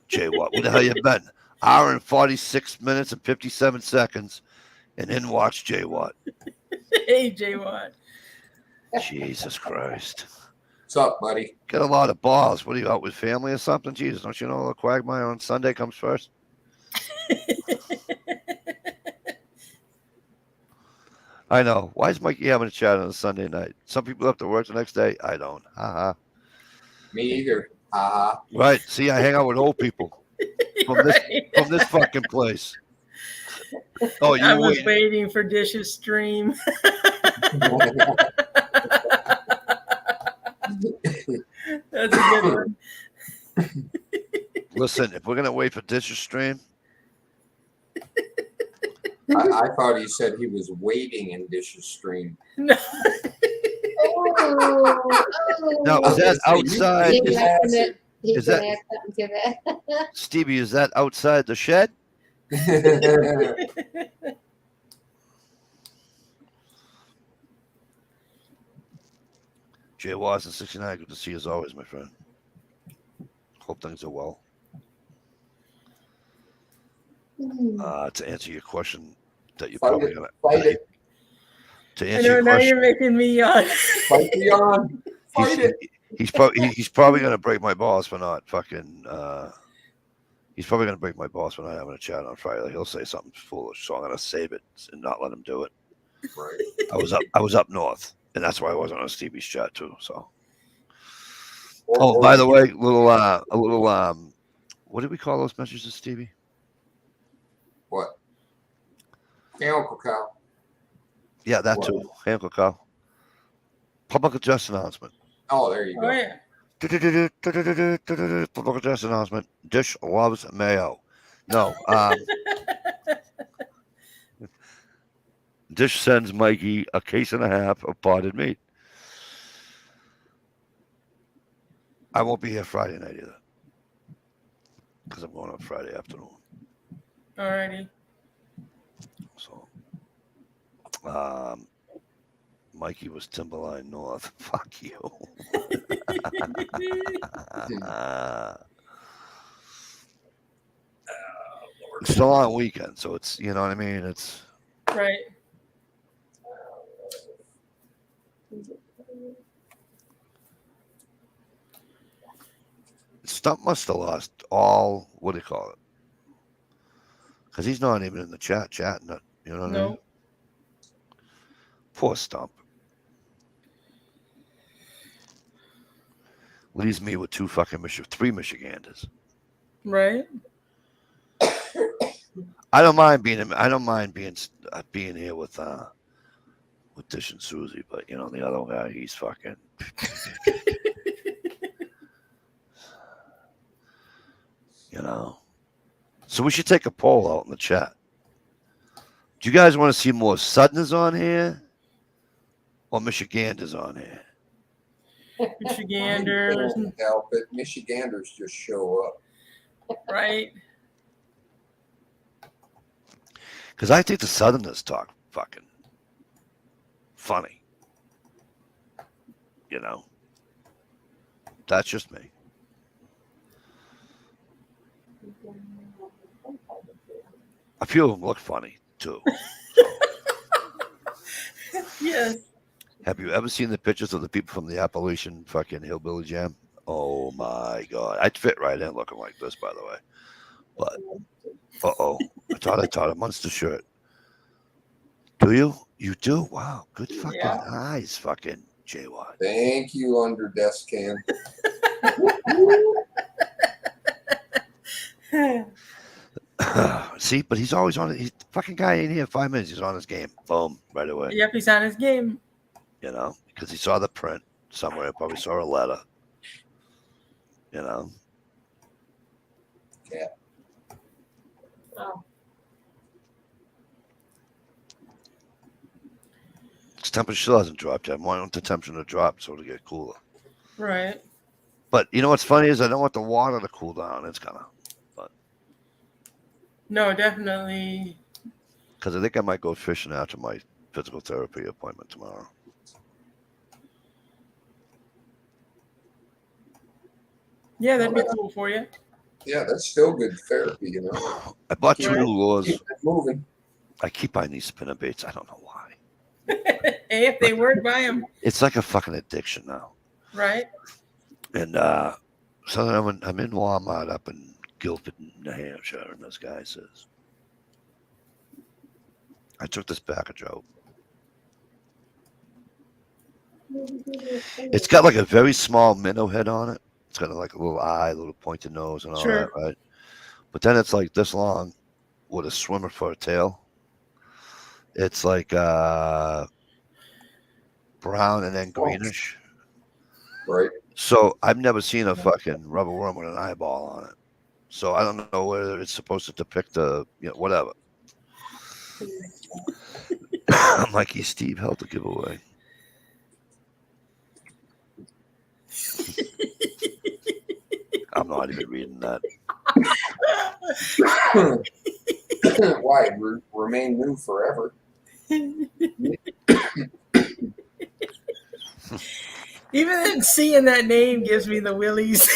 Jay Watt. Where the hell you been? Hour and 46 minutes and 57 seconds, and then watch Jay Watt. Hey, J Watt. Jesus Christ. What's up, buddy? Got a lot of balls. What are you out with family or something? Jesus, don't you know the Quagmire on Sunday comes first? I know. Why is Mikey having a chat on a Sunday night? Some people have to work the next day. I don't. Ha Me either. Uh-huh. Right. See, I hang out with old people from this fucking place. Oh, you I was wait. waiting for Dish's stream. That's a good one. Listen, if we're gonna wait for Dish's stream, I thought he said he was waiting in Dish's stream. No. now is that outside? He's gonna add is that- something to that. Stevie, is that outside the shed? Jay Watson, 69. Good to see you as always, my friend. Hope things are well. To answer your question that you're Fight probably it, gonna fight it. to I answer know, your now question, you're making me yawn. Fight the on. Fight it. he's probably gonna break my balls for not fucking. He's probably gonna break my balls for not having a chat on Friday. He'll say something foolish, so I'm gonna save it and not let him do it. Right. I was up north, and that's why I wasn't on Stevie's chat too. So. Or- Oh, or- by the way, a little what do we call those messages, Stevie? What? Hey, Uncle Cal. Yeah, that too. Hey, Uncle Kyle. Public address announcement. Oh, there you go. Oh, yeah. Public address announcement. Dish loves mayo. No. Dish sends Mikey a case and a half of potted meat. I won't be here Friday night either. Because I'm going on Friday afternoon. Alrighty. So, Mikey was Timberline North. Fuck you. It's still on weekend, so it's, you know what I mean? It's Right. Stump must have lost all, what do you call it? Because he's not even in the chatting it. You know what I mean? No. Poor Stump. Leaves me with three Michiganders. Right. I don't mind being here with Dish and Susie, but you know the other guy, he's fucking. You know. So we should take a poll out in the chat. Do you guys want to see more Southerners on here or Michiganders on here? Michiganders. Can't help it. Michiganders just show up. Right. Because I think the Southerners talk fucking funny. You know? That's just me. A few of them look funny, too. Yes. Have you ever seen the pictures of the people from the Appalachian fucking Hillbilly Jam? Oh, my God. I'd fit right in looking like this, by the way. But, uh-oh. I thought I taught a Munster shirt. Do you? You do? Wow. Good fucking eyes, fucking J-Watt. Thank you, under desk can. See, but he's always on it. He's fucking guy ain't here 5 minutes. He's on his game. Boom, right away. Yep, he's on his game. You know, because he saw the print somewhere. Probably saw a letter. You know. Yeah. Oh. Its temperature still hasn't dropped yet. I want the temperature to drop so it'll get cooler. Right. But you know what's funny is I don't want the water to cool down. It's gonna. No, definitely. Because I think I might go fishing after my physical therapy appointment tomorrow. Yeah, that'd be cool for you. Yeah, that's still good therapy, you know. I bought two Right. new lures. Keep it moving. I keep buying these spinner baits. I don't know why. Hey, if they work, buy them. It's like a fucking addiction now. Right. And so I'm in Walmart up in Guilford, New Hampshire, and this guy says, I took this package out. It's got like a very small minnow head on it. It's got like a little eye, a little pointed nose, and all Sure. that, right? But then it's like this long with a swimmer for a tail. It's like brown and then greenish. Right. So I've never seen a fucking rubber worm with an eyeball on it. So I don't know whether it's supposed to depict whatever. Mikey Steve held the giveaway. I'm not even reading that. Why? Remain new forever. Even seeing that name gives me the willies.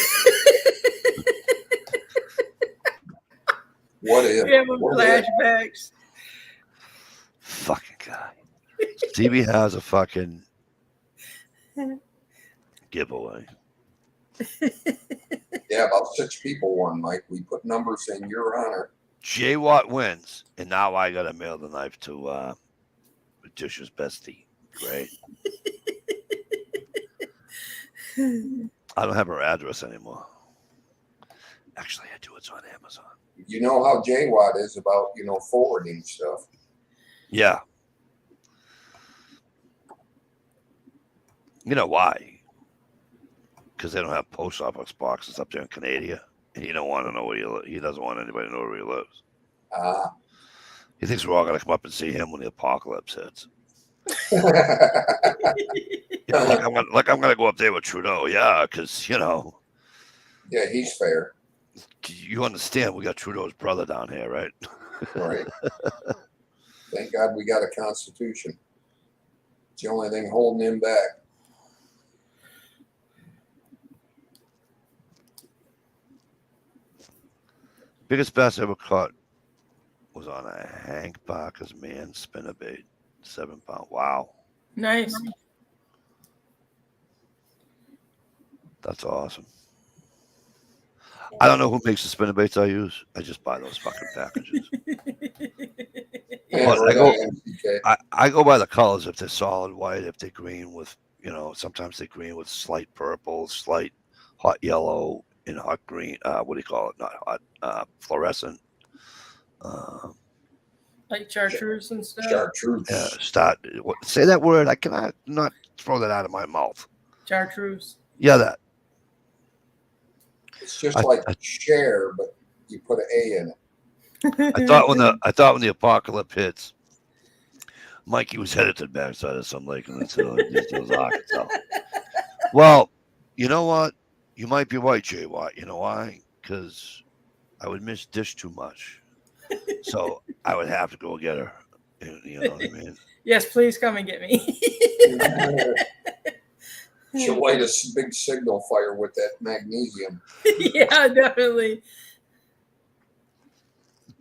What if? Yeah, What if? flashbacks. Fucking guy. Stevie has a fucking giveaway. Yeah, about 6 people won, Mike. We put numbers in your honor. J Watt wins, and now I gotta mail the knife to Dish's bestie. Great. I don't have her address anymore. Actually, I do. It's on Amazon. You know how J-Watt is about, forwarding stuff. Yeah. You know why? Because they don't have post office boxes up there in Canada, and he don't want to know where he doesn't want anybody to know where he lives. Ah. He thinks we're all gonna come up and see him when the apocalypse hits. Like I'm gonna go up there with Trudeau, yeah, because Yeah, he's fair. you understand we got Trudeau's brother down here, right? Right. Thank God we got a constitution. It's the only thing holding him back. Biggest bass I ever caught was on a Hank Barker's man spinnerbait, 7 pound. Wow, Nice. that's awesome. I don't know who makes the spinnerbaits I use. I just buy those fucking packages. Yeah, But right on MCK. I go by the colors. If they're solid white, if they're green with, sometimes they're green with slight purple, slight hot yellow, and hot green. What do you call it? Not hot, fluorescent. Like chartreuse and stuff. Chartreuse. Say that word. I cannot not throw that out of my mouth. Chartreuse. Yeah, that. It's just like share, but you put an A in it. I thought when the apocalypse hits, Mikey was headed to the backside of some lake in the Arkansas. Well, you know what? You might be right, Jay Watt. You know why? Because I would miss Dish too much. So I would have to go get her. You know what I mean? Yes, please come and get me. She'll light a big signal fire with that magnesium. Yeah, definitely.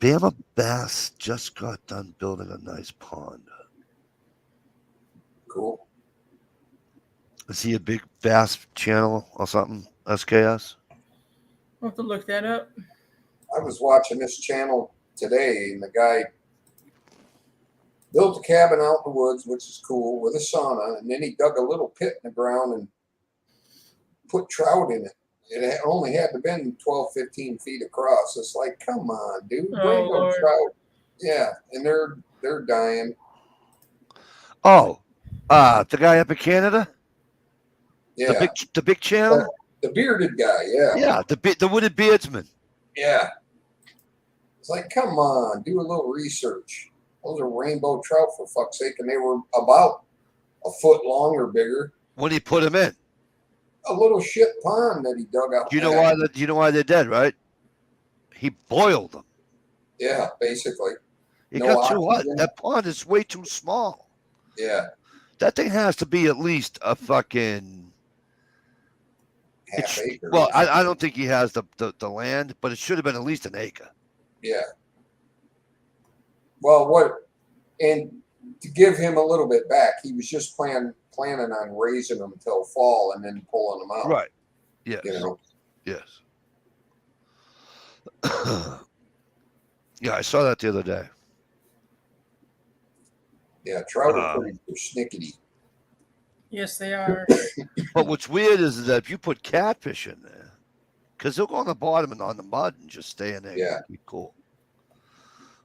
Bama Bass just got done building a nice pond. Cool. Is he a big bass channel or something? SKS? I'll have to look that up. I was watching this channel today, and the guy built a cabin out in the woods, which is cool, with a sauna, and then he dug a little pit in the ground and put trout in it. It only had to been 12, 15 feet across. It's like, come on, dude, rainbow trout. Yeah, and they're dying. Oh, the guy up in Canada? Yeah. The big channel? The bearded guy, yeah. Yeah, the wooded beardsman. Yeah. It's like, come on, do a little research. Those are rainbow trout, for fuck's sake, and they were about a foot long or bigger. When did he put them in? A little shit pond that he dug out. You know why they're dead, right? He boiled them. Yeah, basically. It No got too hot. oxygen. That pond is way too small. Yeah. That thing has to be at least a fucking Half acre. Well, I don't think he has the land, but it should have been at least an acre. Yeah. Well, and to give him a little bit back, he was just planning on raising them until fall and then pulling them out. Right. Yes. You know? Yes. Yeah, I saw that the other day. Yeah, trout are pretty persnickety. Yes, they are. But what's weird is that if you put catfish in there, because they'll go on the bottom and on the mud and just stay in there. Yeah. Be cool.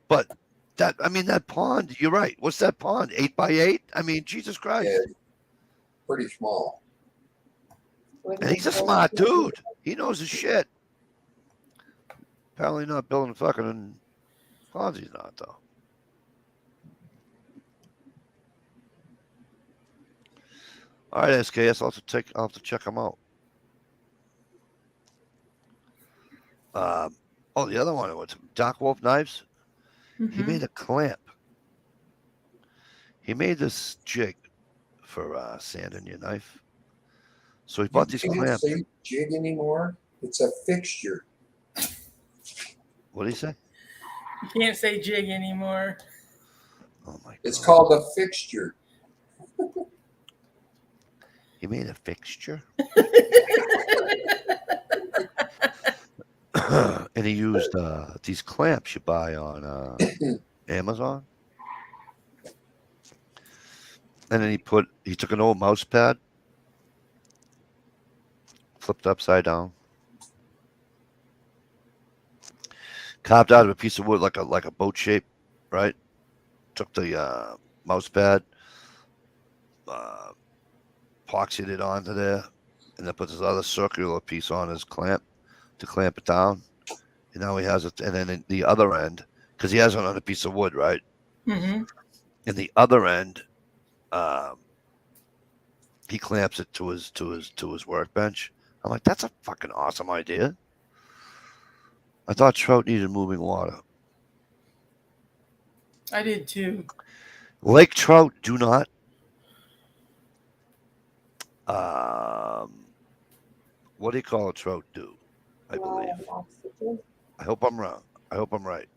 But that pond, you're right. What's that pond? 8x8? I mean, Jesus Christ. Yeah, pretty small. And he's a smart dude. He knows his shit. Apparently not building fucking ponds. He's not, though. All right, SKS. I'll have to check them out. The other one was Dark Wolf Knives. He made a clamp. He made this jig for sanding your knife. So he bought these clamps. You can't say jig anymore. It's a fixture. What did he say? You can't say jig anymore. Oh my God. It's called a fixture. He made a fixture. And he used these clamps you buy on Amazon. And then he took an old mouse pad, flipped upside down, carved out of a piece of wood like a boat shape, right? Took the mouse pad, epoxied it onto there, and then put this other circular piece on his clamp to clamp it down. And now he has it, and then in the other end, because he has it on a piece of wood, right? Mm-hmm. In the other end, he clamps it to his workbench. I'm like, that's a fucking awesome idea. I thought trout needed moving water. I did too. Lake trout do not. What do you call a trout do? I believe. I hope I'm wrong. I hope I'm right.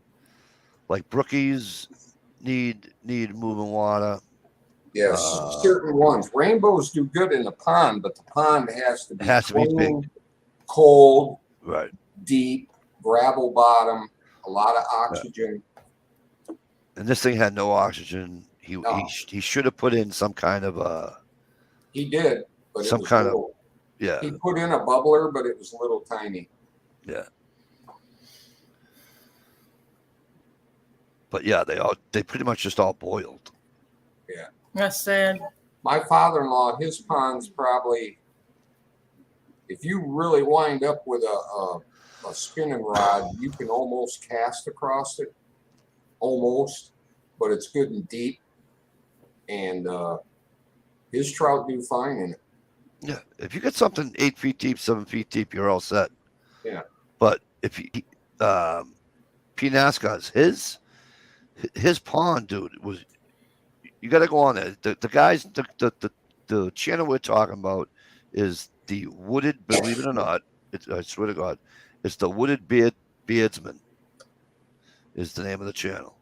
Like brookies need moving water. Yes, certain ones. Rainbows do good in the pond, but the pond has to be big, cold, right? deep, gravel bottom, a lot of oxygen. And this thing had no oxygen. No. He should have put in some kind of He did, but some it was kind of little. yeah. He put in a bubbler, but it was little tiny. Yeah. But yeah, they pretty much just all boiled. That's sad. My father-in-law, his pond's probably, if you really wind up with a spinning rod, you can almost cast across it. Almost, but it's good and deep. And his trout do fine in it. Yeah. If you get something 8 feet deep, 7 feet deep, you're all set. Yeah. But if P. Nascot's his pond, dude, was you got to go on there. The guys, the channel we're talking about is the Wooded. Believe it or not, I swear to God, it's the Wooded Beardsman. Is the name of the channel.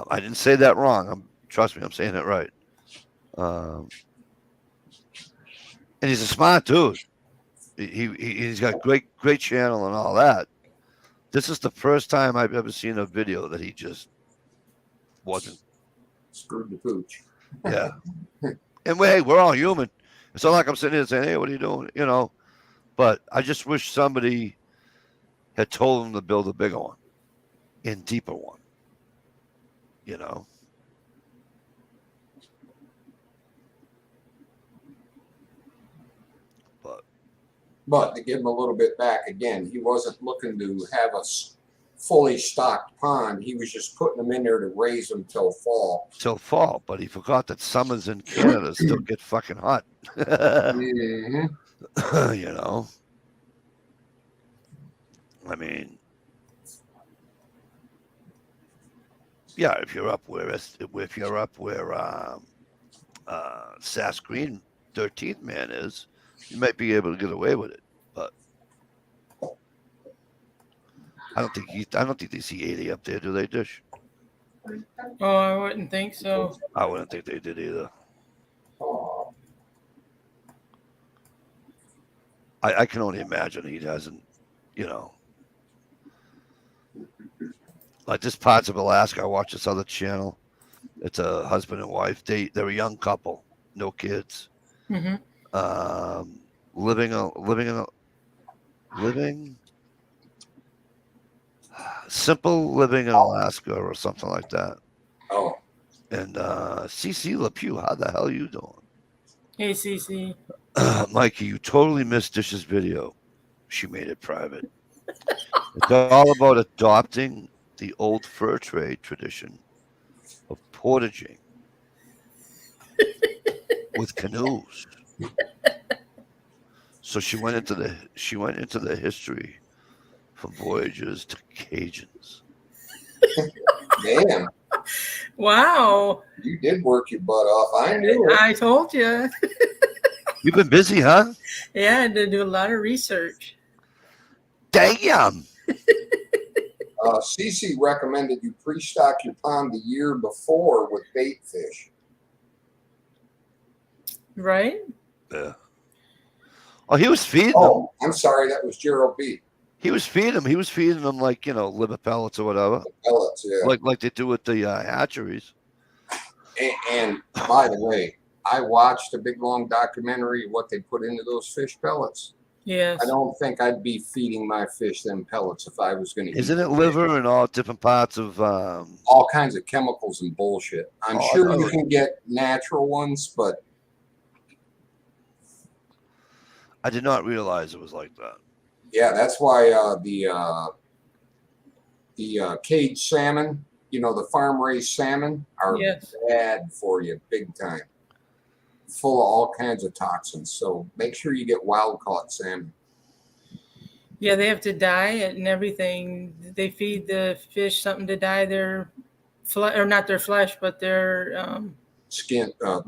I didn't say that wrong. Trust me, I'm saying it right. And he's a smart dude. He's got great channel and all that. This is the first time I've ever seen a video that he just wasn't. Screwed the pooch. Yeah. And hey, we're all human. It's not like I'm sitting here saying, hey, what are you doing? You know, but I just wish somebody had told him to build a bigger one and deeper one. You know? But to give him a little bit back again, he wasn't looking to have a fully stocked pond. He was just putting them in there to raise them till fall. Till fall, but he forgot that summers in Canada still get fucking hot. Mm-hmm. You know? I mean, yeah, if you're up where Sass Green 13th man is, you might be able to get away with it, but I don't think they see 80 up there, do they, Dish? Oh, I wouldn't think so. I wouldn't think they did either. I can only imagine he hasn't, you know. Like this parts of Alaska, I watch this other channel. It's a husband and wife. They're a young couple, no kids. Mm-hmm. Simple living in Alaska or something like that. Oh. And CC LePew, how the hell you doing? Hey, CC. Mikey, you totally missed Dish's video. She made it private. It's all about adopting the old fur trade tradition of portaging with canoes. So she went into the history from voyagers to Cajuns. Damn. Wow. You did work your butt off. I knew it. I told you. You've been busy, huh? Yeah, I had to do a lot of research. Damn. Cece recommended you pre-stock your pond the year before with bait fish. Right? Yeah. Oh, he was feeding them. Oh, I'm sorry, that was Gerald B. He was feeding them. He was feeding them like, you know, liver pellets or whatever. Pellets, yeah. Like they do with the hatcheries. And by the way, I watched a big long documentary of what they put into those fish pellets. Yes. I don't think I'd be feeding my fish them pellets if I was going to. Isn't it liver and all different parts of all kinds of chemicals and bullshit? I'm sure you can get natural ones, but I did not realize it was like that. Yeah, that's why the caged salmon, you know, the farm raised salmon are bad for you big time. Full of all kinds of toxins. So make sure you get wild caught salmon. Yeah, they have to dye it and everything. They feed the fish something to dye their flesh, or not their flesh, but their skin. Yeah,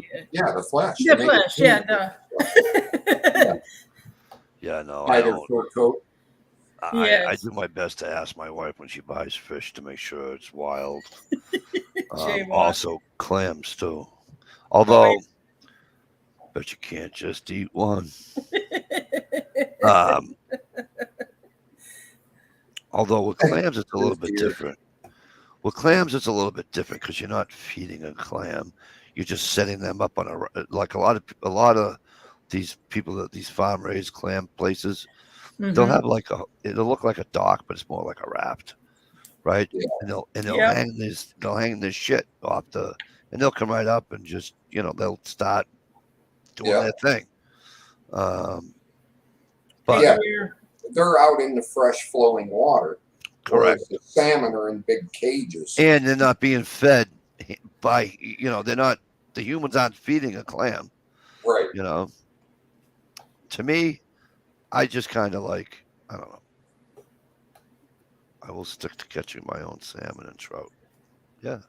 the flesh. The flesh, yeah. Yeah, no. Dye their fur coat. I do my best to ask my wife when she buys fish to make sure it's wild. Also, clams too. Although, but you can't just eat one. Although with clams, it's a little bit Dear. different. With clams, it's a little bit different because you're not feeding a clam. You're just setting them up on like a lot of these people that these farm raised clam places. They'll Mhm. have like it'll look like a dock, but it's more like a raft, right? Yeah. And they'll Yep. hang this shit off and they'll come right up and just they'll start doing Yeah. their thing. But Hey, Yeah. Gear. They're out in the fresh flowing water. correct. Whereas the salmon are in big cages. And they're not being fed by they're not the humans aren't feeding a clam. Right. To me, I just kind of like I don't know. I will stick to catching my own salmon and trout. Yeah.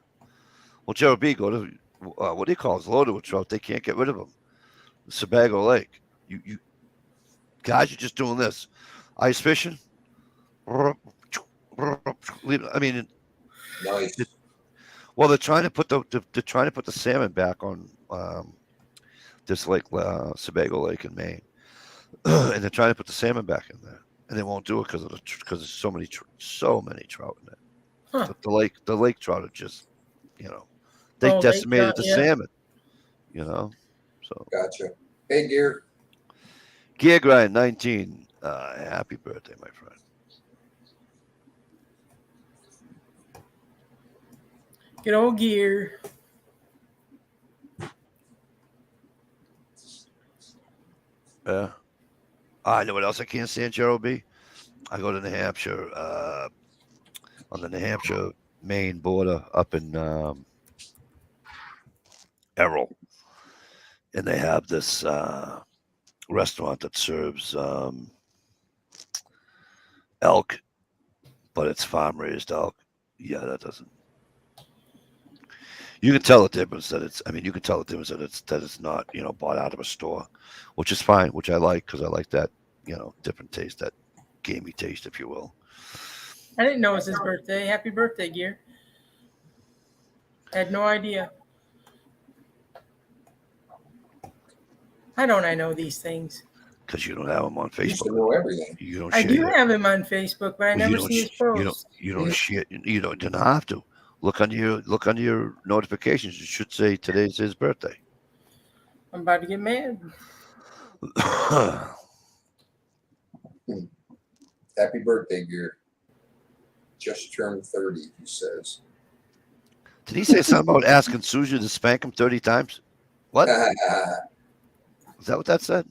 Well, Gerald B, go to what do you call it? It's loaded with trout. They can't get rid of them. Sebago Lake. You guys are just doing this. Ice fishing. I mean, Nice. well, they're trying to put the salmon back on this lake, Sebago Lake in Maine, and they're trying to put the salmon back in there, and they won't do it because there's so many trout in it. Huh. The lake trout are just they Oh, lake decimated trout, the yeah. salmon. So Gotcha. Hey, Gear. Gear Grind 19. Happy birthday, my friend. Good old Gear. Yeah. I know what else I can't stand, Gerald B. I go to New Hampshire, on the New Hampshire Maine border up in Errol. And they have this restaurant that serves elk, but it's farm raised elk. Yeah, that doesn't. You can tell the difference that it's. I mean, you can tell the difference that it's not bought out of a store, which is fine, which I like because I like that different taste, that gamey taste, if you will. I didn't know it was his birthday. Happy birthday, Gear. Had no idea. How don't I know these things? Because you don't have them on You used to Facebook. know everything. You don't. I share do your- have him on Facebook, but I Well, never see his posts. You don't share. You don't have to look on your notifications. It should say today's his birthday. I'm about to get mad. Happy birthday, Gear. Just turned 30, he says. Did he say something about asking Susie to spank him 30 times? What? Is that what that said?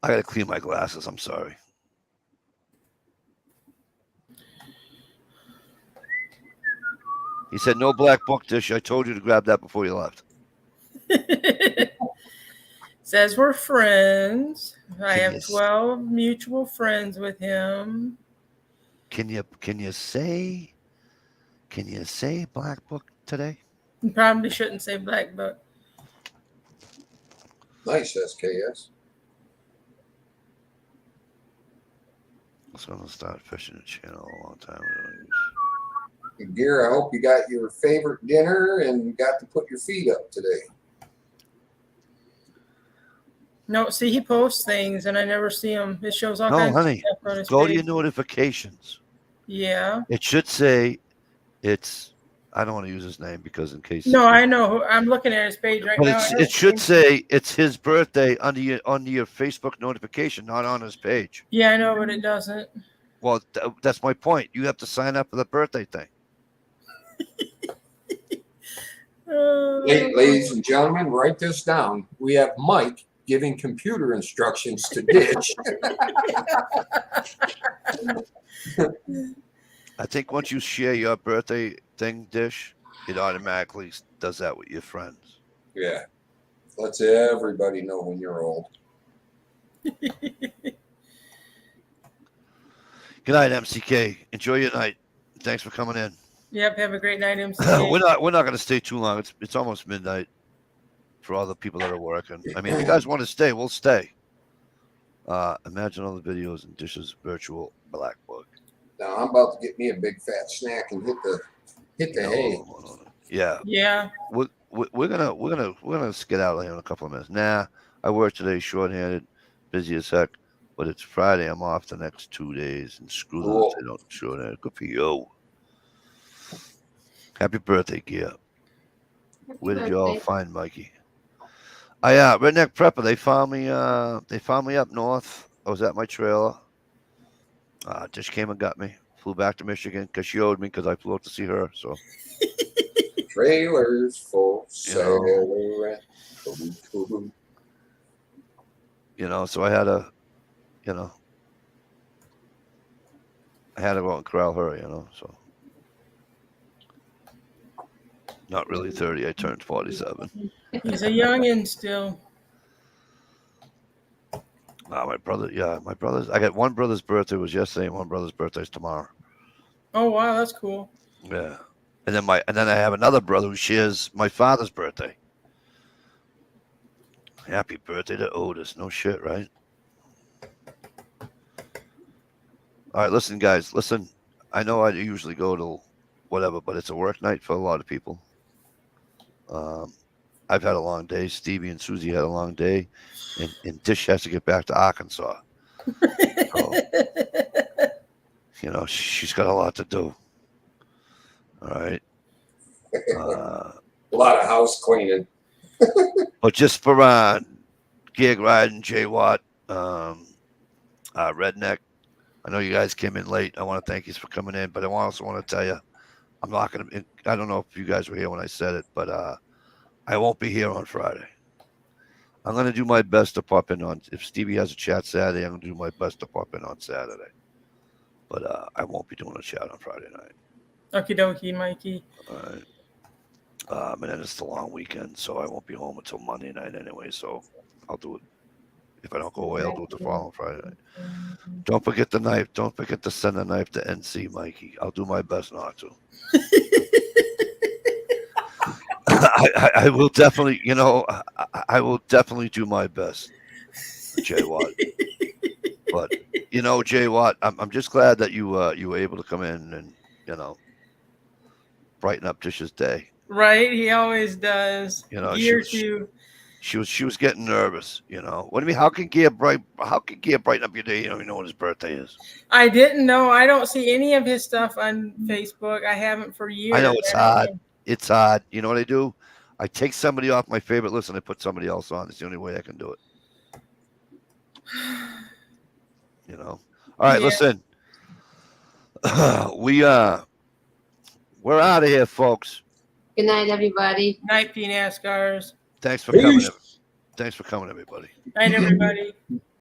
I gotta clean my glasses. I'm sorry. He said no black book dish. I told you to grab that before you left. Says we're friends. I Can have you 12 mutual friends with him. Can you say black book today? You probably shouldn't say black book. Nice, SKS. I was gonna start fishing the channel a long time ago. Gear, I hope you got your favorite dinner and got to put your feet up today. No, see, he posts things and I never see him. It shows all No, kinds honey, of stuff on his go to page. your notifications. Yeah. It should say it's. I don't want to use his name because in case. No, I know. I'm looking at his page right But now. it should say it's his birthday under your Facebook notification, not on his page. Yeah, I know, but it doesn't. Well, that's my point. You have to sign up for the birthday thing. Ladies and gentlemen, write this down. We have Mike giving computer instructions to Ditch. I think once you share your birthday thing, Dish, it automatically does that with your friends. Yeah. Lets everybody know when you're old. Good night, MCK. Enjoy your night. Thanks for coming in. Yep, have a great night, MC. we're not going to stay too long. It's almost midnight for all the people that are working. I mean, if you guys want to stay, we'll stay. Imagine all the videos and Dish's virtual black book. Now I'm about to get me a big fat snack and hit the hay. Yeah. Yeah. We're gonna skid out here in a couple of minutes. Nah, I work today, short-handed, busy as heck. but it's Friday. I'm off the next 2 days, and screw them if they don't show that. Good for you. Happy birthday, Gia. Where did you all find Mikey? Redneck Prepper. They found me. They found me up north. I was at my trailer. Just came and got me. Flew back to Michigan because she owed me because I flew up to see her. So Trailers for You know. sale. So I had to, I had to go out and corral her. So not really 30. I turned 47. He's a youngin' still. My brothers. I got one brother's birthday was yesterday, and one brother's birthday is tomorrow. Oh wow, that's cool. Yeah, and then I have another brother who shares my father's birthday. Happy birthday to Otis. No shit, right? All right, listen, guys. Listen, I know I usually go to whatever, but it's a work night for a lot of people. I've had a long day. Stevie and Susie had a long day, and Dish has to get back to Arkansas. She's got a lot to do. All right. A lot of house cleaning. But just for gig riding, Jay Watt, Redneck, I know you guys came in late. I want to thank you for coming in, but I also want to tell you, I'm not going to. I don't know if you guys were here when I said it, but I won't be here on Friday. I'm going to do my best to pop in on. If Stevie has a chat Saturday, I'm going to do my best to pop in on Saturday. But I won't be doing a chat on Friday night. Okie dokie, Mikey. All right. And then it's the long weekend, so I won't be home until Monday night anyway. So I'll do it. If I don't go away, I'll do it the following Friday night. Don't forget the knife. Don't forget to send the knife to NC, Mikey. I'll do my best not to. I will definitely, I will definitely do my best, Jay Watt. But Jay Watt, I'm just glad that you were able to come in and brighten up Tish's day. Right, he always does. She was getting nervous. What do you mean? How can Gia brighten up your day? You don't even know when his birthday is. I didn't know. I don't see any of his stuff on Facebook. I haven't for years. I know it's hard. It's hard. You know what I do? I take somebody off my favorite list and I put somebody else on. It's the only way I can do it. All right, listen. We're out of here, folks. Good night, everybody. Night, PNASCARs. Thanks for coming. Thanks for coming, everybody. Night, everybody.